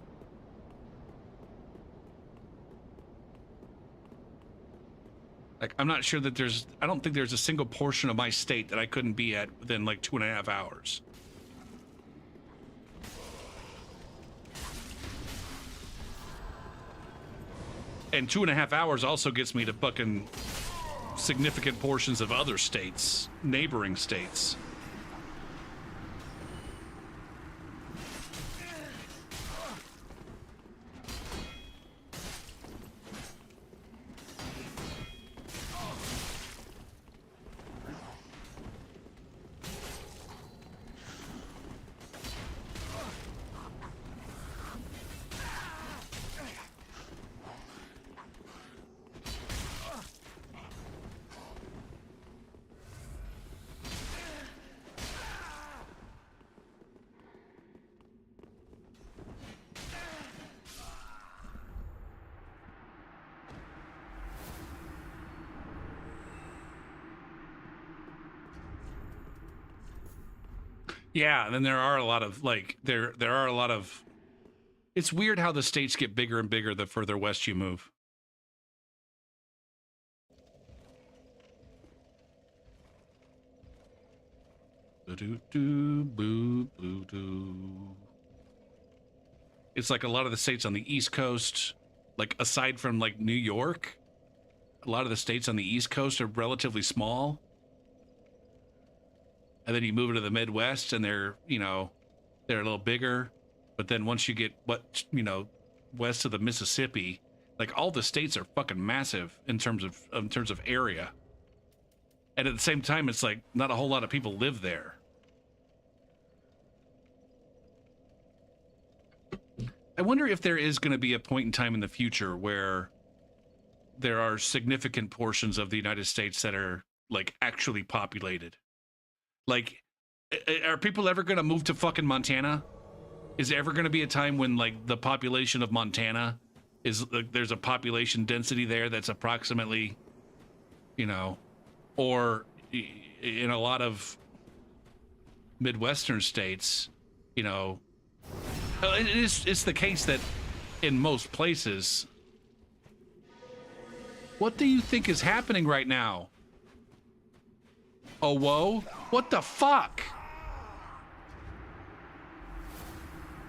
Like, I'm not sure that I don't think there's a single portion of my state that I couldn't be at within like 2.5 hours. And 2.5 hours also gets me to fucking significant portions of other states, neighboring states. Yeah, and then there are a lot of like there are a lot of. It's weird how the states get bigger and bigger the further west you move. It's like a lot of the states on the East Coast, like aside from like New York, a lot of the states on the East Coast are relatively small. And then you move into the Midwest and they're a little bigger. But then once you get west of the Mississippi, like all the states are fucking massive in terms of area. And at the same time, it's like not a whole lot of people live there. I wonder if there is going to be a point in time in the future where there are significant portions of the United States that are like actually populated. Like, are people ever going to move to fucking Montana? Is there ever going to be a time when like the population of Montana is like there's a population density there that's approximately, you know, or in a lot of Midwestern states, you know, it's the case that in most places. What do you think is happening right now? Oh, whoa. What the fuck?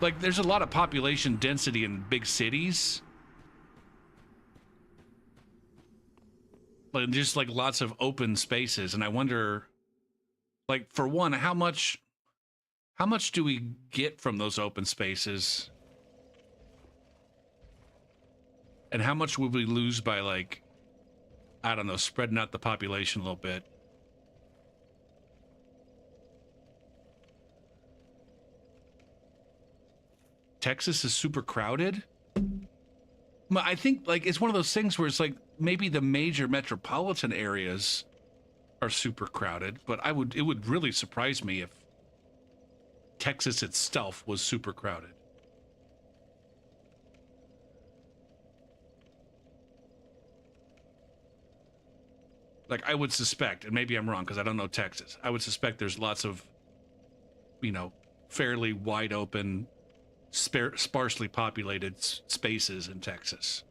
Like, there's a lot of population density in big cities. But just like lots of open spaces. And I wonder, like, for one, how much do we get from those open spaces? And how much would we lose by, like, I don't know, spreading out the population a little bit? Texas is super crowded. I think like it's one of those things where it's like maybe the major metropolitan areas are super crowded, but it would really surprise me if Texas itself was super crowded. Like I would suspect, and maybe I'm wrong because I don't know Texas. I would suspect there's lots of, you know, fairly wide open, sparsely populated spaces in Texas.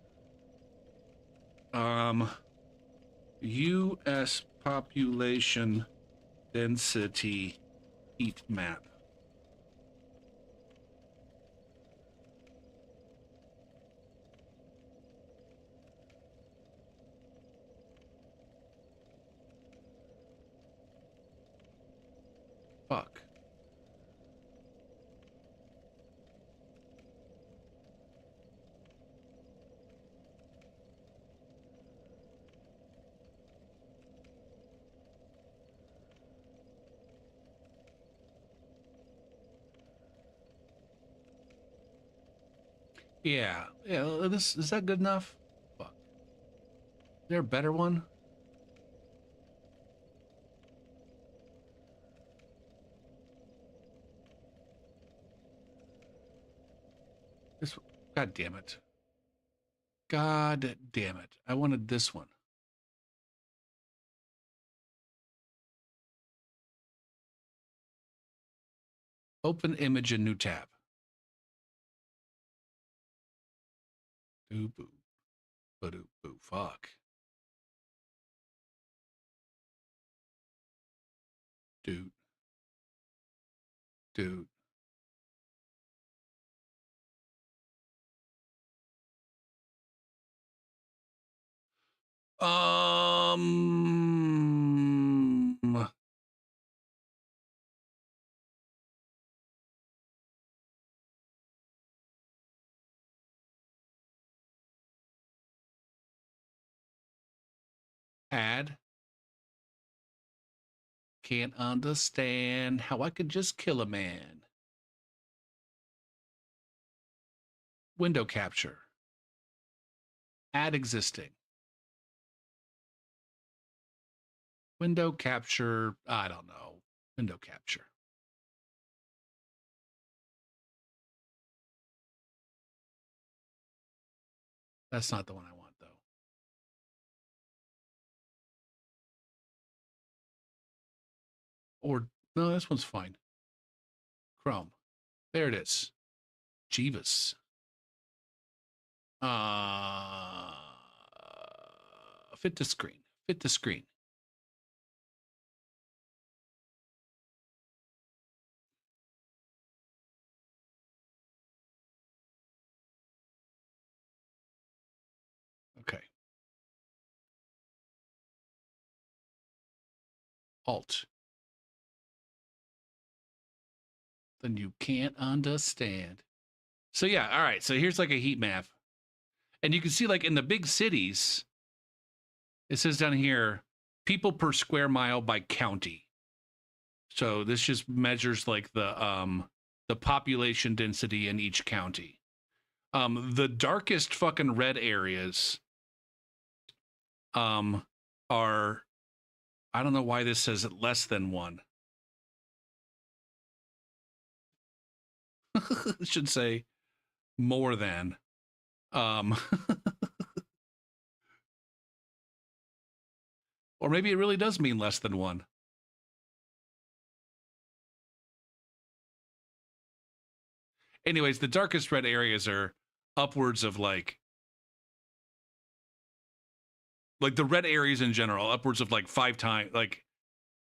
U.S. population density heat map. Fuck. Yeah. Yeah. This is that good enough? Fuck. Is there a better one? This. God damn it. God damn it. I wanted this one. Open image in new tab. Doo boo. Ba-doo boo. Fuck. Dude. Dude. Um. Add. Can't understand how I could just kill a man. Window capture. Add existing. Window capture. I don't know. Window capture. That's not the one I want, though. Or, no, this one's fine. Chrome. There it is. Jeebus. Fit to screen. Fit to screen. Okay. Alt. Then you can't understand. So yeah, all right. So here's like a heat map. And you can see like in the big cities, it says down here, people per square mile by county. So this just measures like the population density in each county. The darkest fucking red areas are, I don't know why this says less than 1. It should say more than. Or maybe it really does mean less than 1. Anyways, the darkest red areas are upwards of like the red areas in general, upwards of like 5 times, like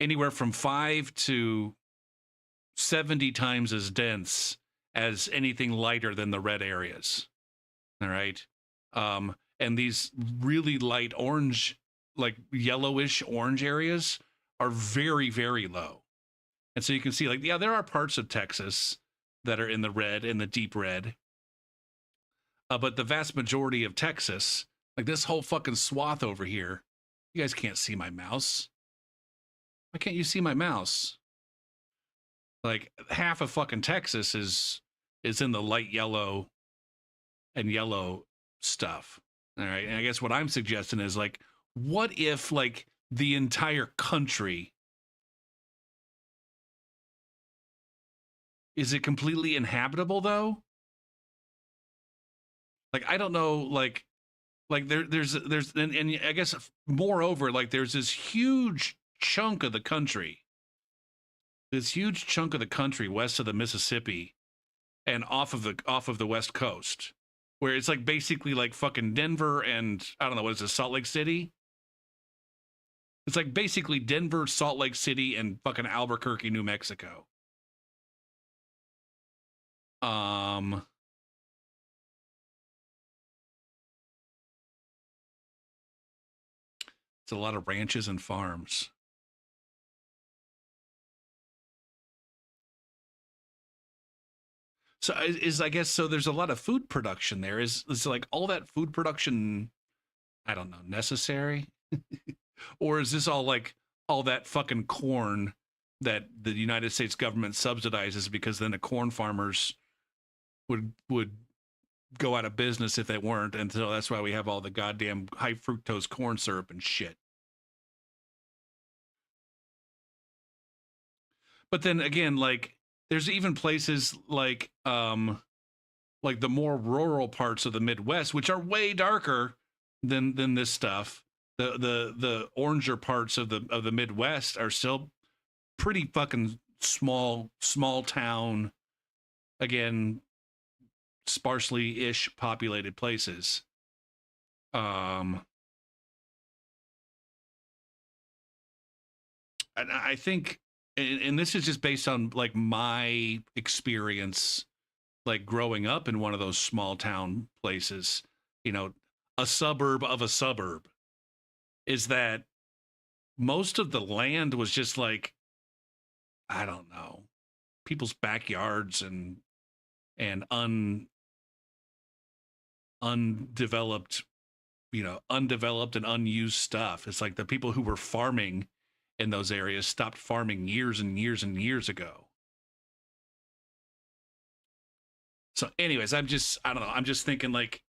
anywhere from 5 to 70 times as dense as anything lighter than the red areas. All right. And these really light orange, like yellowish orange areas are very, very low. And so you can see, like, yeah, there are parts of Texas that are in the red, in the deep red. But the vast majority of Texas, like this whole fucking swath over here, you guys can't see my mouse. Why can't you see my mouse? Like half of fucking Texas is in the light yellow and yellow stuff. All right. And I guess what I'm suggesting is like, what if like the entire country, is it completely inhabitable though? Like, I don't know, like there's and I guess moreover, like there's this huge chunk of the country, west of the Mississippi and off of the West Coast, where it's like basically like fucking Denver and I don't know, what is it, Salt Lake City? It's like basically Denver, Salt Lake City, and fucking Albuquerque, New Mexico. It's a lot of ranches and farms. So is I guess so. There's a lot of food production there. Is like all that food production? I don't know, necessary, or is this all like all that fucking corn that the United States government subsidizes because then the corn farmers would go out of business if they weren't, and so that's why we have all the goddamn high fructose corn syrup and shit. But then again, like there's even places like the more rural parts of the Midwest, which are way darker than this stuff. The oranger parts of the Midwest are still pretty fucking small town, again, sparsely-ish populated places. And I think, and this is just based on like my experience, like growing up in one of those small town places, you know, a suburb of a suburb, is that most of the land was just like, I don't know, people's backyards and undeveloped, undeveloped and unused stuff. It's like the people who were farming in those areas stopped farming years and years and years ago. So anyways, I don't know. I'm just thinking like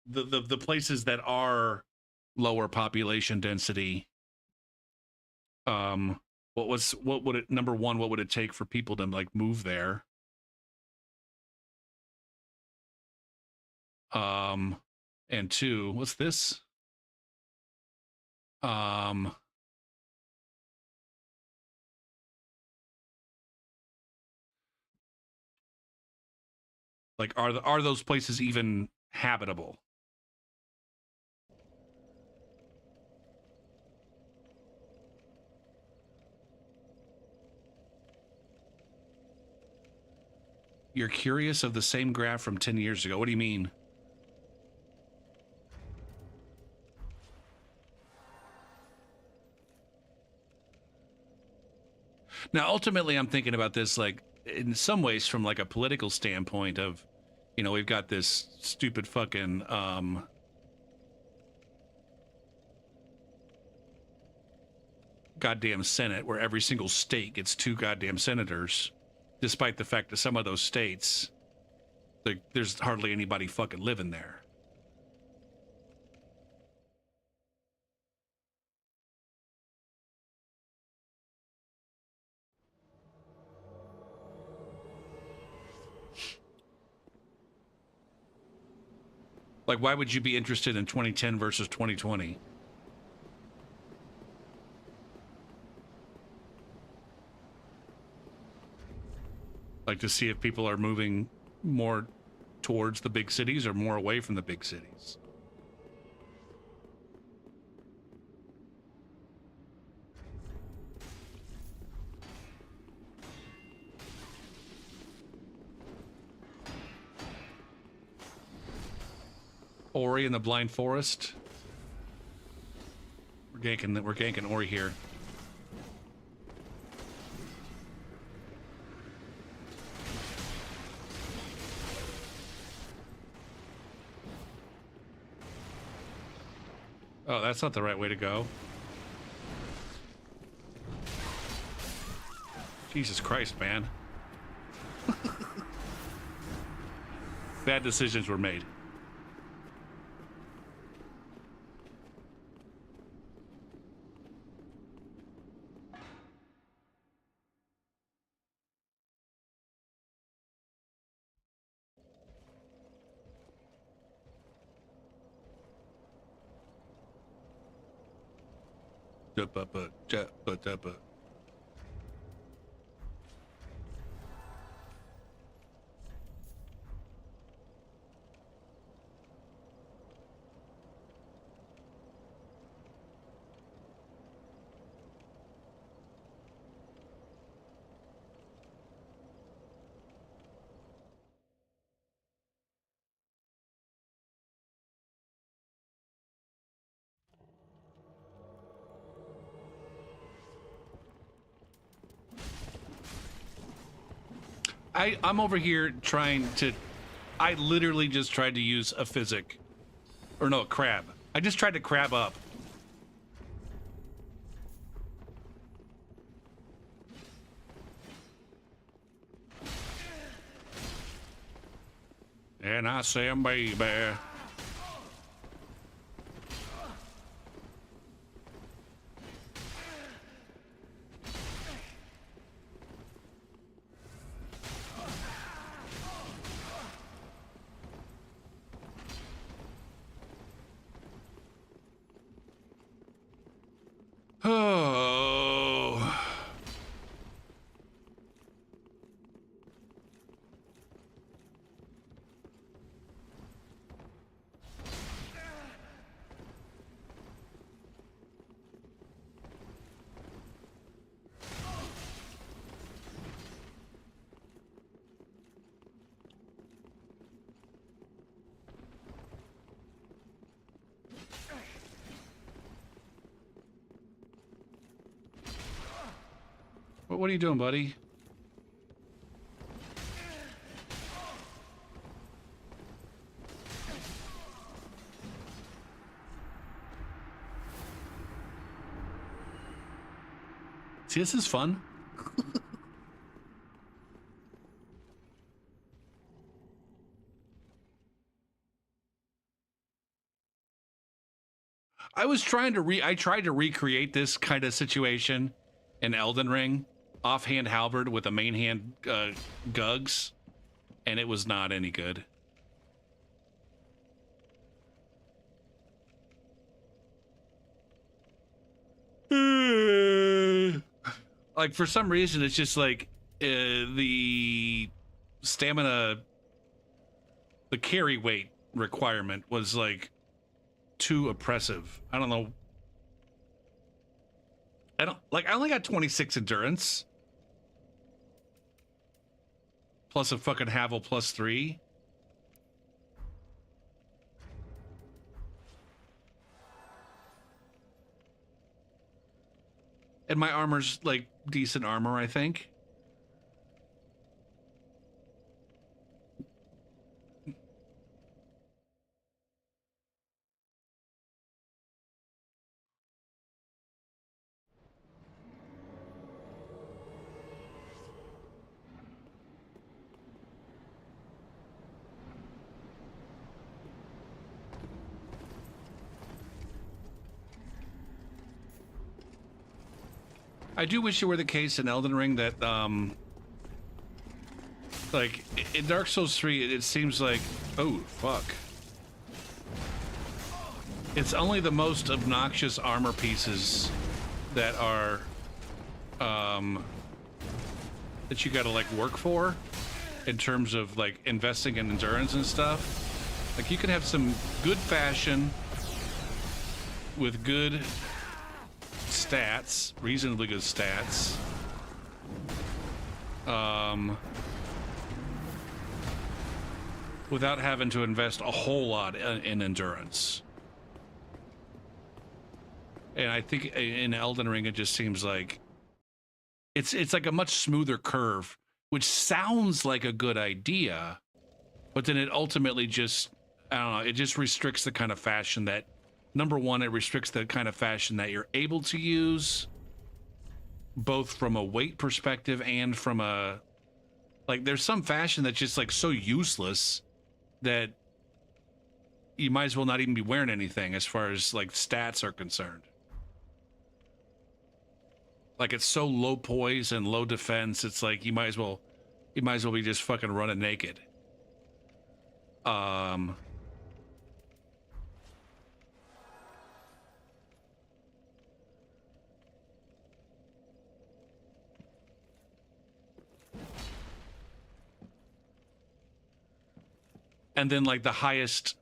the places that are lower population density, what would it, number one, what would it take for people to like move there? And two, what's this? Like, are those places even habitable? You're curious of the same graph from 10 years ago. What do you mean? Now, ultimately, I'm thinking about this, like, in some ways from, like, a political standpoint of, you know, we've got this stupid fucking, goddamn Senate where every single state gets 2 goddamn senators, despite the fact that some of those states, like, there's hardly anybody fucking living there. Like, why would you be interested in 2010 versus 2020? Like, to see if people are moving more towards the big cities or more away from the big cities? Ori in the Blind Forest. We're ganking Ori here. Oh, that's not the right way to go. Jesus Christ, man. Bad decisions were made. I'm over here trying to... I literally just tried to use a physic. Or no, a crab. I just tried to crab up. And I say, baby. Oh. What are you doing, buddy? See, this is fun. I tried to recreate this kind of situation in Elden Ring, offhand halberd with a main hand gugs, and it was not any good. Like, for some reason, it's just like the stamina the carry weight requirement was like too oppressive. I don't know. I only got 26 endurance. Plus a fucking Havel plus 3. And my armor's like decent armor, I think. I do wish it were the case in Elden Ring that, like, in Dark Souls 3, it seems like, oh, fuck. It's only the most obnoxious armor pieces that are, that you gotta, like, work for in terms of, like, investing in endurance and stuff. Like, you can have some good fashion with good stats, reasonably good stats. Without having to invest a whole lot in endurance. And I think in Elden Ring, it just seems like it's like a much smoother curve, which sounds like a good idea, but then it ultimately just, I don't know, it just restricts the kind of fashion that, number one, it restricts the kind of fashion that you're able to use, both from a weight perspective and from a, like, there's some fashion that's just like so useless that you might as well not even be wearing anything as far as like stats are concerned. Like, it's so low poise and low defense, it's like you might as well be just fucking running naked. And then like the highest,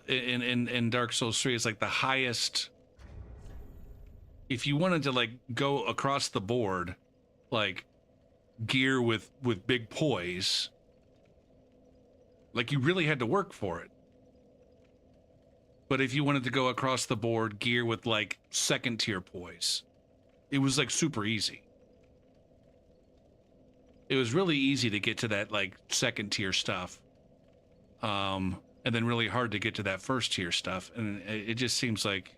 in Dark Souls 3, it's like the highest, if you wanted to like go across the board, like gear with big poise, like you really had to work for it. But if you wanted to go across the board gear with like second tier poise, it was like super easy. It was really easy to get to that like second tier stuff. And then really hard to get to that first tier stuff. And it just seems like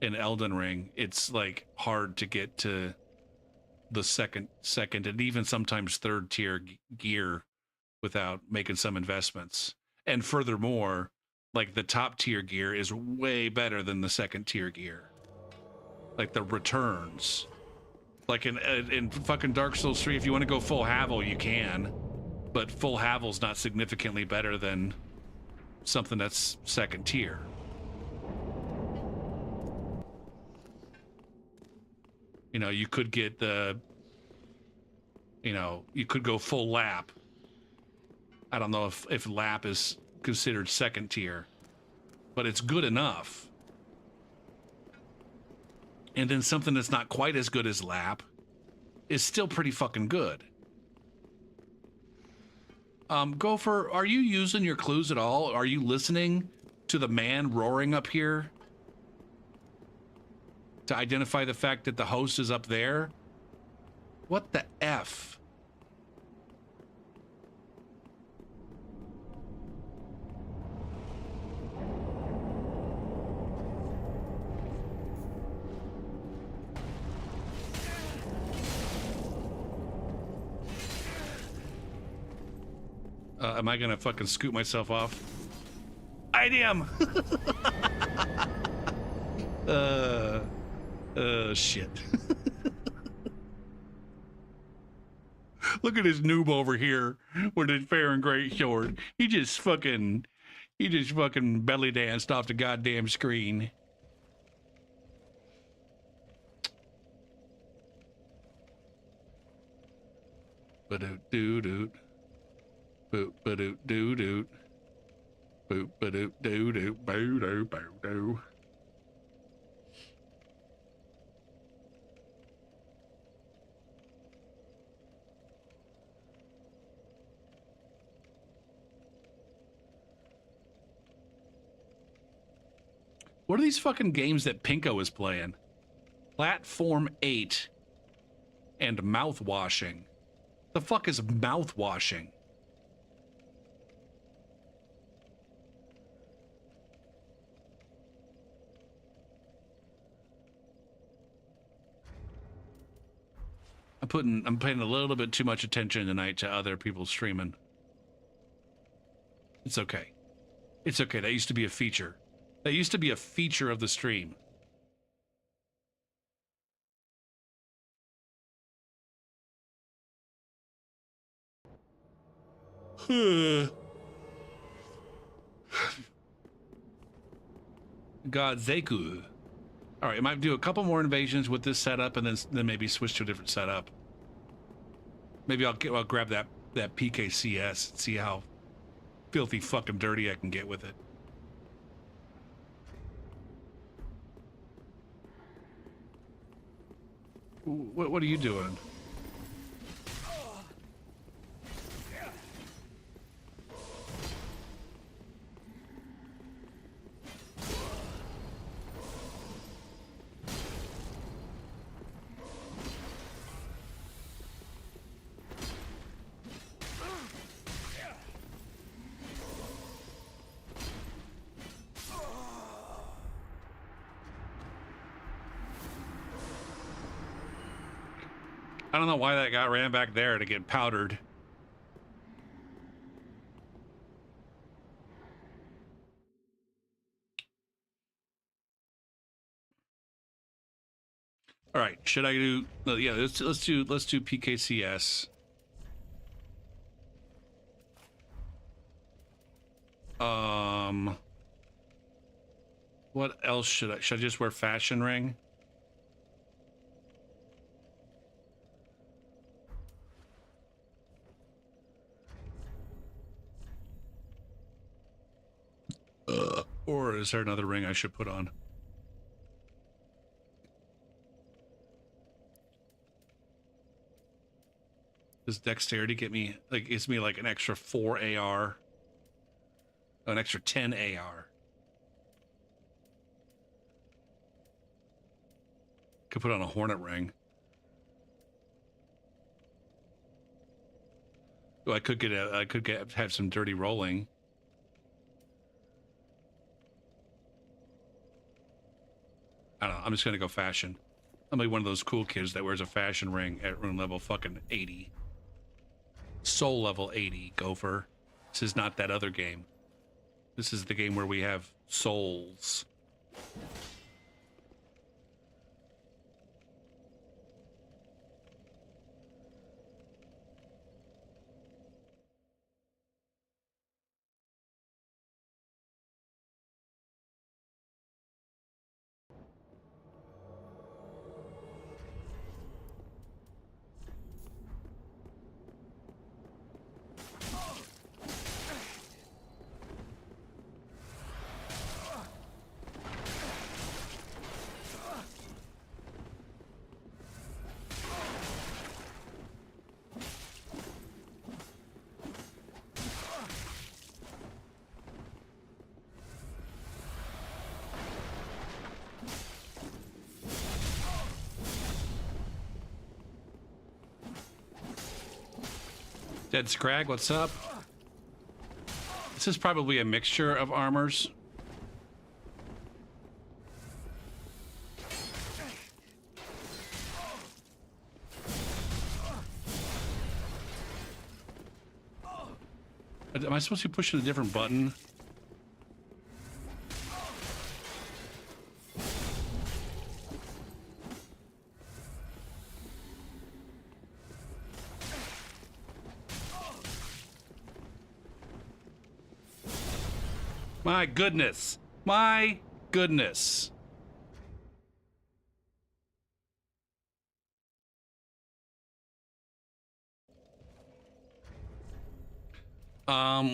in Elden Ring, it's like hard to get to the second and even sometimes third tier gear without making some investments. And furthermore, like the top tier gear is way better than the second tier gear. Like the returns. Like in fucking Dark Souls 3, if you want to go full Havel, you can. But full Havel's not significantly better than something that's second tier. You know, you could get the, you know, you could go full lap. I don't know if lap is considered second tier, but it's good enough. And then something that's not quite as good as lap is still pretty fucking good. Gopher, are you using your clues at all? Are you listening to the man roaring up here to identify the fact that the host is up there? What the F? Am I gonna fucking scoot myself off? I am. Shit. Look at this noob over here with his fair and great sword. He just fucking belly danced off the goddamn screen. Ba-do-do-do. Boop ba doot doo doot. Boop ba doot doo doot. Boo doo boo doo. What are these fucking games that Pinko is playing? Platform 8 and mouth washing. The fuck is mouth washing? I'm paying a little bit too much attention tonight to other people streaming. It's okay. It's okay. That used to be a feature. That used to be a feature of the stream. God Zeku. All right, I might do a couple more invasions with this setup, and then maybe switch to a different setup. Maybe I'll grab that PKCS and see how filthy fucking dirty I can get with it. What are you doing? I don't know why that guy ran back there to get powdered. All right, should I do? Yeah, let's do PKCS. What else should I just wear fashion ring? Or is there another ring I should put on? Does dexterity get me, like, gives me like an extra 4 AR? An extra 10 AR. Could put on a hornet ring. Oh, I could have some dirty rolling. I don't know. I'm just gonna go fashion. I'm like one of those cool kids that wears a fashion ring at room level fucking 80. Soul level 80, Gopher. This is not that other game. This is the game where we have souls. Dead Scrag, what's up? This is probably a mixture of armors. Am I supposed to be pushing a different button? My goodness. My goodness.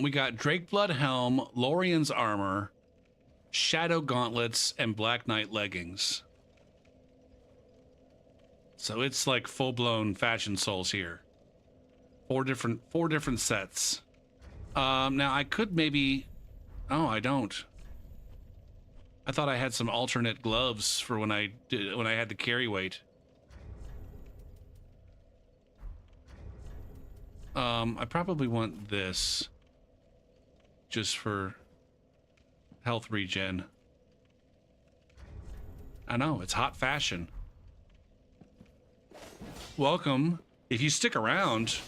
We got Drakeblood helm, Lorien's armor, Shadow gauntlets, and Black Knight leggings. So it's like full-blown Fashion Souls here. Four different sets. Now I could maybe... Oh, I don't. I thought I had some alternate gloves for when I had the carry weight. I probably want this just for health regen. I know, it's hot fashion. Welcome. If you stick around,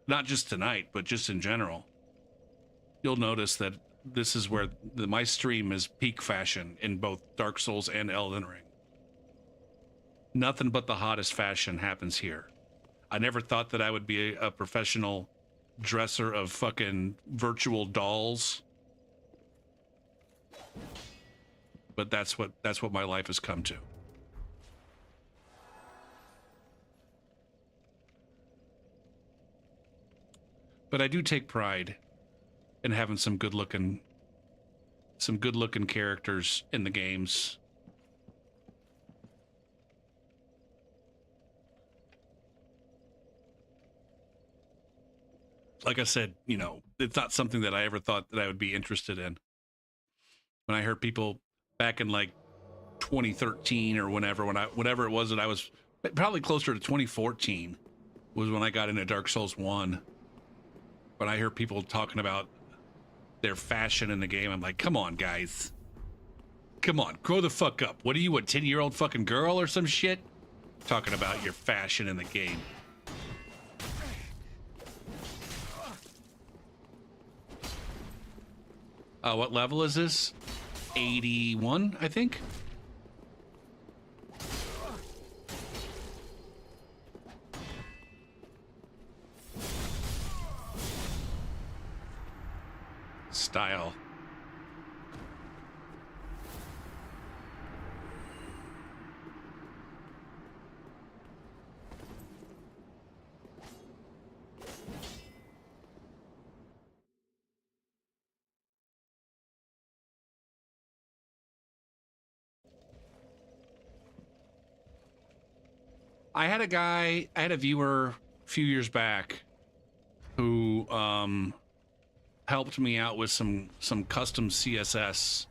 not just tonight, but just in general, you'll notice that this is where my stream is peak fashion in both Dark Souls and Elden Ring. Nothing but the hottest fashion happens here. I never thought that I would be a professional dresser of fucking virtual dolls. But that's what my life has come to. But I do take pride in having some good looking characters in the games. Like I said, you know, it's not something that I ever thought that I would be interested in. When I heard people back in like 2013 or whenever it was that I was probably closer to 2014 was when I got into Dark Souls 1. When I hear people talking about their fashion in the game, I'm like, come on, guys. Come on, grow the fuck up. What are you, a 10-year-old fucking girl or some shit? Talking about your fashion in the game. What level is this? 81, I think. Style. I had a viewer a few years back who helped me out with some custom CSS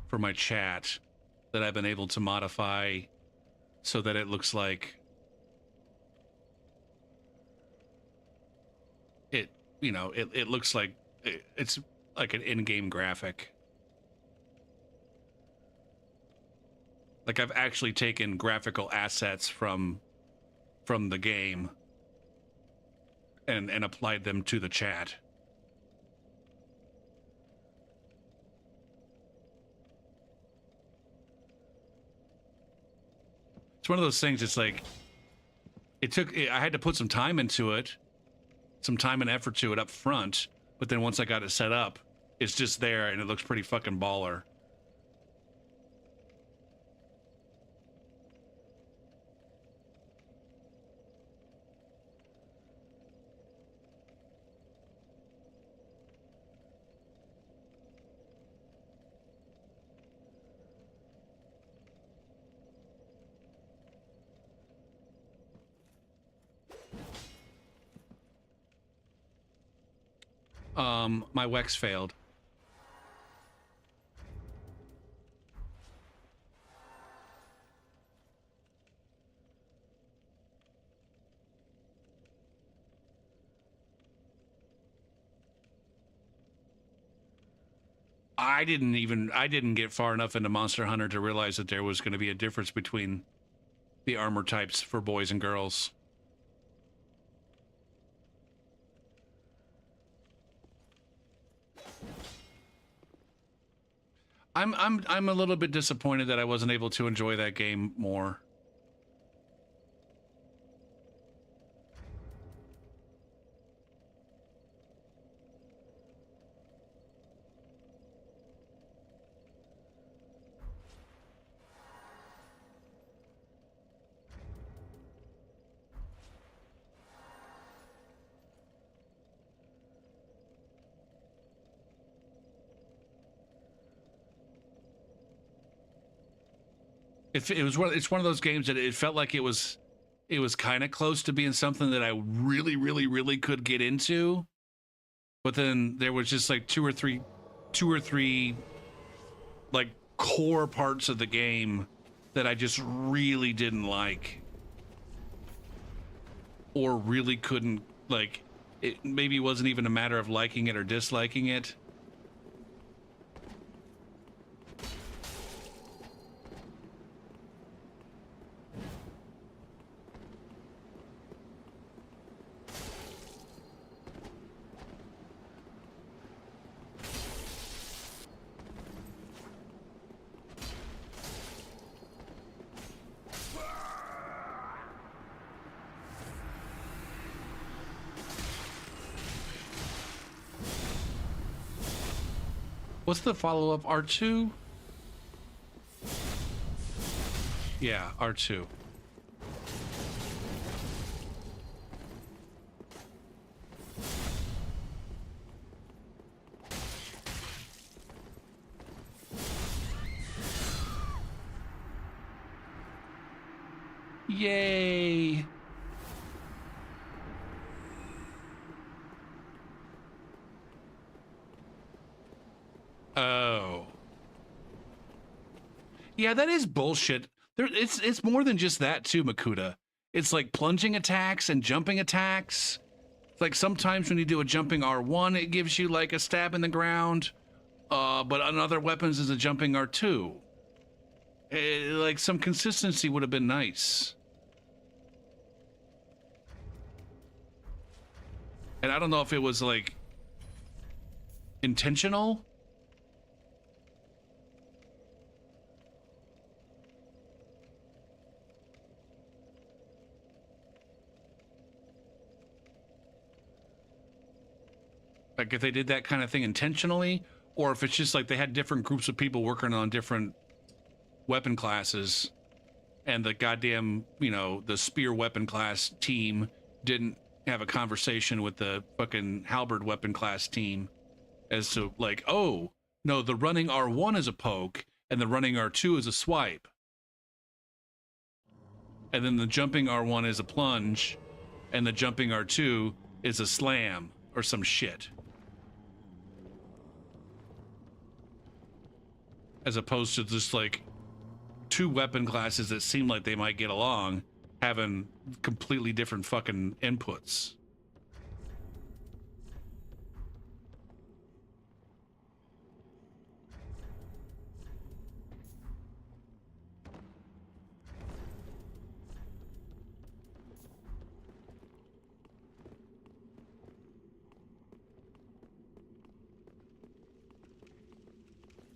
for my chat that I've been able to modify so that it looks like it, you know, it looks like it's like an in-game graphic. Like I've actually taken graphical assets from the game and applied them to the chat. It's one of those things, it's like I had to put some time into it, some time and effort to it up front, but then once I got it set up, it's just there and it looks pretty fucking baller. My Wex failed. I didn't get far enough into Monster Hunter to realize that there was going to be a difference between the armor types for boys and girls. I'm a little bit disappointed that I wasn't able to enjoy that game more. It's one of those games that it felt like it was kind of close to being something that I really, really, really could get into, but then there was just like two or three like core parts of the game that I just really didn't like, or really couldn't like. It maybe wasn't even a matter of liking it or disliking it. What's the follow-up? R2? Yeah, R2. Yay! Oh. Yeah, that is bullshit. It's more than just that too, Makuta. It's like plunging attacks and jumping attacks. It's like sometimes when you do a jumping R1, it gives you like a stab in the ground. But on other weapons is a jumping R2. Like some consistency would have been nice. And I don't know if it was like intentional. Like if they did that kind of thing intentionally, or if it's just like they had different groups of people working on different weapon classes, and the goddamn, you know, the spear weapon class team didn't have a conversation with the fucking halberd weapon class team as to like, oh, no, the running R1 is a poke and the running R2 is a swipe. And then the jumping R1 is a plunge and the jumping R2 is a slam or some shit. As opposed to just like two weapon classes that seem like they might get along having completely different fucking inputs.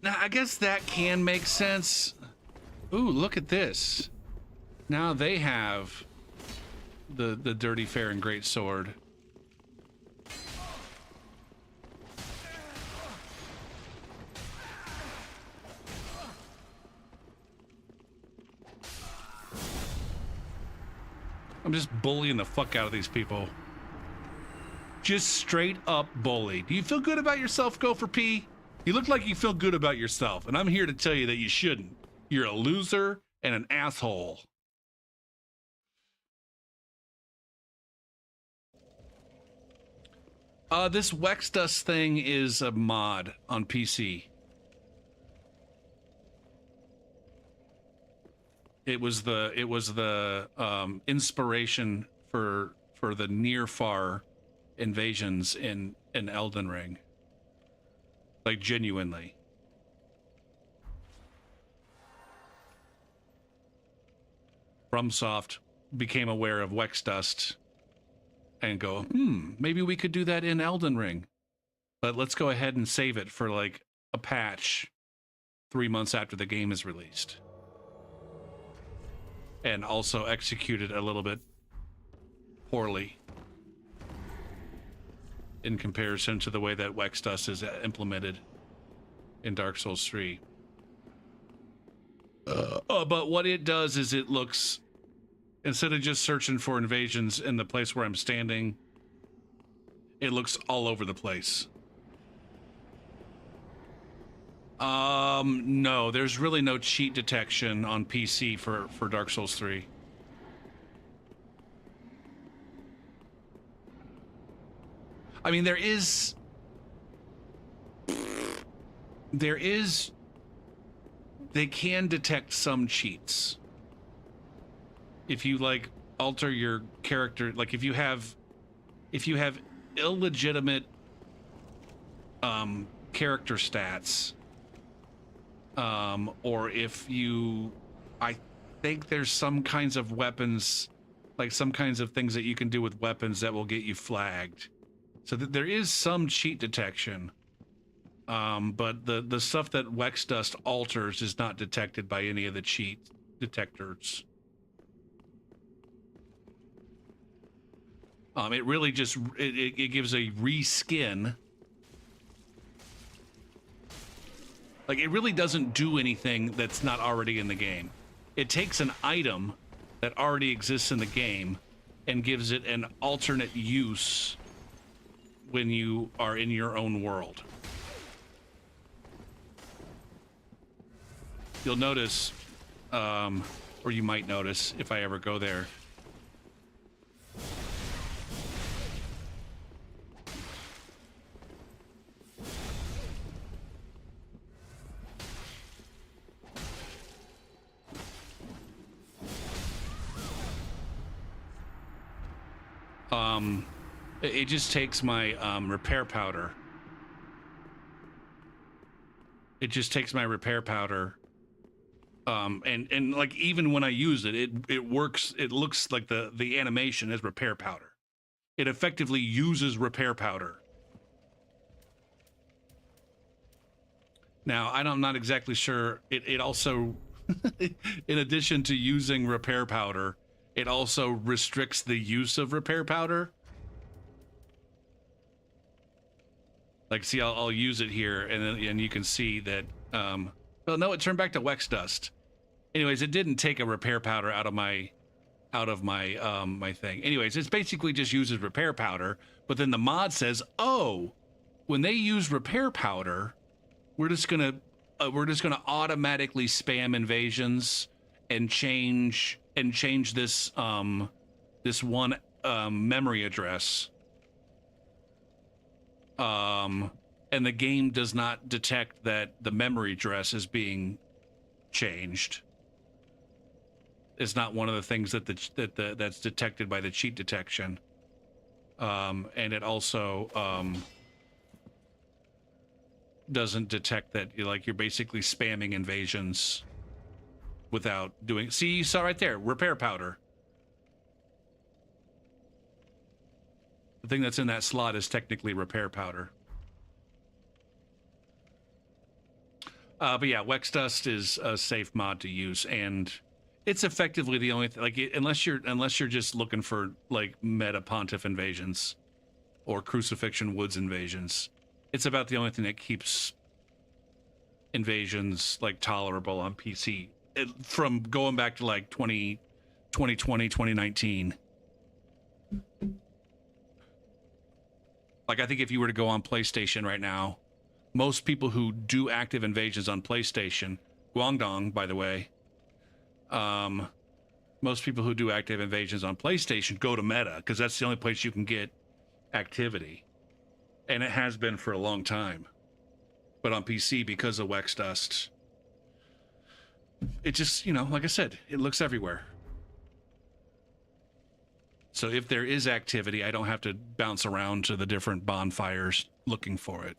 Now, I guess that can make sense. Ooh, look at this. Now they have the Dirty Fair and Great Sword. I'm just bullying the fuck out of these people. Just straight up bully. Do you feel good about yourself, Gopher P? You look like you feel good about yourself, and I'm here to tell you that you shouldn't. You're a loser and an asshole. This Wexdust thing is a mod on PC. It was the inspiration for the near far invasions in Elden Ring. Like genuinely. FromSoft became aware of Wexdust and go, maybe we could do that in Elden Ring. But let's go ahead and save it for like a patch 3 months after the game is released. And also execute it a little bit poorly in comparison to the way that Wexdust is implemented in Dark Souls 3. But what it does is it looks, instead of just searching for invasions in the place where I'm standing, it looks all over the place. No, there's really no cheat detection on PC for Dark Souls 3. I mean, there is they can detect some cheats. If you like alter your character, like if you have illegitimate character stats, or if you, I think there's some kinds of weapons, like some kinds of things that you can do with weapons that will get you flagged. So there is some cheat detection, but the stuff that Wex Dust alters is not detected by any of the cheat detectors. It really just it gives a reskin. Like, it really doesn't do anything that's not already in the game. It takes an item that already exists in the game and gives it an alternate use when you are in your own world. You'll notice, or you might notice if I ever go there, it just takes my repair powder. It just takes my repair powder, and like even when I use it, it works. It looks like the animation is repair powder. It effectively uses repair powder. Now, I'm not exactly sure. It also, in addition to using repair powder, it also restricts the use of repair powder. Like, see, I'll use it here, and you can see that. Well, no, it turned back to Wex Dust. Anyways, it didn't take a repair powder out of my my thing. Anyways, it's basically just uses repair powder. But then the mod says, oh, when they use repair powder, we're just gonna automatically spam invasions and change this this one memory address. And the game does not detect that the memory address is being changed. It's not one of the things that's detected by the cheat detection. And it also doesn't detect that you're basically spamming invasions without doing. See, you saw right there, repair powder. The thing that's in that slot is technically repair powder. But yeah, Wex Dust is a safe mod to use, and it's effectively the only thing. Like, unless you're just looking for like meta Pontiff invasions or Crucifixion Woods invasions, it's about the only thing that keeps invasions like tolerable on PC from going back to like 2020, 2019. Like, I think if you were to go on PlayStation right now, most people who do active invasions on PlayStation, Guangdong, by the way, most people who do active invasions on PlayStation go to Meta, because that's the only place you can get activity. And it has been for a long time. But on PC, because of Wex Dust, it just, like I said, it looks everywhere. So if there is activity, I don't have to bounce around to the different bonfires looking for it.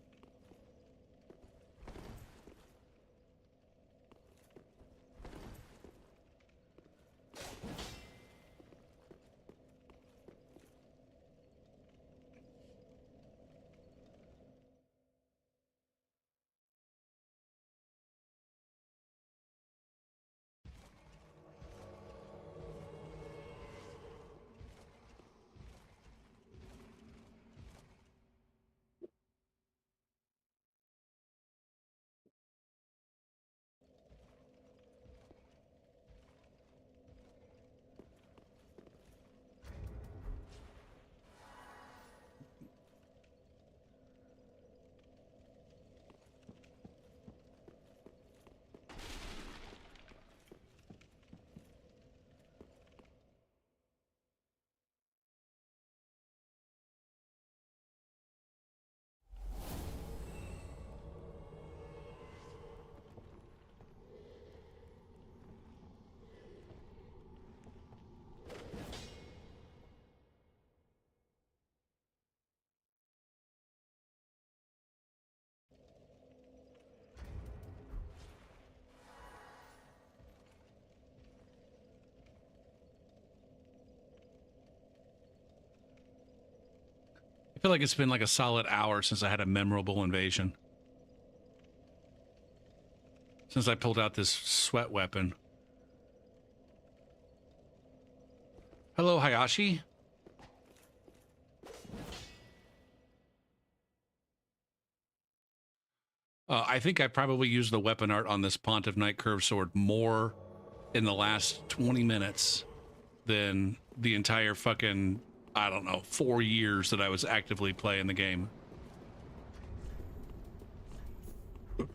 feel like it's been like a solid hour since I had a memorable invasion. Since I pulled out this sweat weapon. Hello, Hayashi. I think I probably used the weapon art on this Pontiff Knight Curved Sword more in the last 20 minutes than the entire fucking, I don't know, 4 years that I was actively playing the game. You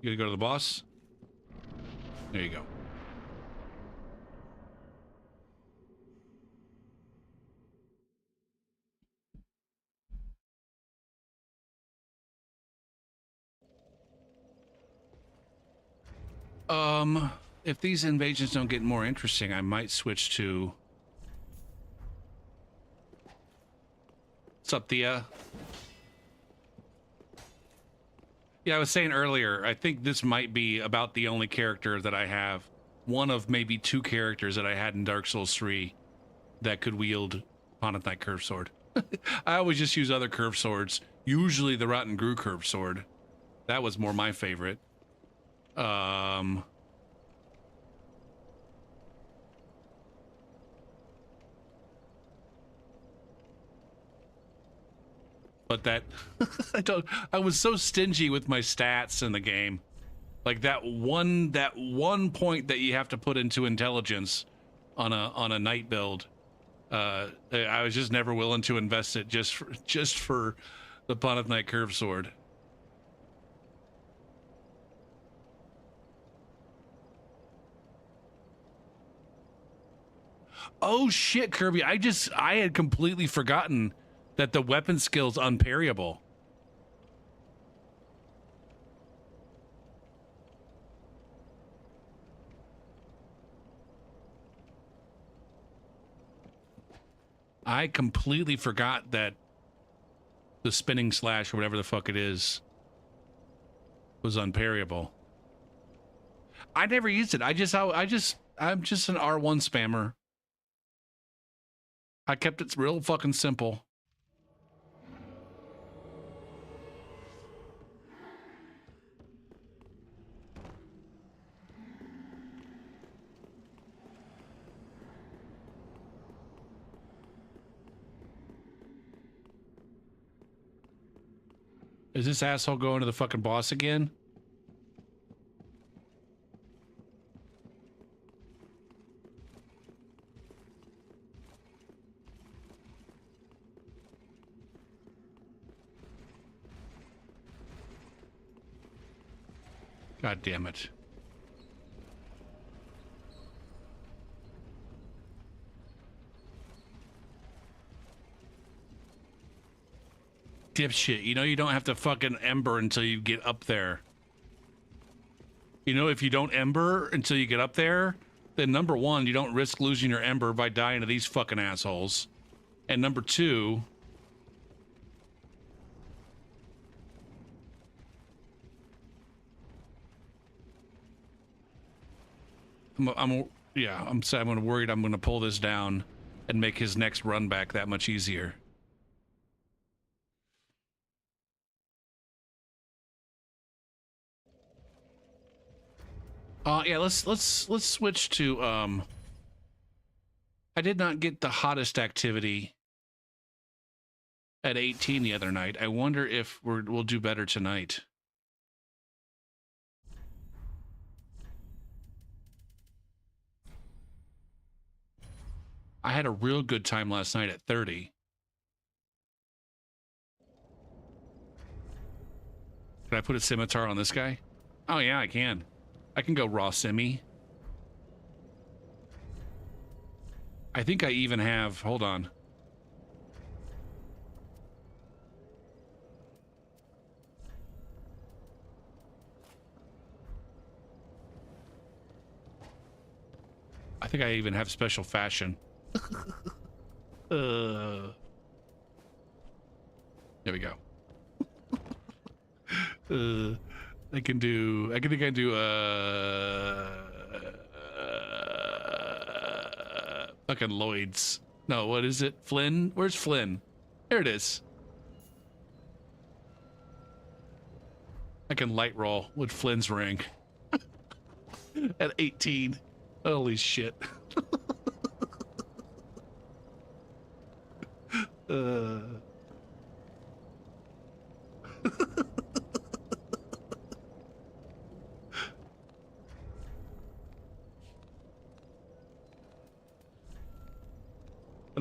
gonna go to the boss? There you go. If these invasions don't get more interesting, I might switch to... What's up, Thea? Yeah, I was saying earlier, I think this might be about the only character that I have. One of maybe 2 characters that I had in Dark Souls 3 that could wield Pontiff Knight Curved Sword. I always just use other curved swords. Usually the Rotten Grew Curved Sword. That was more my favorite. But that I was so stingy with my stats in the game. Like that one point that you have to put into intelligence on a knight build. I was just never willing to invest it just for the Pontiff Knight Curved Sword. Oh shit, Kirby, I had completely forgotten that the weapon skill's unparryable. I completely forgot that the spinning slash or whatever the fuck it is was unparryable. I never used it. I'm just an R1 spammer. I kept it real fucking simple. Is this asshole going to the fucking boss again? God damn it. Dipshit, you know you don't have to fucking ember until you get up there. You know, if you don't ember until you get up there, then number 1, you don't risk losing your ember by dying to these fucking assholes. And number 2... I'm worried I'm gonna pull this down and make his next run back that much easier. Yeah, let's switch to I did not get the hottest activity at 18 the other night. I wonder if we'll do better tonight. I had a real good time last night at 30. Can I put a scimitar on this guy? Oh yeah, I can. I can go raw simi. I think I even have, hold on. I think I even have special fashion. There we go. I think I do Fucking Lloyd's. No, what is it? Flynn? Where's Flynn? There it is. I can light roll with Flynn's ring. At 18. Holy shit. And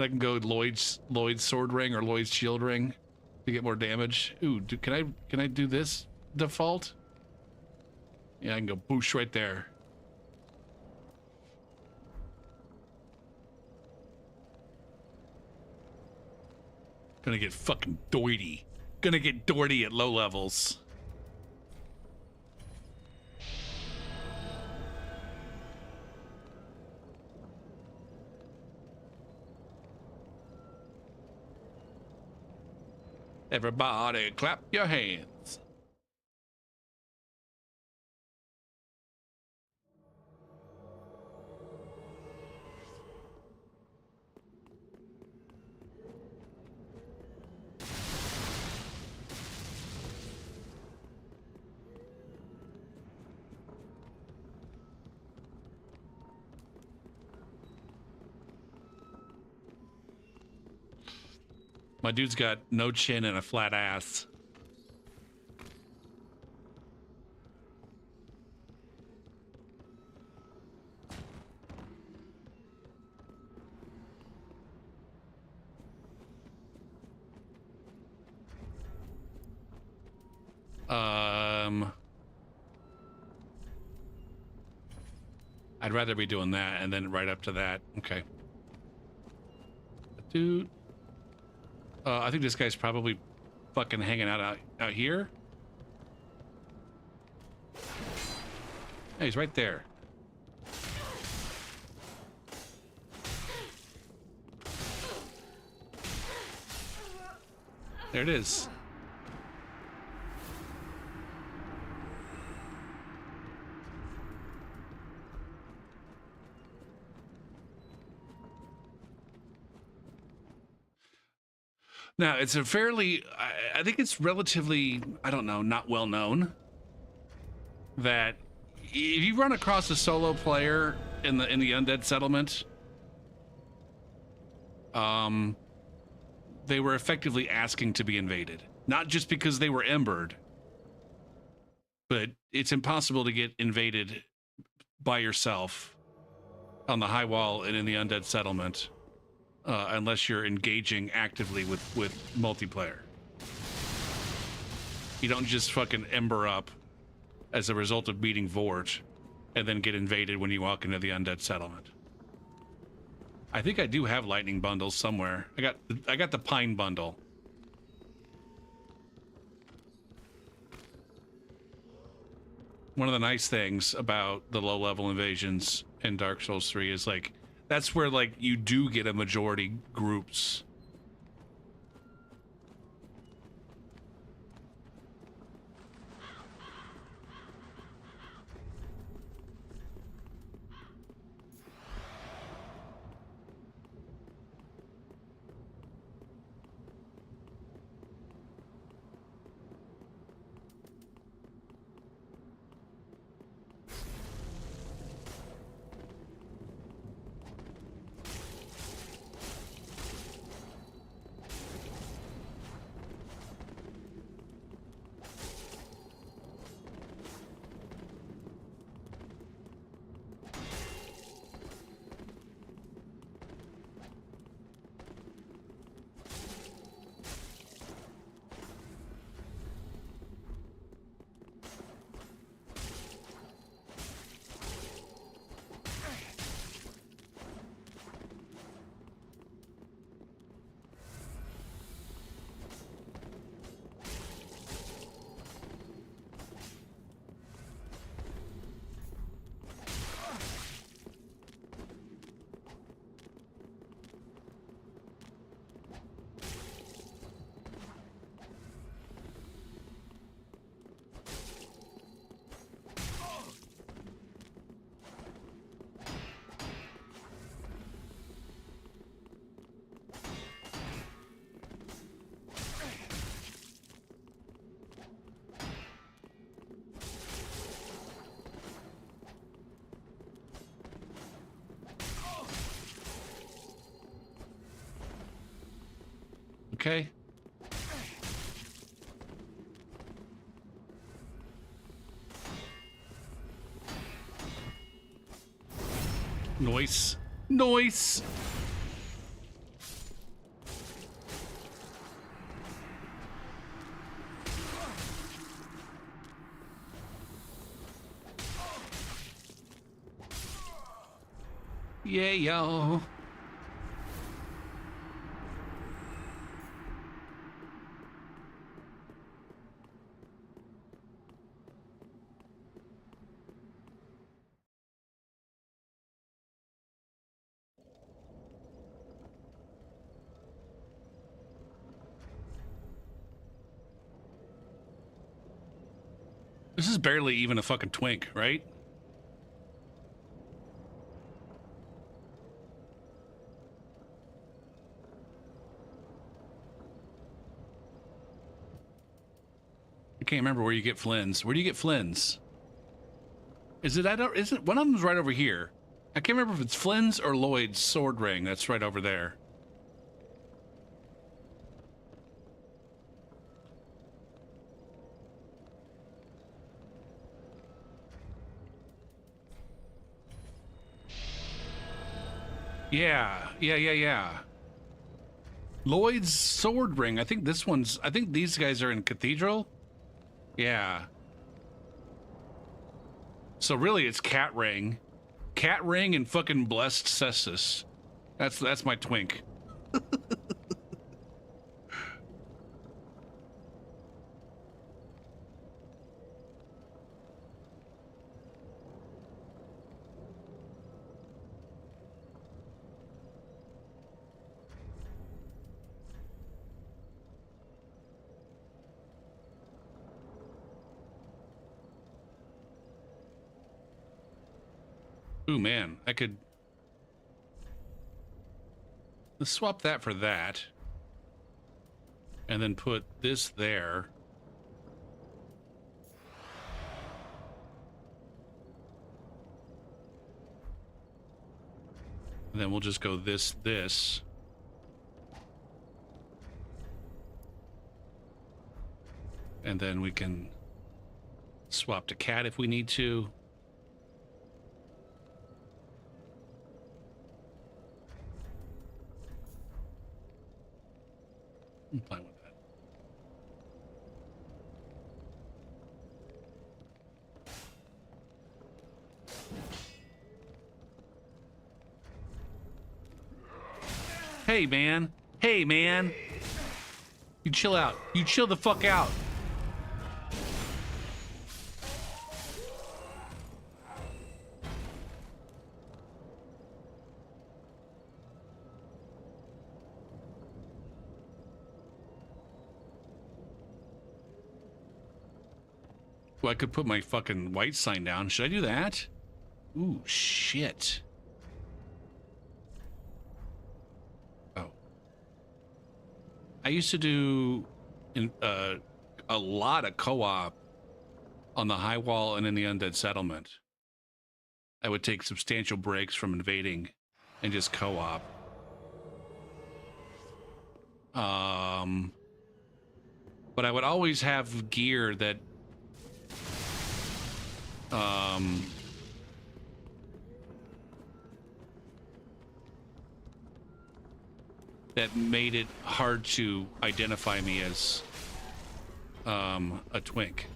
I can go Lloyd's sword ring or Lloyd's shield ring to get more damage. Ooh, can I do this default? Yeah, I can go boosh right there. Gonna get fucking doity. Gonna get doity at low levels. Everybody clap your hands. My dude's got no chin and a flat ass. I'd rather be doing that and then right up to that. Okay. Dude. I think this guy's probably fucking hanging out here. Hey, he's right there. There it is. Now, it's a fairly, I think it's relatively, I don't know, not well known that if you run across a solo player in the Undead Settlement, they were effectively asking to be invaded. Not just because they were embered, but it's impossible to get invaded by yourself on the high wall and in the Undead Settlement. Unless you're engaging actively with multiplayer. You don't just fucking ember up as a result of beating Vort and then get invaded when you walk into the Undead Settlement. I think I do have lightning bundles somewhere. I got the Pine bundle. One of the nice things about the low-level invasions in Dark Souls 3 is like that's where like you do get a majority groups. okay? Noise. Noise! Yeah, yo. This is barely even a fucking twink, right? I can't remember where you get Flynn's. Where do you get Flynn's? Is it one of them's right over here? I can't remember if it's Flynn's or Lloyd's sword ring that's right over there. Yeah. Lloyd's sword ring. I think these guys are in Cathedral. Yeah. So really it's Cat Ring. Cat Ring and fucking Blessed Cestus. That's my twink. Ooh, man, let's swap that for that. And then put this there. And then we'll just go this. And then we can swap to cat if we need to. I'm fine with that. Hey, man. Hey, man. You chill out. You chill the fuck out. Well, I could put my fucking white sign down. Should I do that? Ooh, shit. Oh. I used to do a lot of co-op on the High Wall and in the Undead Settlement. I would take substantial breaks from invading and just co-op. But I would always have gear that that made it hard to identify me as a twink.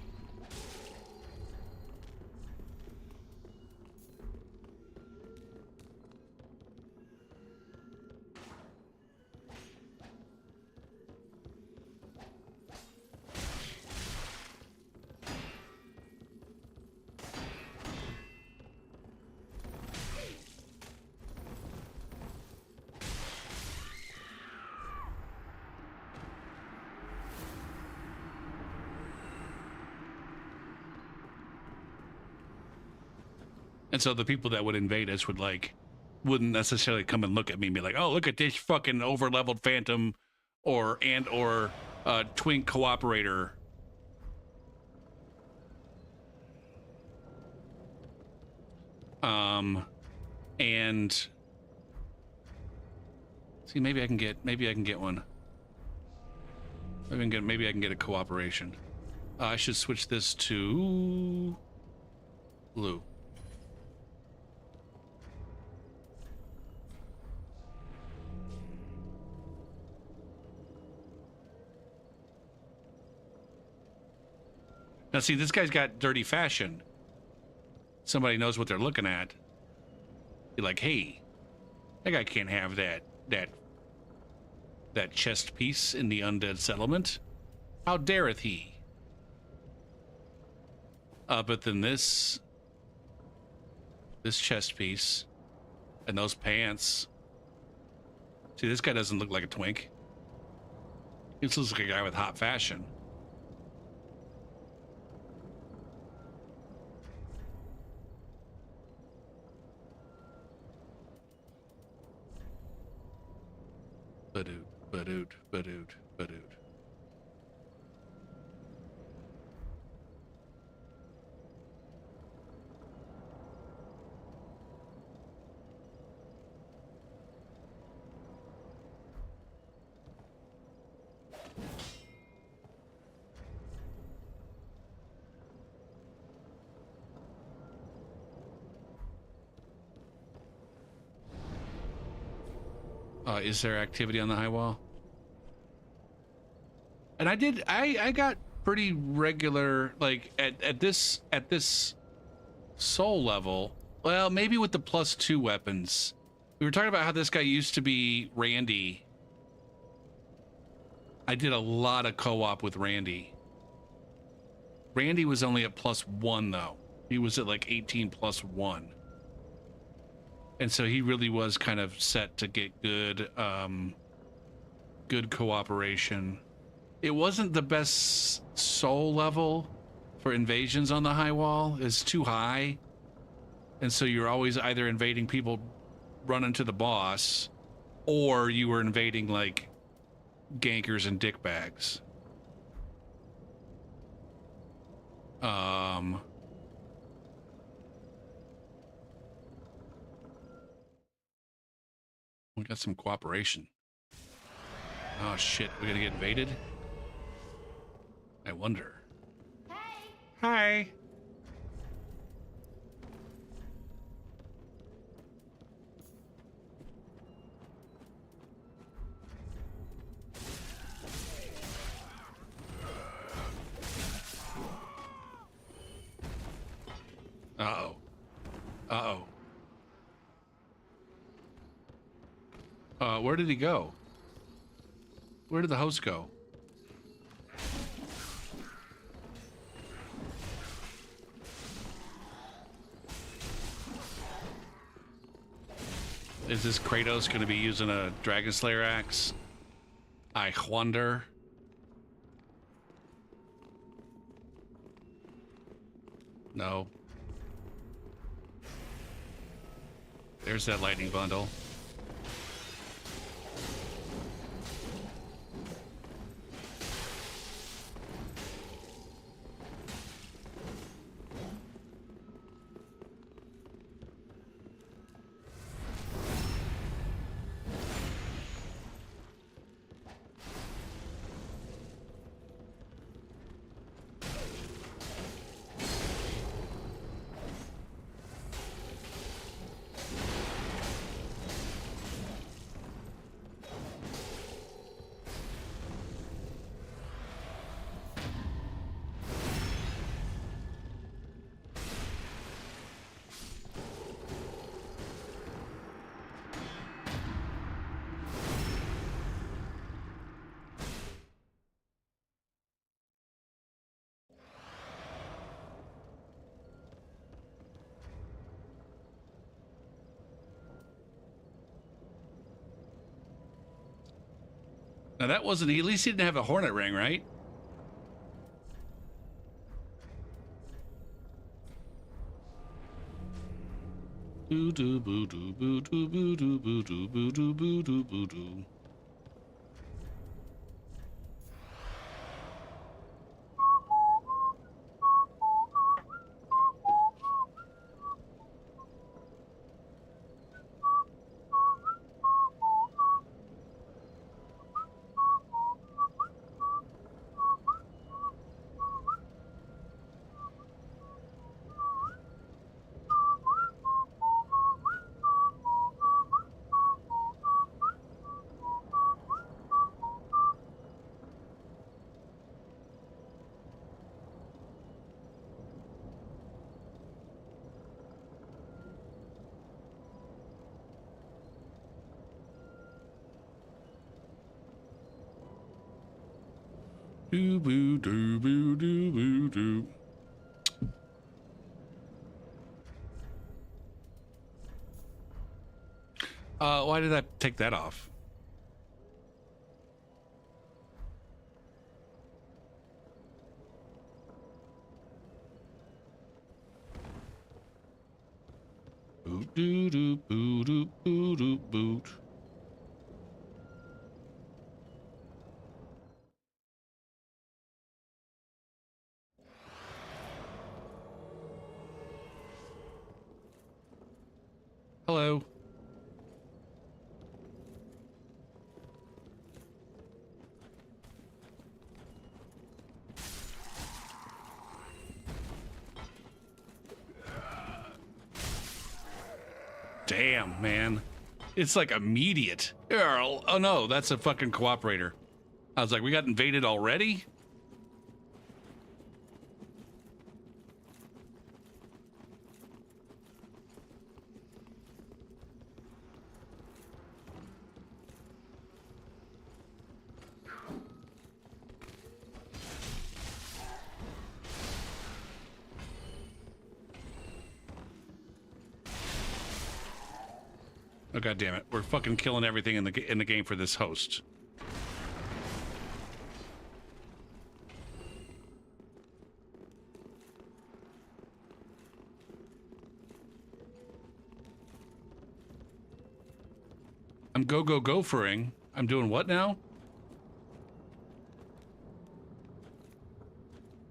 And so the people that would invade us wouldn't necessarily come and look at me and be like, oh, look at this fucking over-leveled phantom or twink cooperator. And see, maybe I can get one. Maybe I can get a cooperation. I should switch this to blue. Now see, this guy's got dirty fashion. Somebody knows what they're looking at. Be like, hey, that guy can't have that chest piece in the undead settlement. How dareth he? But then this chest piece and those pants. See, this guy doesn't look like a twink. He looks like a guy with hot fashion. Badoot, badoot, badoot, badoot. Is there activity on the high wall? And I got pretty regular, like at this soul level. Well, maybe with the +2 weapons. We were talking about how this guy used to be Randy. I did a lot of co-op with Randy. Randy was only at +1 though. He was at like 18 +1. And so he really was kind of set to get good good cooperation. It wasn't the best soul level for invasions on the high wall. It's too high. And so you're always either invading people running to the boss, or you were invading like gankers and dickbags. We got some cooperation. Oh shit, we're gonna get invaded? I wonder. Hey! Hi. Uh-oh. Uh-oh. Where did he go? Where did the host go? Is this Kratos going to be using a Dragon Slayer axe? I wonder. No. There's that lightning bundle. Now that wasn't, at least he didn't have a hornet ring, right? Boo doo boo doo boo doo boo doo boo doo boo doo boo doo boo doo. Do boo do boo do boo do. Why did I take that off? Boot doo doo boo doo boo doo boot. Hello. Damn, man. It's like immediate. Oh no, that's a fucking cooperator. I was like, we got invaded already? Oh god damn it! We're fucking killing everything in the game for this host. I'm go-go-go-fering. I'm doing what now?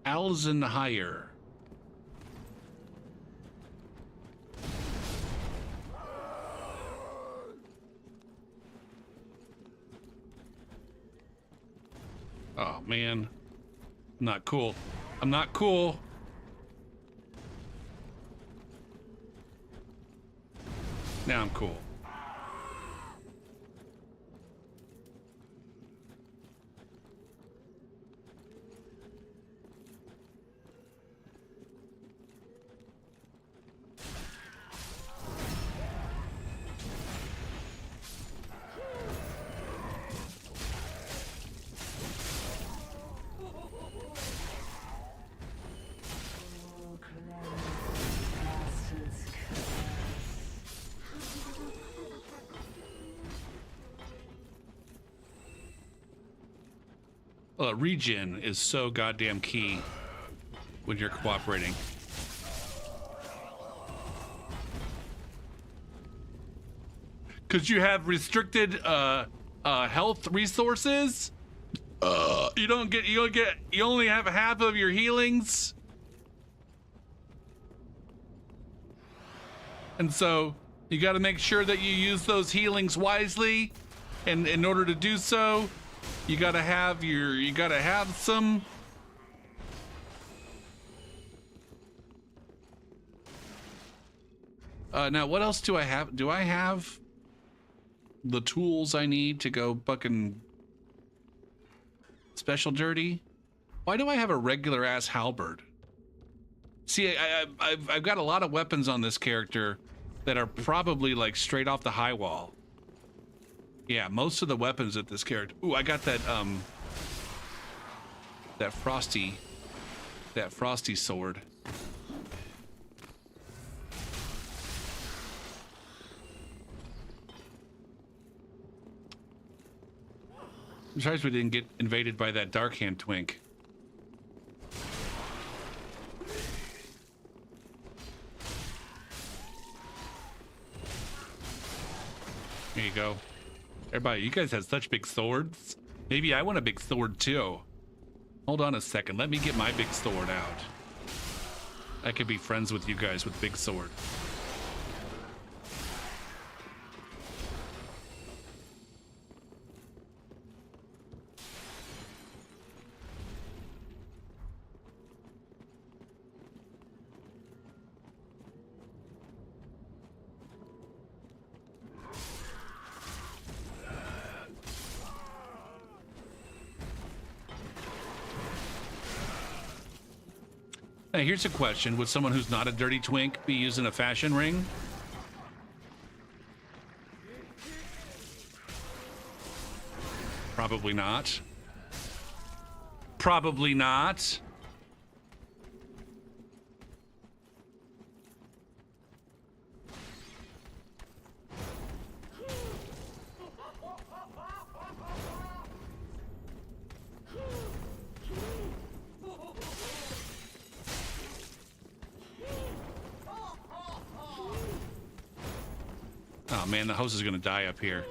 Alzen higher. Oh man, not cool. I'm not cool. Now I'm cool. Regen is so goddamn key when you're cooperating. Because you have restricted health resources. You only have half of your healings. And so you got to make sure that you use those healings wisely. And in order to do so, you gotta have some. Now what else do I have? Do I have the tools I need to go fucking special dirty? Why do I have a regular ass halberd? See, I've got a lot of weapons on this character that are probably like straight off the high wall. Yeah, most of the weapons at this character. Ooh, I got that that frosty sword. I'm surprised we didn't get invaded by that dark hand twink. There you go. Everybody, you guys have such big swords. Maybe I want a big sword too. Hold on a second. Let me get my big sword out. I could be friends with you guys with big sword. Now, here's a question. Would someone who's not a dirty twink be using a fashion ring? Probably not. Probably not. Oh man, the host is gonna die up here.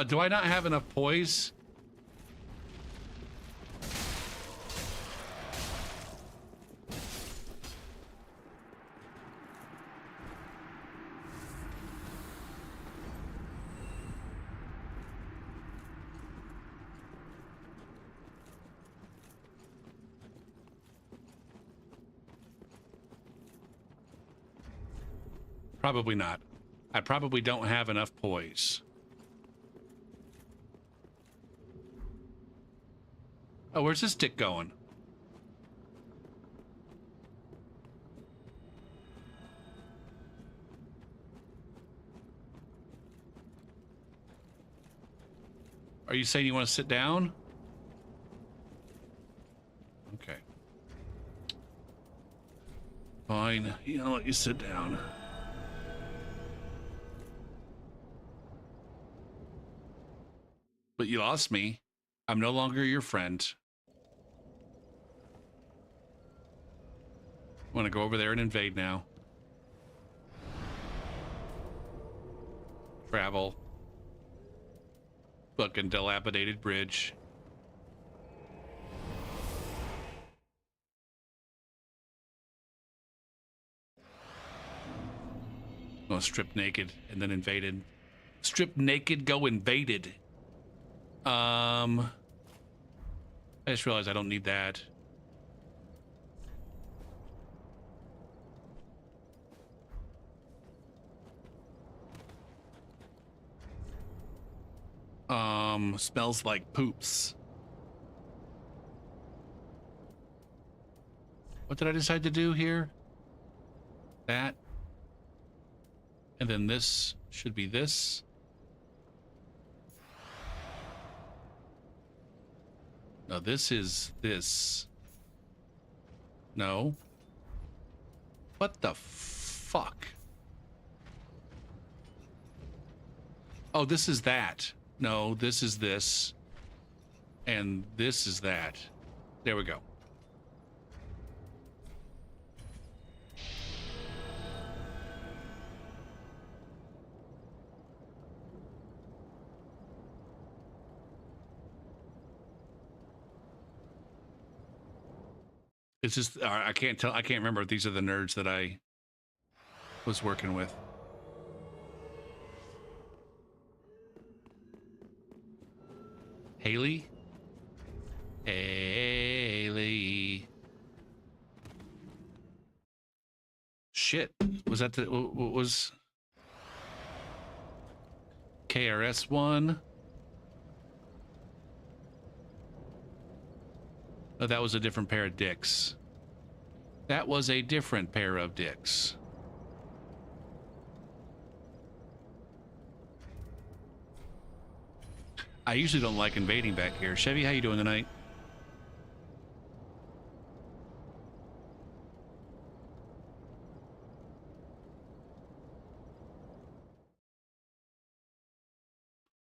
Do I not have enough poise? Probably not. I probably don't have enough poise. Oh, where's this dick going? Are you saying you want to sit down? Okay. Fine. I'll let you sit down. But you lost me. I'm no longer your friend. I want to go over there and invade now. Travel. Fucking dilapidated bridge. Oh, strip naked and then invaded. Strip naked, go invaded. I just realized I don't need that. Smells like poops. What did I decide to do here? That. And then this should be this. No, this is this. No. What the fuck? Oh, this is that. No, this is this. And this is that. There we go. It's just, I can't tell. I can't remember if these are the nerds that I was working with. Haley? Haley. Shit. Was that the, what was KRS-One? Oh, that was a different pair of dicks. That was a different pair of dicks. I usually don't like invading back here. Chevy, how you doing tonight?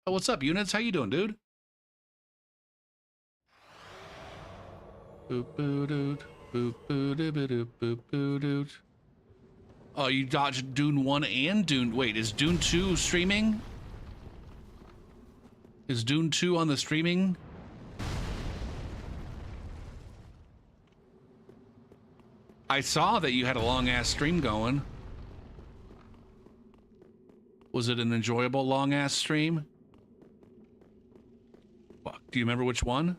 Oh, what's up, Units? How you doing, dude? Boop boo doot. Boop boo doo boo doot. Boop boo doot. Oh, you dodged Dune 1 and Dune. Wait, is Dune 2 streaming? Is Dune 2 on the streaming? I saw that you had a long ass stream going. Was it an enjoyable long ass stream? Fuck, do you remember which one?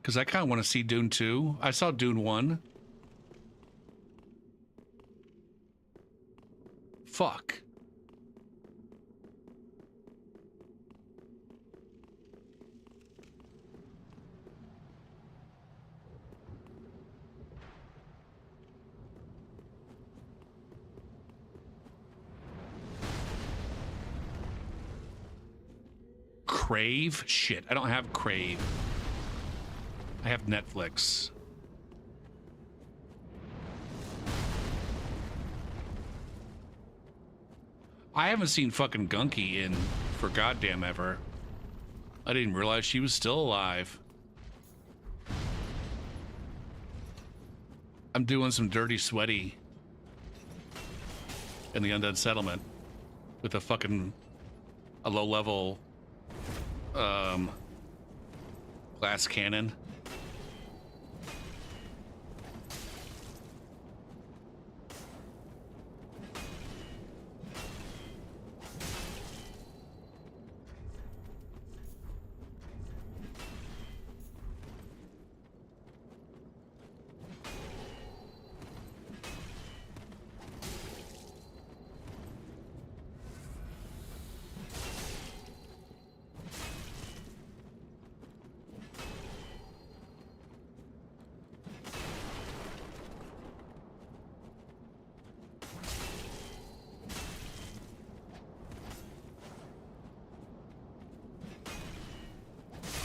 Because I kind of want to see Dune 2. I saw Dune 1. Fuck. Crave? Shit, I don't have Crave. I have Netflix. I haven't seen fucking Gunky in for goddamn ever. I didn't realize she was still alive. I'm doing some dirty sweaty in the Undead Settlement with a low-level glass cannon.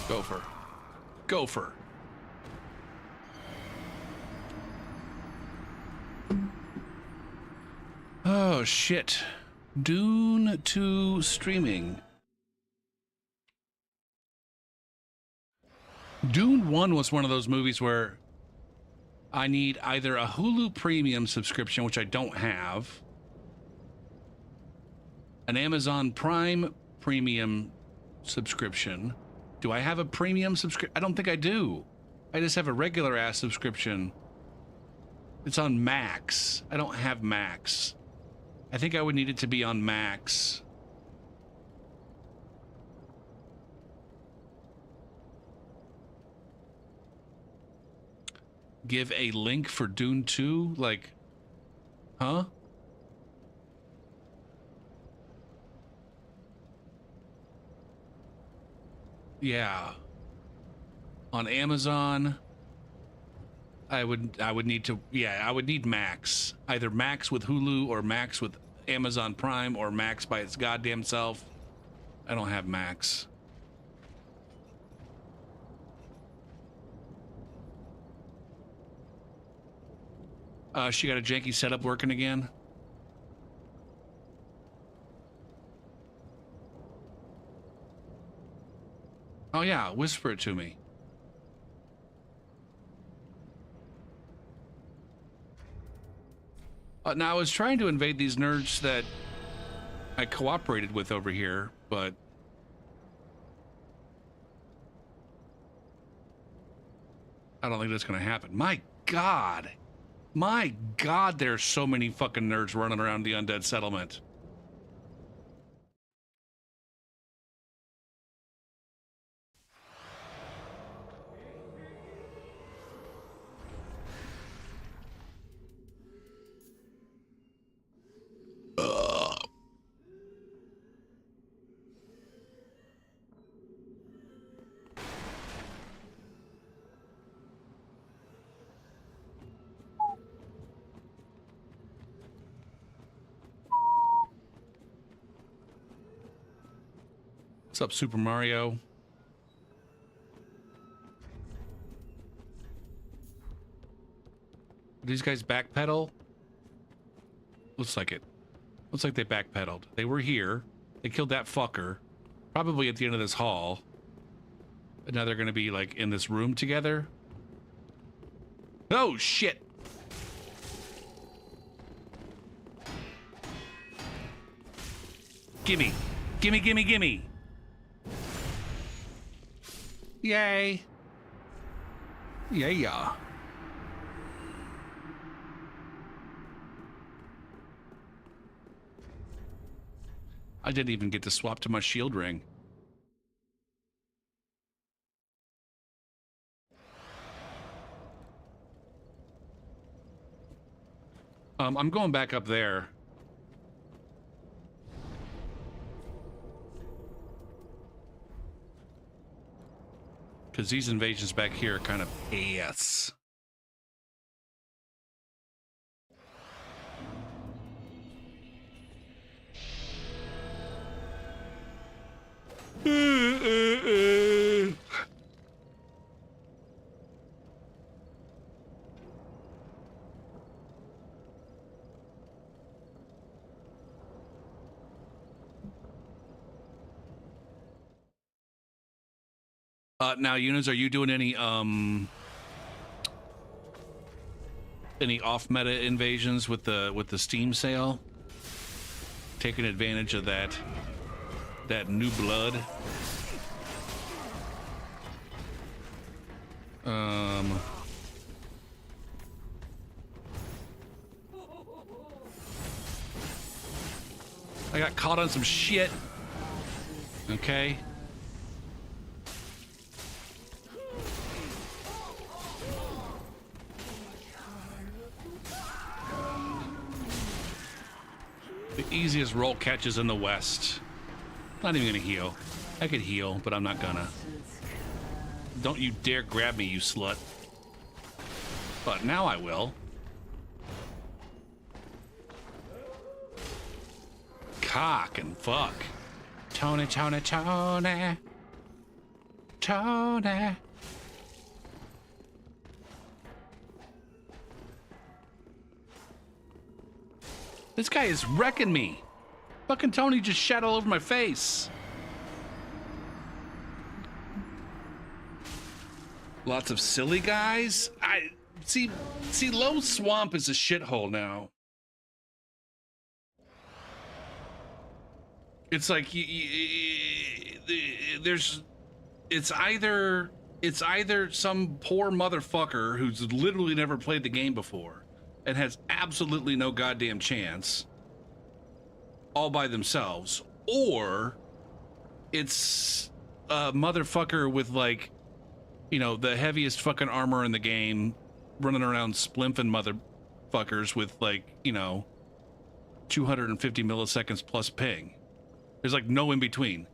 Gopher. Gopher. Oh, shit. Dune 2 streaming. Dune 1 was one of those movies where I need either a Hulu Premium subscription, which I don't have, an Amazon Prime Premium subscription. Do I have a premium subscription? I don't think I do. I just have a regular ass subscription. It's on Max. I don't have Max. I think I would need it to be on Max. Give a link for Dune 2? Like, huh? Yeah. On Amazon, I would need to, yeah, I would need Max. Either Max with Hulu or Max with Amazon Prime or Max by its goddamn self. I don't have Max. She got a janky setup working again. Oh yeah, whisper it to me. Now I was trying to invade these nerds that I cooperated with over here, but I don't think that's gonna happen. My God, there's so many fucking nerds running around the Undead Settlement. What's up, Super Mario? These guys backpedal? Looks like it. Looks like they backpedaled. They were here. They killed that fucker. Probably at the end of this hall. And now they're going to be like in this room together. Oh, shit. Gimme. Gimme, gimme, gimme. Yay. Yeah. I didn't even get to swap to my shield ring. I'm going back up there. Because these invasions back here are kind of ass. Now, Eunice, are you doing any off-meta invasions with the Steam sale? Taking advantage of that new blood? I got caught on some shit. Okay. The easiest roll catches in the West. Not even gonna heal. I could heal, but I'm not gonna. Don't you dare grab me, you slut. But now I will. Cock and fuck. Tony, Tony, Tony. Tony. This guy is wrecking me. Fucking Tony just shat all over my face. Lots of silly guys. I see. Low Swamp is a shithole now. It's like it's either some poor motherfucker who's literally never played the game before and has absolutely no goddamn chance all by themselves, or it's a motherfucker with, like, you know, the heaviest fucking armor in the game running around splimping motherfuckers with, like, you know, 250 milliseconds plus ping. There's like no in between.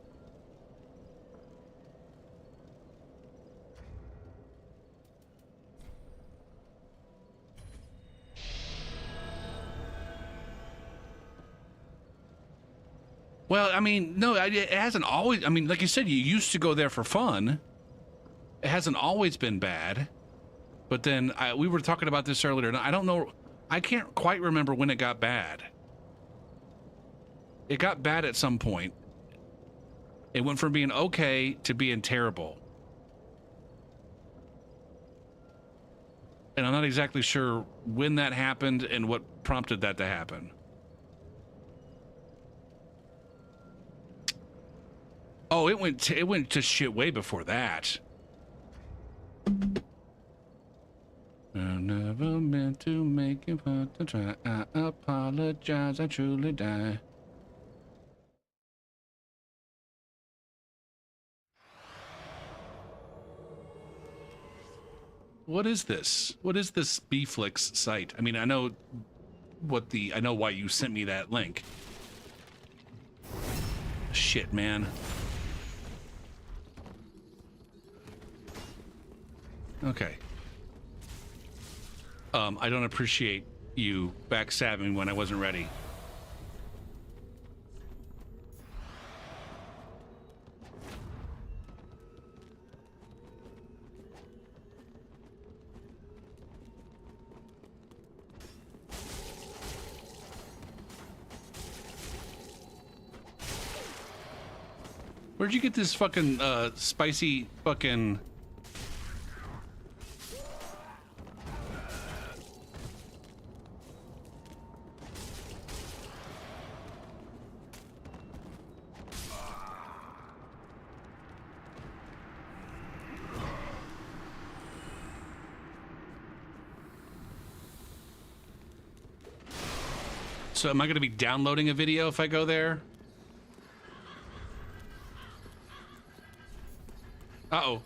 Well, I mean, no, it hasn't always. I mean, like you said, you used to go there for fun. It hasn't always been bad. But then we were talking about this earlier, and I don't know. I can't quite remember when it got bad. It got bad at some point. It went from being okay to being terrible. And I'm not exactly sure when that happened and what prompted that to happen. Oh, it went to shit way before that. I never meant to make you want to try. I apologize, I truly die. What is this? What is this Bflix site? I mean, I know why you sent me that link. Shit, man. Okay. I don't appreciate you backstabbing me when I wasn't ready. Where'd you get this fucking spicy fucking So am I going to be downloading a video if I go there? Uh-oh.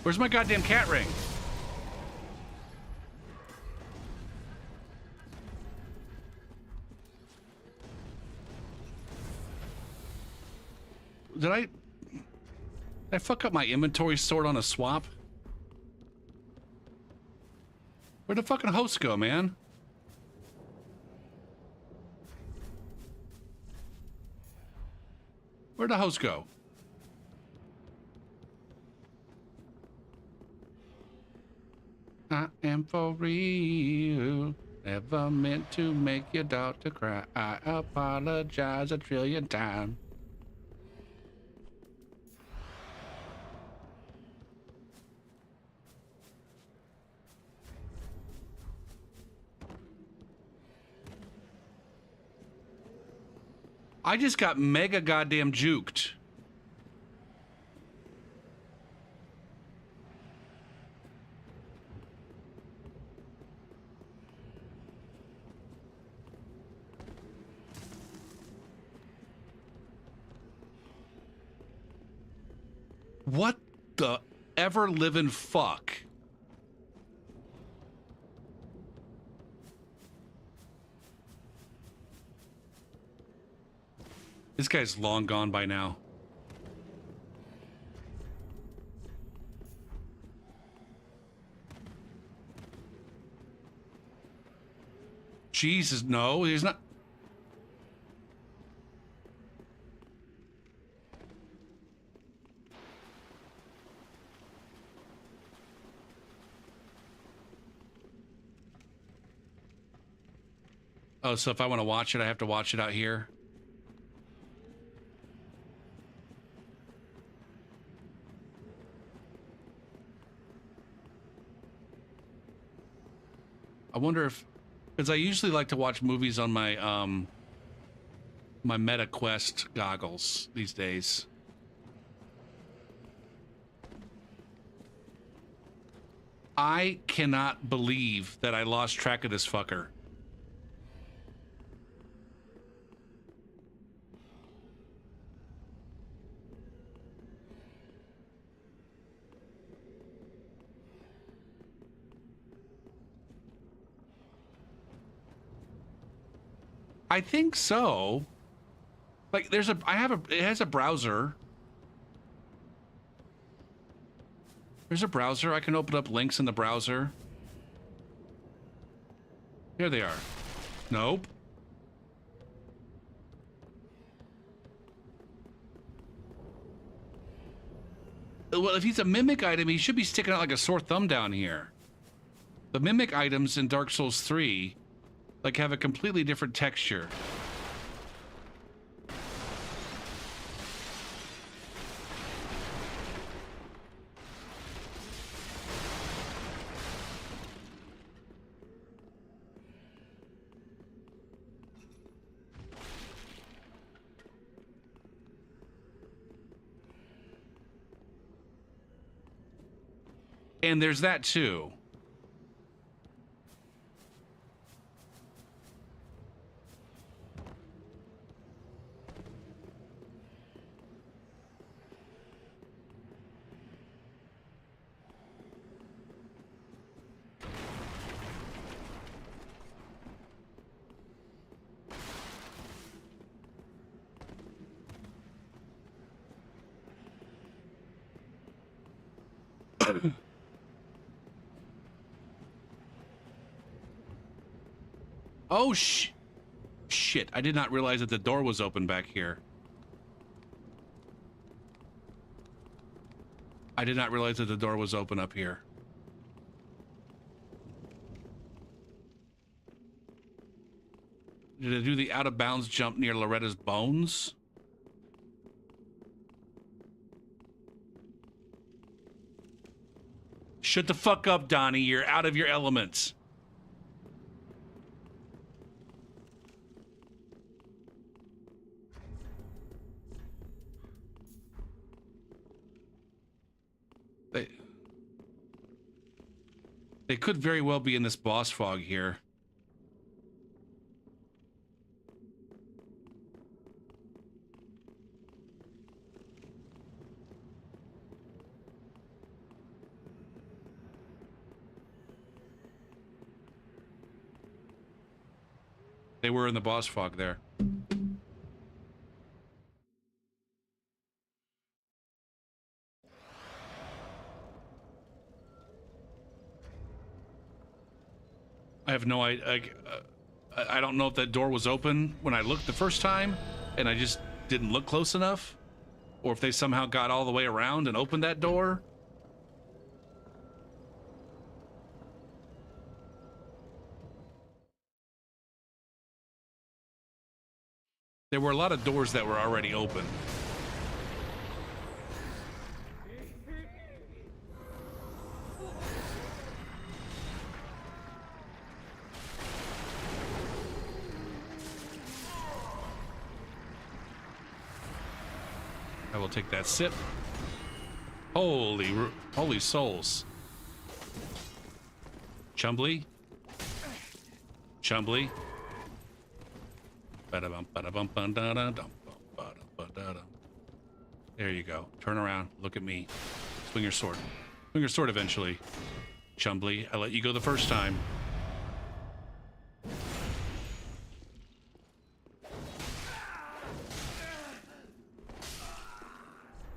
Where's my goddamn cat ring? Did I fuck up my inventory sort on a swap? Where'd the fucking host go, man? Where'd the host go? I am for real. Never meant to make your daughter cry. I apologize 1,000,000,000 times. I just got mega goddamn juked. What the ever living fuck? This guy's long gone by now. Jesus, no, he's not. Oh, so if I want to watch it, I have to watch it out here? I wonder if, because I usually like to watch movies on my my Meta Quest goggles these days. I cannot believe that I lost track of this fucker. I think so. Like, there's a, it has a browser. There's a browser. I can open up links in the browser. Here they are. Nope. Well, if he's a mimic item, he should be sticking out like a sore thumb down here. The mimic items in Dark Souls 3 like have a completely different texture. And there's that too. Oh, shit. I did not realize that the door was open back here. I did not realize that the door was open up here. Did I do the out of bounds jump near Loretta's bones? Shut the fuck up, Donnie. You're out of your elements. They could very well be in this boss fog here. They were in the boss fog there. I have no idea. I don't know if that door was open when I looked the first time and I just didn't look close enough, or if they somehow got all the way around and opened that door. There were a lot of doors that were already open. I will take that sip. Holy souls. Chumbly. Chumbly. There you go. Turn around. Look at me. Swing your sword. Swing your sword eventually. Chumbly, I let you go the first time.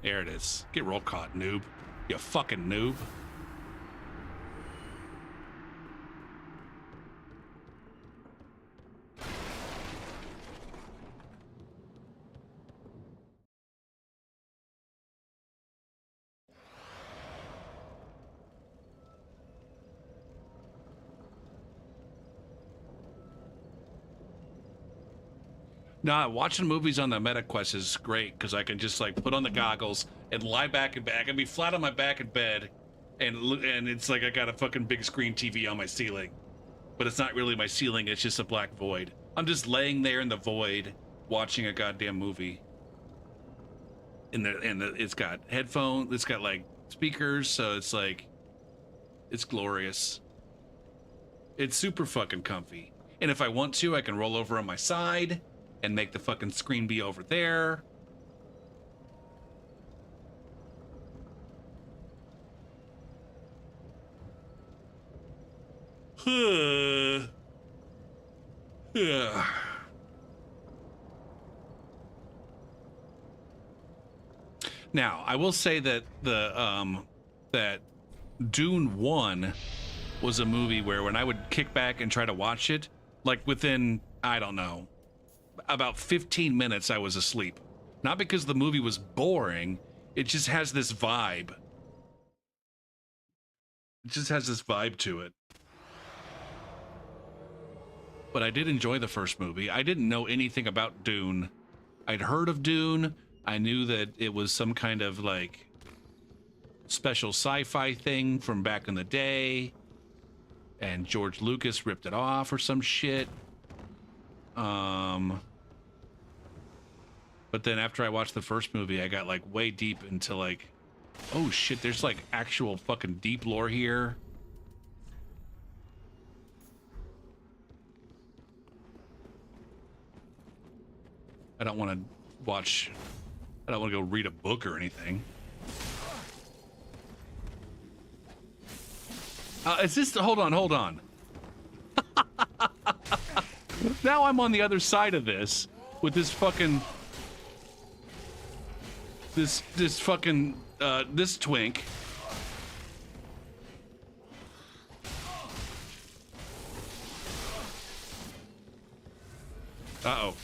There it is. Get roll caught, noob. You fucking noob. Nah, watching movies on the MetaQuest is great because I can just like put on the goggles and lie back and back. I can be flat on my back in bed, and it's like I got a fucking big screen TV on my ceiling, but it's not really my ceiling. It's just a black void. I'm just laying there in the void, watching a goddamn movie. It's got headphones. It's got like speakers, so it's like it's glorious. It's super fucking comfy. And if I want to, I can roll over on my side and make the fucking screen be over there. Now, I will say that that Dune 1 was a movie where when I would kick back and try to watch it, like within, I don't know, about 15 minutes I was asleep. Not because the movie was boring, it just has this vibe. It just has this vibe to it. But I did enjoy the first movie. I didn't know anything about Dune. I'd heard of Dune. I knew that it was some kind of like special sci-fi thing from back in the day, and George Lucas ripped it off or some shit. But then after I watched the first movie, I got like way deep into like, oh shit, there's like actual fucking deep lore here. I don't want to go read a book or anything. Is this, hold on. Now I'm on the other side of this with this fucking, this twink. Uh-oh.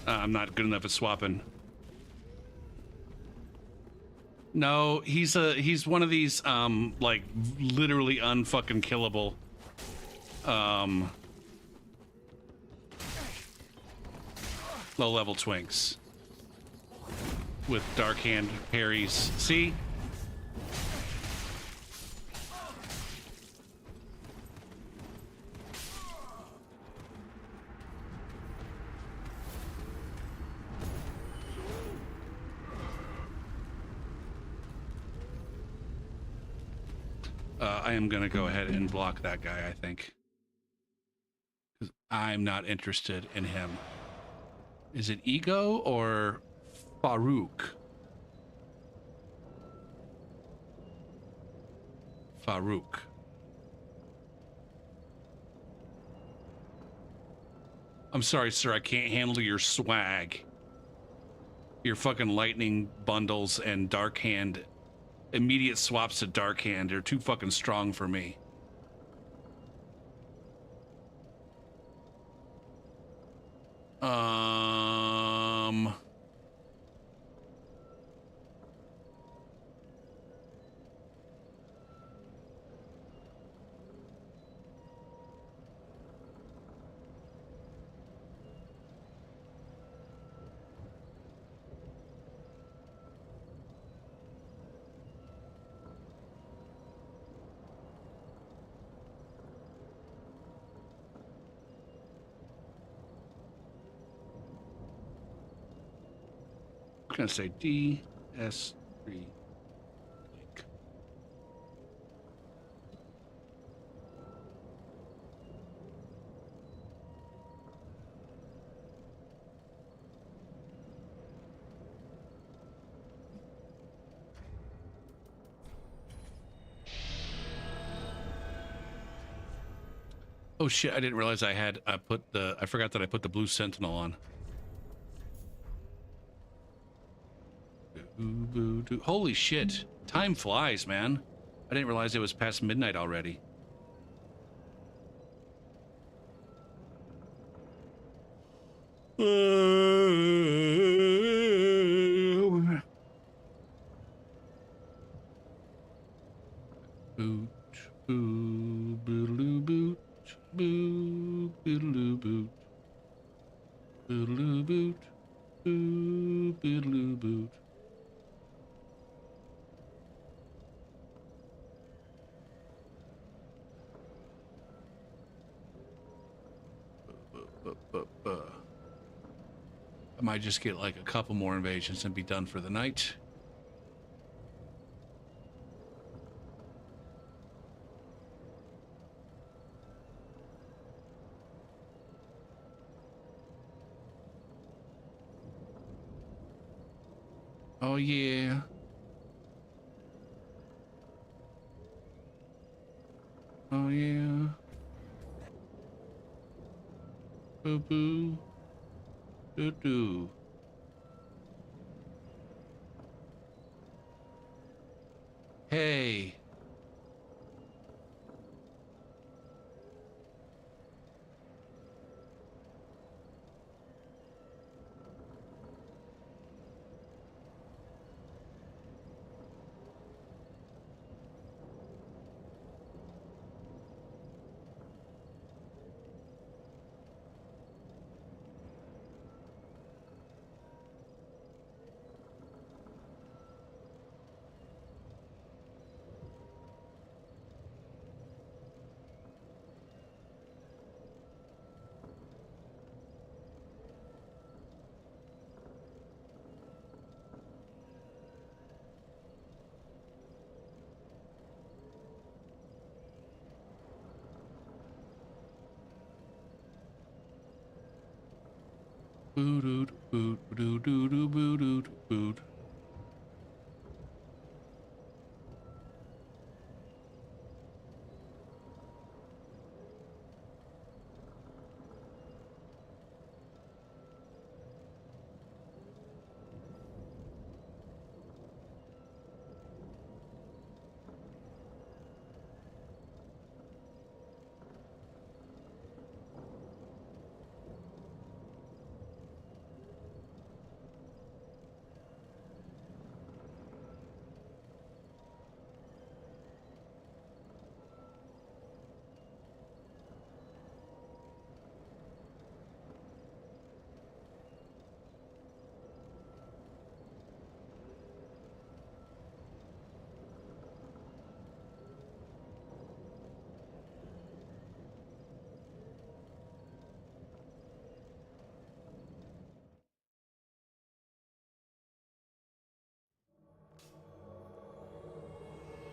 I'm not good enough at swapping. No, he's one of these like literally unfucking killable low level twinks with dark hand parries. See? I am gonna go ahead and block that guy, I think, because I'm not interested in him. Is it Ego or Farouk? Farouk. I'm sorry, sir. I can't handle your swag. Your fucking lightning bundles and dark hand. Immediate swaps to dark hand. They're too fucking strong for me. I'm gonna say DS3 link. Oh shit, I didn't realize I forgot that I put the blue sentinel on. Holy shit. Time flies, man. I didn't realize it was past midnight already. Boot, boo, boodaloo boot, boo, boodaloo boot, boodaloo boot, boo, boodaloo boot. I might just get like a couple more invasions and be done for the night. Oh yeah. Oh yeah. Boo boo. Doo doo. Hey. Boo doo boo doo doo doo boo doo boo.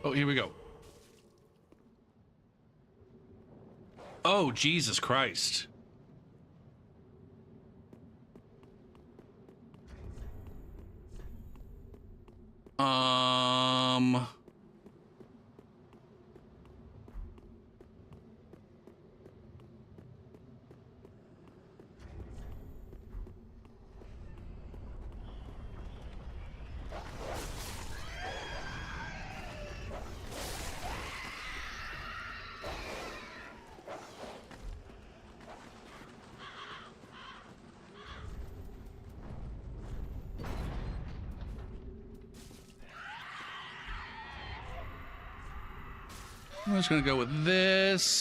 Oh, here we go. Oh, Jesus Christ. Um, I'm just gonna go with this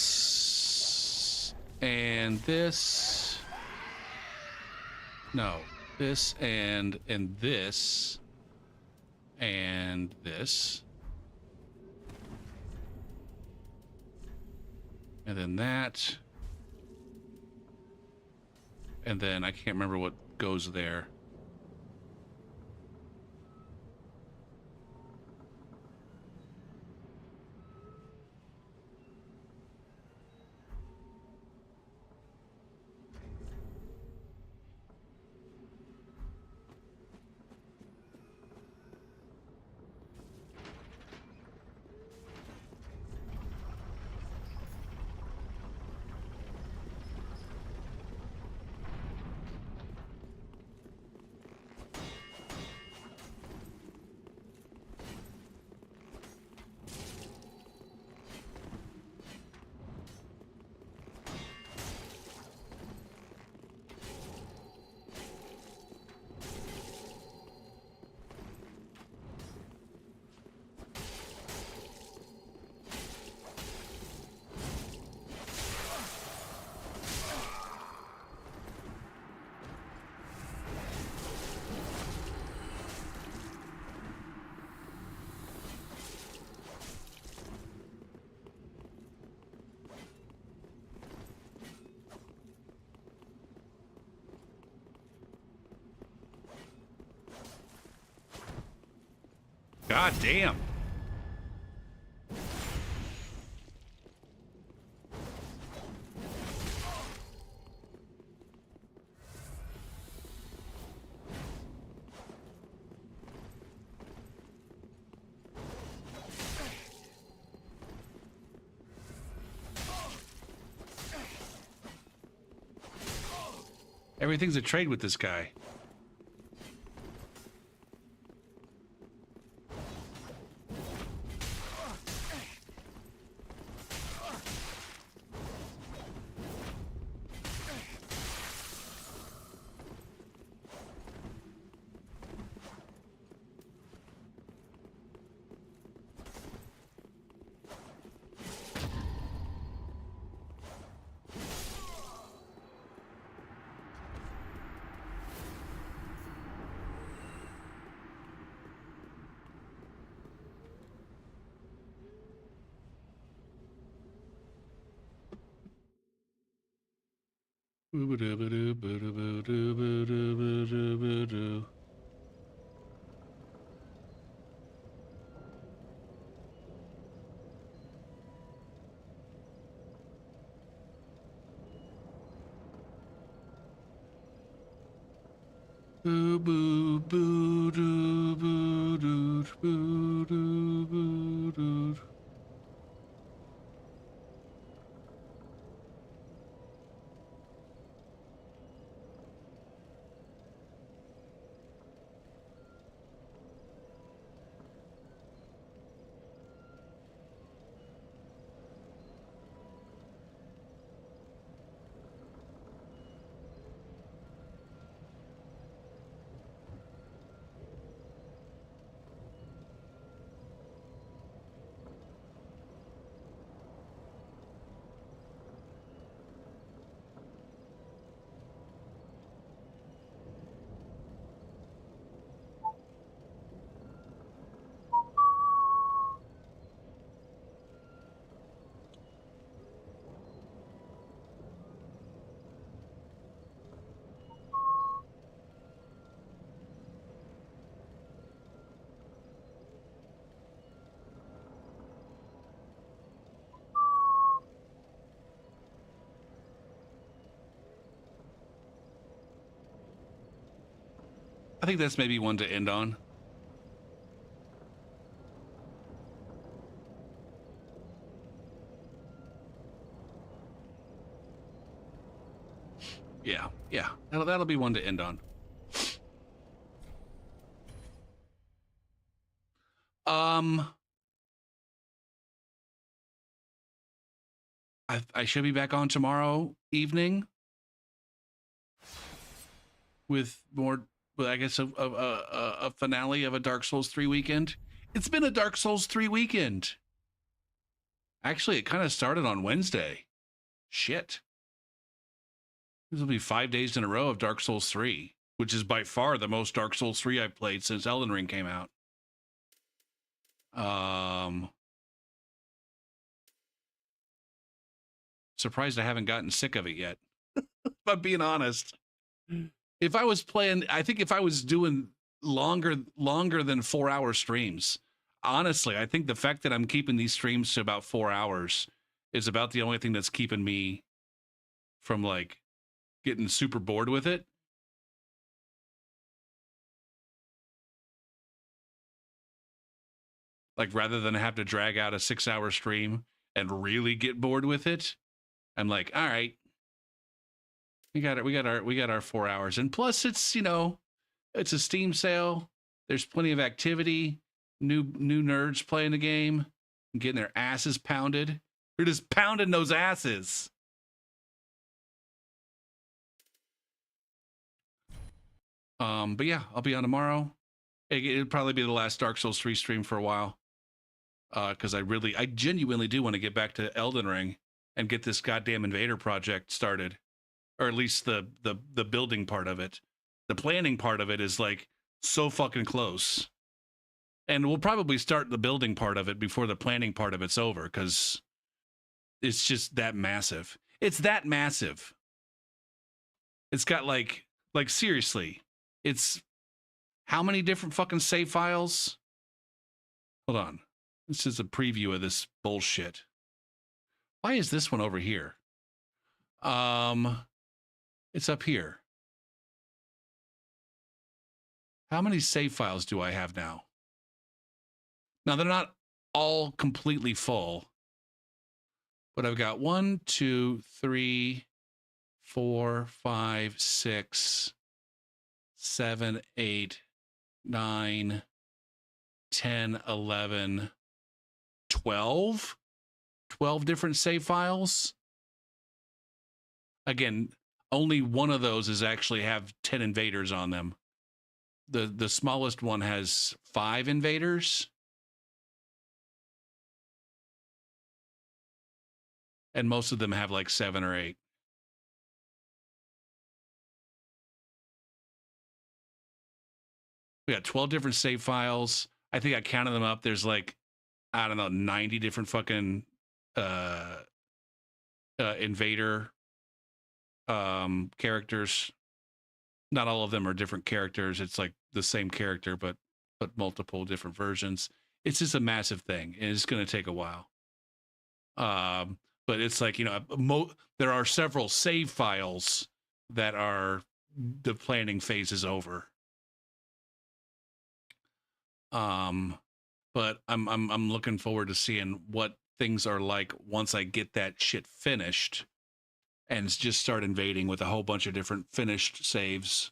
and this. No, this and this and this. And then that. And then I can't remember what goes there. God damn. Everything's a trade with this guy. Boo boo boo doo boo doo boo doo boo doo. I think that's maybe one to end on. Yeah, yeah. That'll be one to end on. I should be back on tomorrow evening with more, well, I guess a finale of a Dark Souls 3 weekend. It's been a Dark Souls 3 weekend. Actually, it kind of started on Wednesday. Shit. This will be 5 days in a row of Dark Souls 3, which is by far the most Dark Souls 3 I've played since Elden Ring came out. Surprised I haven't gotten sick of it yet. If I'm being honest. If I was playing, I think if I was doing longer than 4-hour streams, honestly, I think the fact that I'm keeping these streams to about 4 hours is about the only thing that's keeping me from like getting super bored with it. Like rather than have to drag out a 6-hour stream and really get bored with it, I'm like, all right, we got our 4 hours. And plus it's, it's a Steam sale. There's plenty of activity, new nerds playing the game and getting their asses pounded. They're just pounding those asses. But yeah, I'll be on tomorrow. It'll probably be the last Dark Souls 3 stream for a while. Because I genuinely do want to get back to Elden Ring and get this goddamn Invader project started. Or at least the building part of it. The planning part of it is like so fucking close. And we'll probably start the building part of it before the planning part of it's over, because it's just that massive. It's that massive. It's got like seriously, it's how many different fucking save files? Hold on. This is a preview of this bullshit. Why is this one over here? It's up here. How many save files do I have now? Now, they're not all completely full, but I've got 1, 2, 3, 4, 5, 6, 7, 8, 9, 10, 11, 12 different save files. Again, only one of those is actually have 10 invaders on them. The smallest one has 5 invaders. And most of them have like 7 or 8. We got 12 different save files. I think I counted them up. There's like, I don't know, 90 different fucking invader characters. Not all of them are different characters. It's like the same character, but multiple different versions. It's just a massive thing, and it's going to take a while. But it's like, there are several save files that are the planning phase is over. But I'm looking forward to seeing what things are like once I get that shit finished and just start invading with a whole bunch of different finished saves.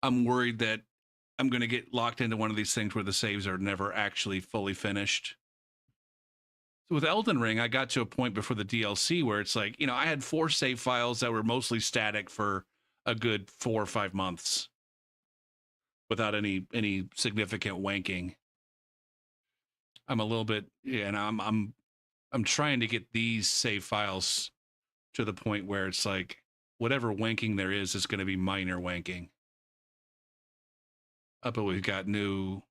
I'm worried that I'm going to get locked into one of these things where the saves are never actually fully finished. So with Elden Ring, I got to a point before the DLC where it's like, I had 4 save files that were mostly static for a good 4 or 5 months without any significant wanking. I'm a little bit, and I'm trying to get these save files to the point where it's like whatever wanking there is going to be minor wanking. But we've got new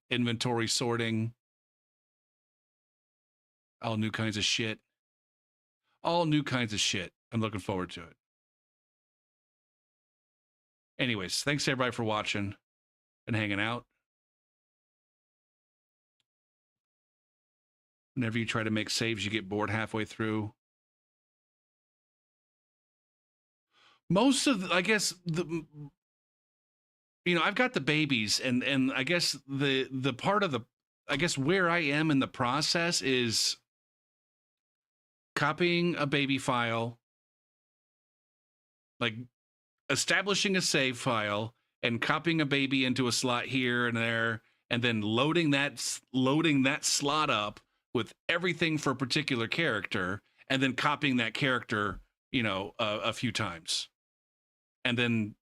inventory sorting, all new kinds of shit. I'm looking forward to it. Anyways, thanks everybody for watching and hanging out. Whenever you try to make saves, you get bored halfway through. Most of, I guess, I've got the babies, and I guess the part of I guess where I am in the process is copying a baby file, like establishing a save file and copying a baby into a slot here and there, and then loading that slot up with everything for a particular character, and then copying that character, a few times, and then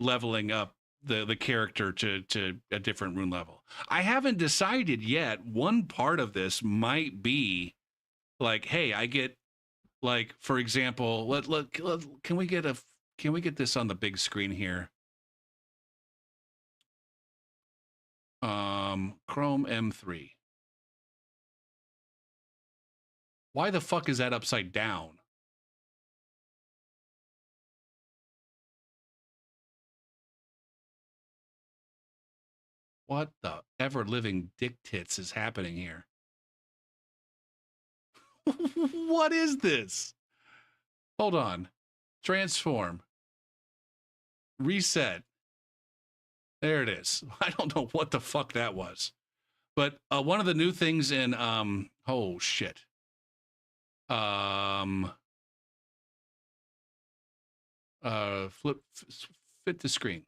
leveling up the character to a different rune level. I haven't decided yet. One part of this might be like, hey, I get, like, for example, can we get this on the big screen here? Chrome M3. Why the fuck is that upside down? What the ever living dick tits is happening here? What is this? Hold on. Transform. Reset. There it is. I don't know what the fuck that was. But one of the new things in oh shit. Fit the screen.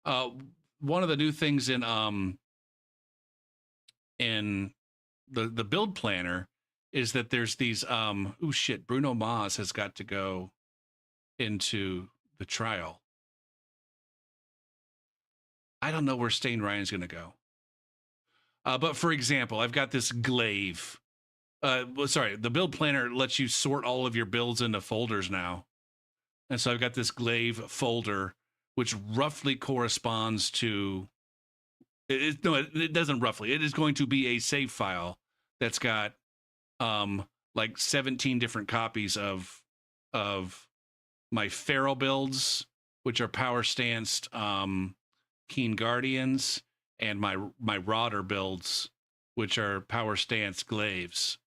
One of the new things in the build planner is that there's these oh shit, Bruno Mars has got to go into the trial. I don't know where Stain Ryan's going to go. But for example, I've got this glaive. The build planner lets you sort all of your builds into folders now. And so I've got this glaive folder, which roughly corresponds to... it doesn't roughly. It is going to be a save file that's got like 17 different copies of my feral builds, which are power stanced Keen Guardians, and my Rodder builds, which are power stance glaives.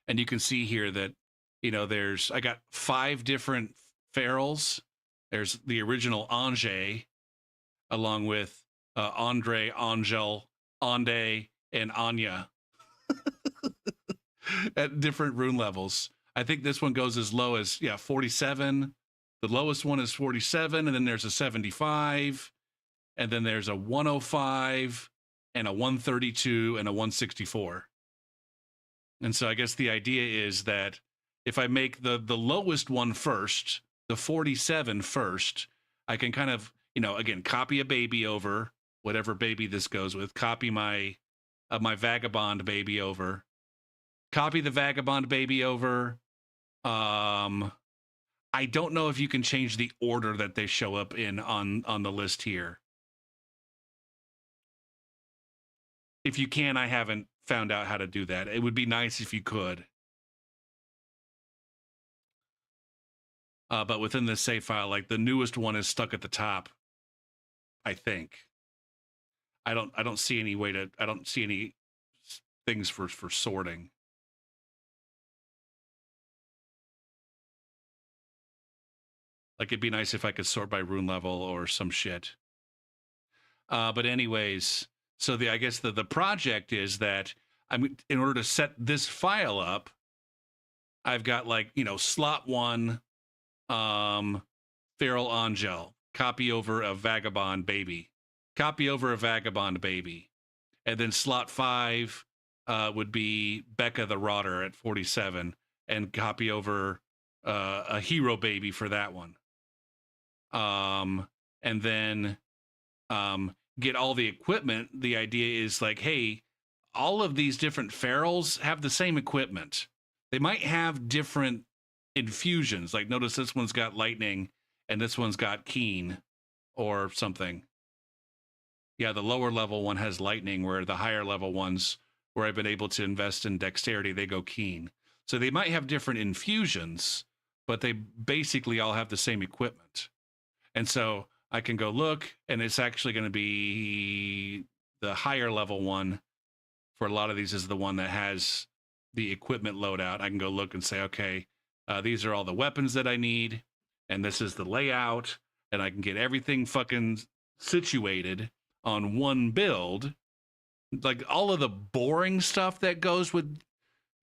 And you can see here that, I got 5 different ferals. There's the original Ange, along with Andre, Angel, Ande, and Anya at different rune levels. I think this one goes as low as 47. The lowest one is 47, and then there's a 75, and then there's a 105, and a 132, and a 164. And so I guess the idea is that if I make the lowest one first, the 47 first, I can kind of, again, copy a baby over, whatever baby this goes with, copy my Vagabond baby over, copy the Vagabond baby over. I don't know if you can change the order that they show up in on the list here. If you can, I haven't found out how to do that. It would be nice if you could. But within this save file, like the newest one is stuck at the top, I think. I don't see any way to, I don't see any things for sorting. Like, it'd be nice if I could sort by rune level or some shit. But anyways, so I guess the project is that in order to set this file up, I've got like, slot 1, Feral Angel, copy over a Vagabond baby, copy over a Vagabond baby. And then slot 5 would be Becca the Rodder at 47, and copy over a hero baby for that one. And then get all the equipment. The idea is like, hey, all of these different ferals have the same equipment. They might have different infusions. Like, notice this one's got lightning and this one's got keen or something. Yeah, the lower level one has lightning, where the higher level ones, where I've been able to invest in dexterity, they go keen. So they might have different infusions, but they basically all have the same equipment. And so I can go look, and it's actually going to be the higher level one for a lot of these is the one that has the equipment loadout. I can go look and say, okay, these are all the weapons that I need, and this is the layout, and I can get everything fucking situated on one build. Like, all of the boring stuff that goes with,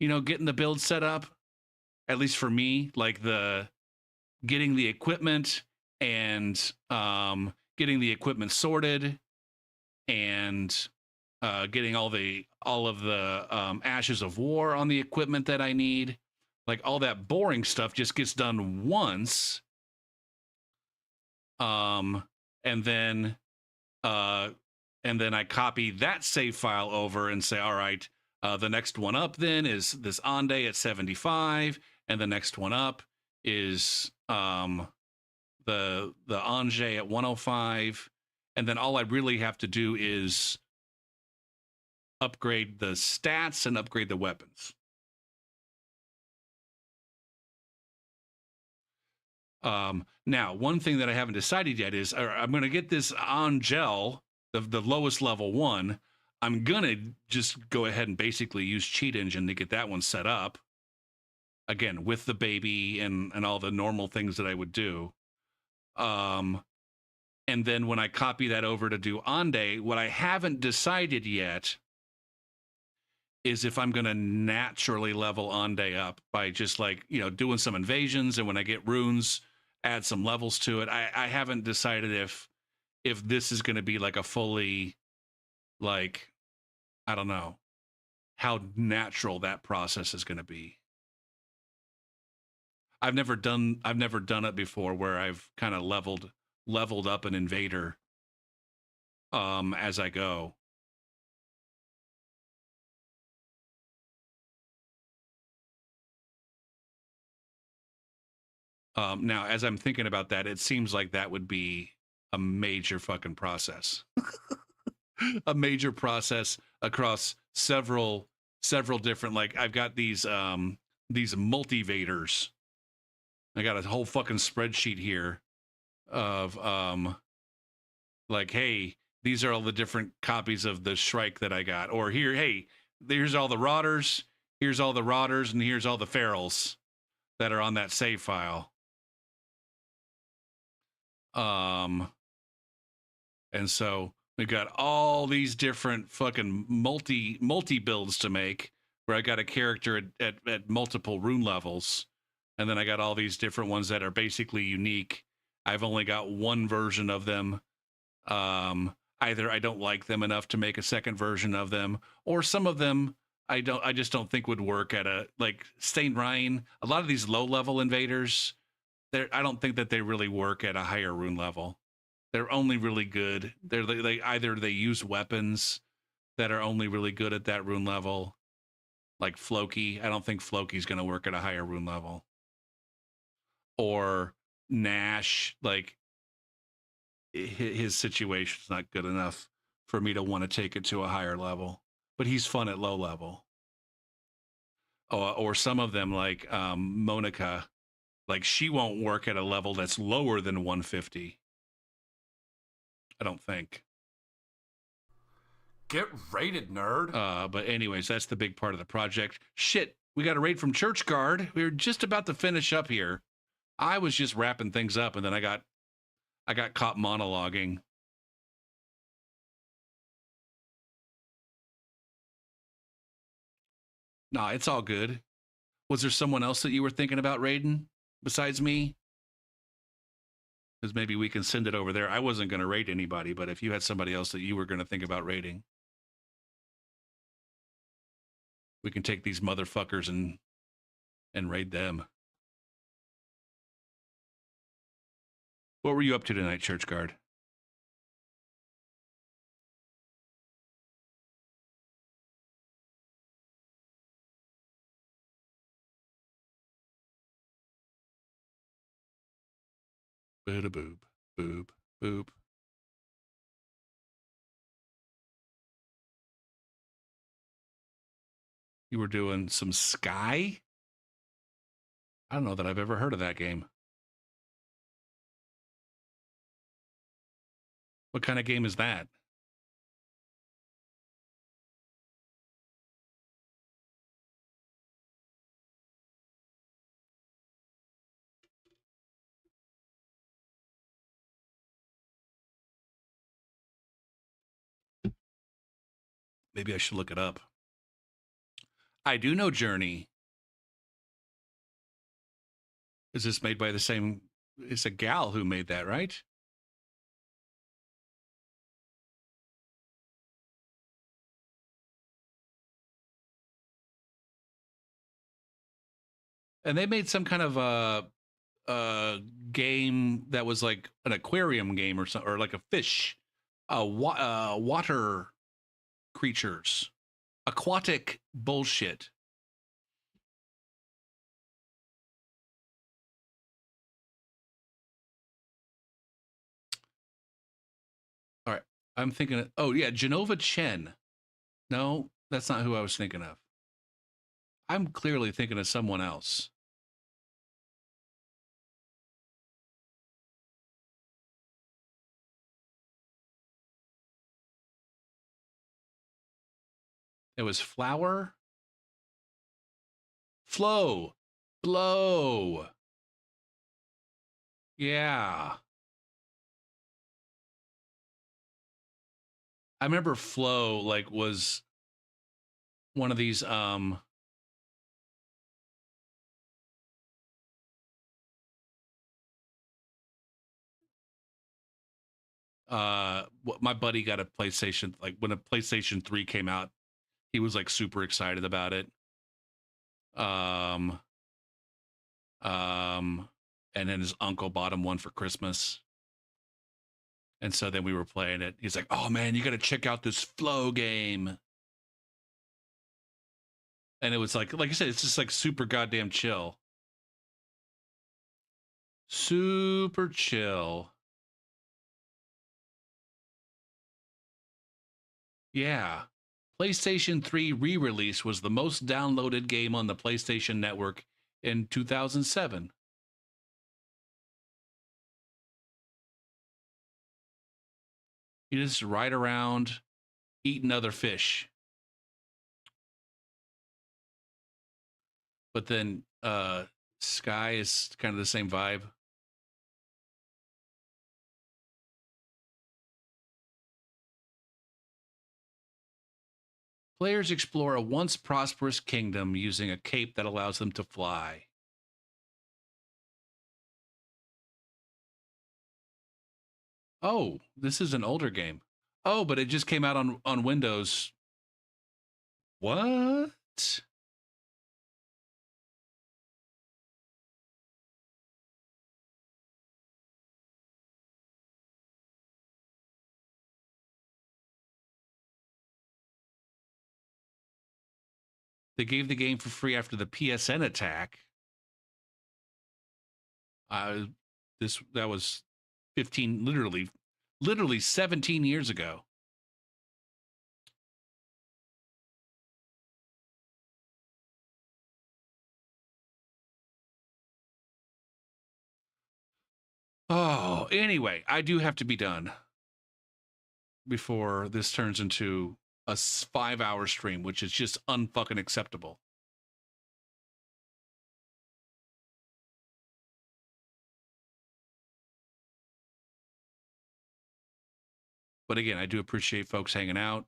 getting the build set up, at least for me, like the getting the equipment and getting the equipment sorted and getting all of the ashes of war on the equipment that I need. Like all that boring stuff just gets done once. And then I copy that save file over and say, all right, the next one up then is this Ande at 75, and the next one up is the Ange at 105, and then all I really have to do is upgrade the stats and upgrade the weapons. Now, one thing that I haven't decided yet is I'm going to get this Angel, the lowest level one. I'm going to just go ahead and basically use Cheat Engine to get that one set up. Again, with the baby and all the normal things that I would do. And then when I copy that over to do Ande, what I haven't decided yet is if I'm going to naturally level Ande up by just like, doing some invasions, and when I get runes, add some levels to it. I haven't decided if this is going to be like a fully, like, I don't know how natural that process is going to be. I've never done it before where I've kind of leveled up an invader as I go. Now, as I'm thinking about that, it seems like that would be a major fucking process. A major process across several different, like, I've got these multivaders. I got a whole fucking spreadsheet here of like, hey, these are all the different copies of the Shrike that I got. Or here, hey, here's all the Rotters, here's all the Rotters, and here's all the Ferals that are on that save file. And so we've got all these different fucking multi builds to make, where I got a character at multiple rune levels, and then I got all these different ones that are basically unique. I've only got one version of them. Either I don't like them enough to make a second version of them, or some of them I just don't think would work at a, like, Stain Ryan. A lot of these low level invaders, I don't think that they really work at a higher rune level. They're only really good. They either they use weapons that are only really good at that rune level, like Floki. I don't think Floki's going to work at a higher rune level. Or Nash, like, his situation's not good enough for me to want to take it to a higher level. But he's fun at low level. Or some of them, like Monica, like, she won't work at a level that's lower than 150. I don't think. Get raided, nerd. But anyways, that's the big part of the project. Shit, we got a raid from Churchguard. We were just about to finish up here. I was just wrapping things up, and then I got caught monologuing. Nah, it's all good. Was there someone else that you were thinking about raiding besides me? Because maybe we can send it over there. I wasn't going to raid anybody, but if you had somebody else that you were going to think about raiding, we can take these motherfuckers and raid them. What were you up to tonight, Churchguard? Boob, boob, boob. You were doing some Sky? I don't know that I've ever heard of that game. What kind of game is that? Maybe I should look it up. I do know Journey. Is this made by the same? It's a gal who made that, right? And they made some kind of game that was like an aquarium game or something, or like a fish, water creatures, aquatic bullshit. All right, I'm thinking. Oh yeah, Genova Chen. No, that's not who I was thinking of. I'm clearly thinking of someone else. It was Flower, Flow, Blow. Yeah, I remember Flow like was one of these my buddy got a PlayStation, like when a PlayStation 3 came out, he was like super excited about it. Um um and then his uncle bought him one for Christmas. And so then we were playing it. He's like, "Oh man, you got to check out this Flow game." And it was like I said, it's just like super goddamn chill. Super chill. Yeah. PlayStation 3 re-release was the most downloaded game on the PlayStation Network in 2007. You just ride around eating other fish. But then Sky is kind of the same vibe. Players explore a once prosperous kingdom using a cape that allows them to fly. Oh, this is an older game. Oh, but it just came out on Windows. What? They gave the game for free after the PSN attack. That was 15, literally 17 years ago. Oh, anyway, I do have to be done before this turns into a 5-hour stream, which is just unfucking acceptable. But again, I do appreciate folks hanging out.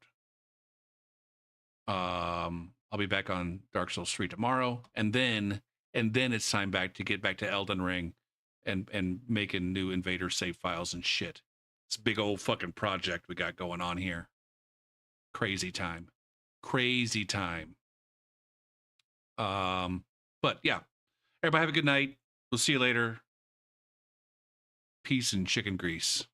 I'll be back on Dark Souls 3 tomorrow, and then it's time to get back to Elden Ring and making new invader save files and shit. It's a big old fucking project we got going on here. Crazy time. Crazy time. But yeah. Everybody have a good night. We'll see you later. Peace and chicken grease.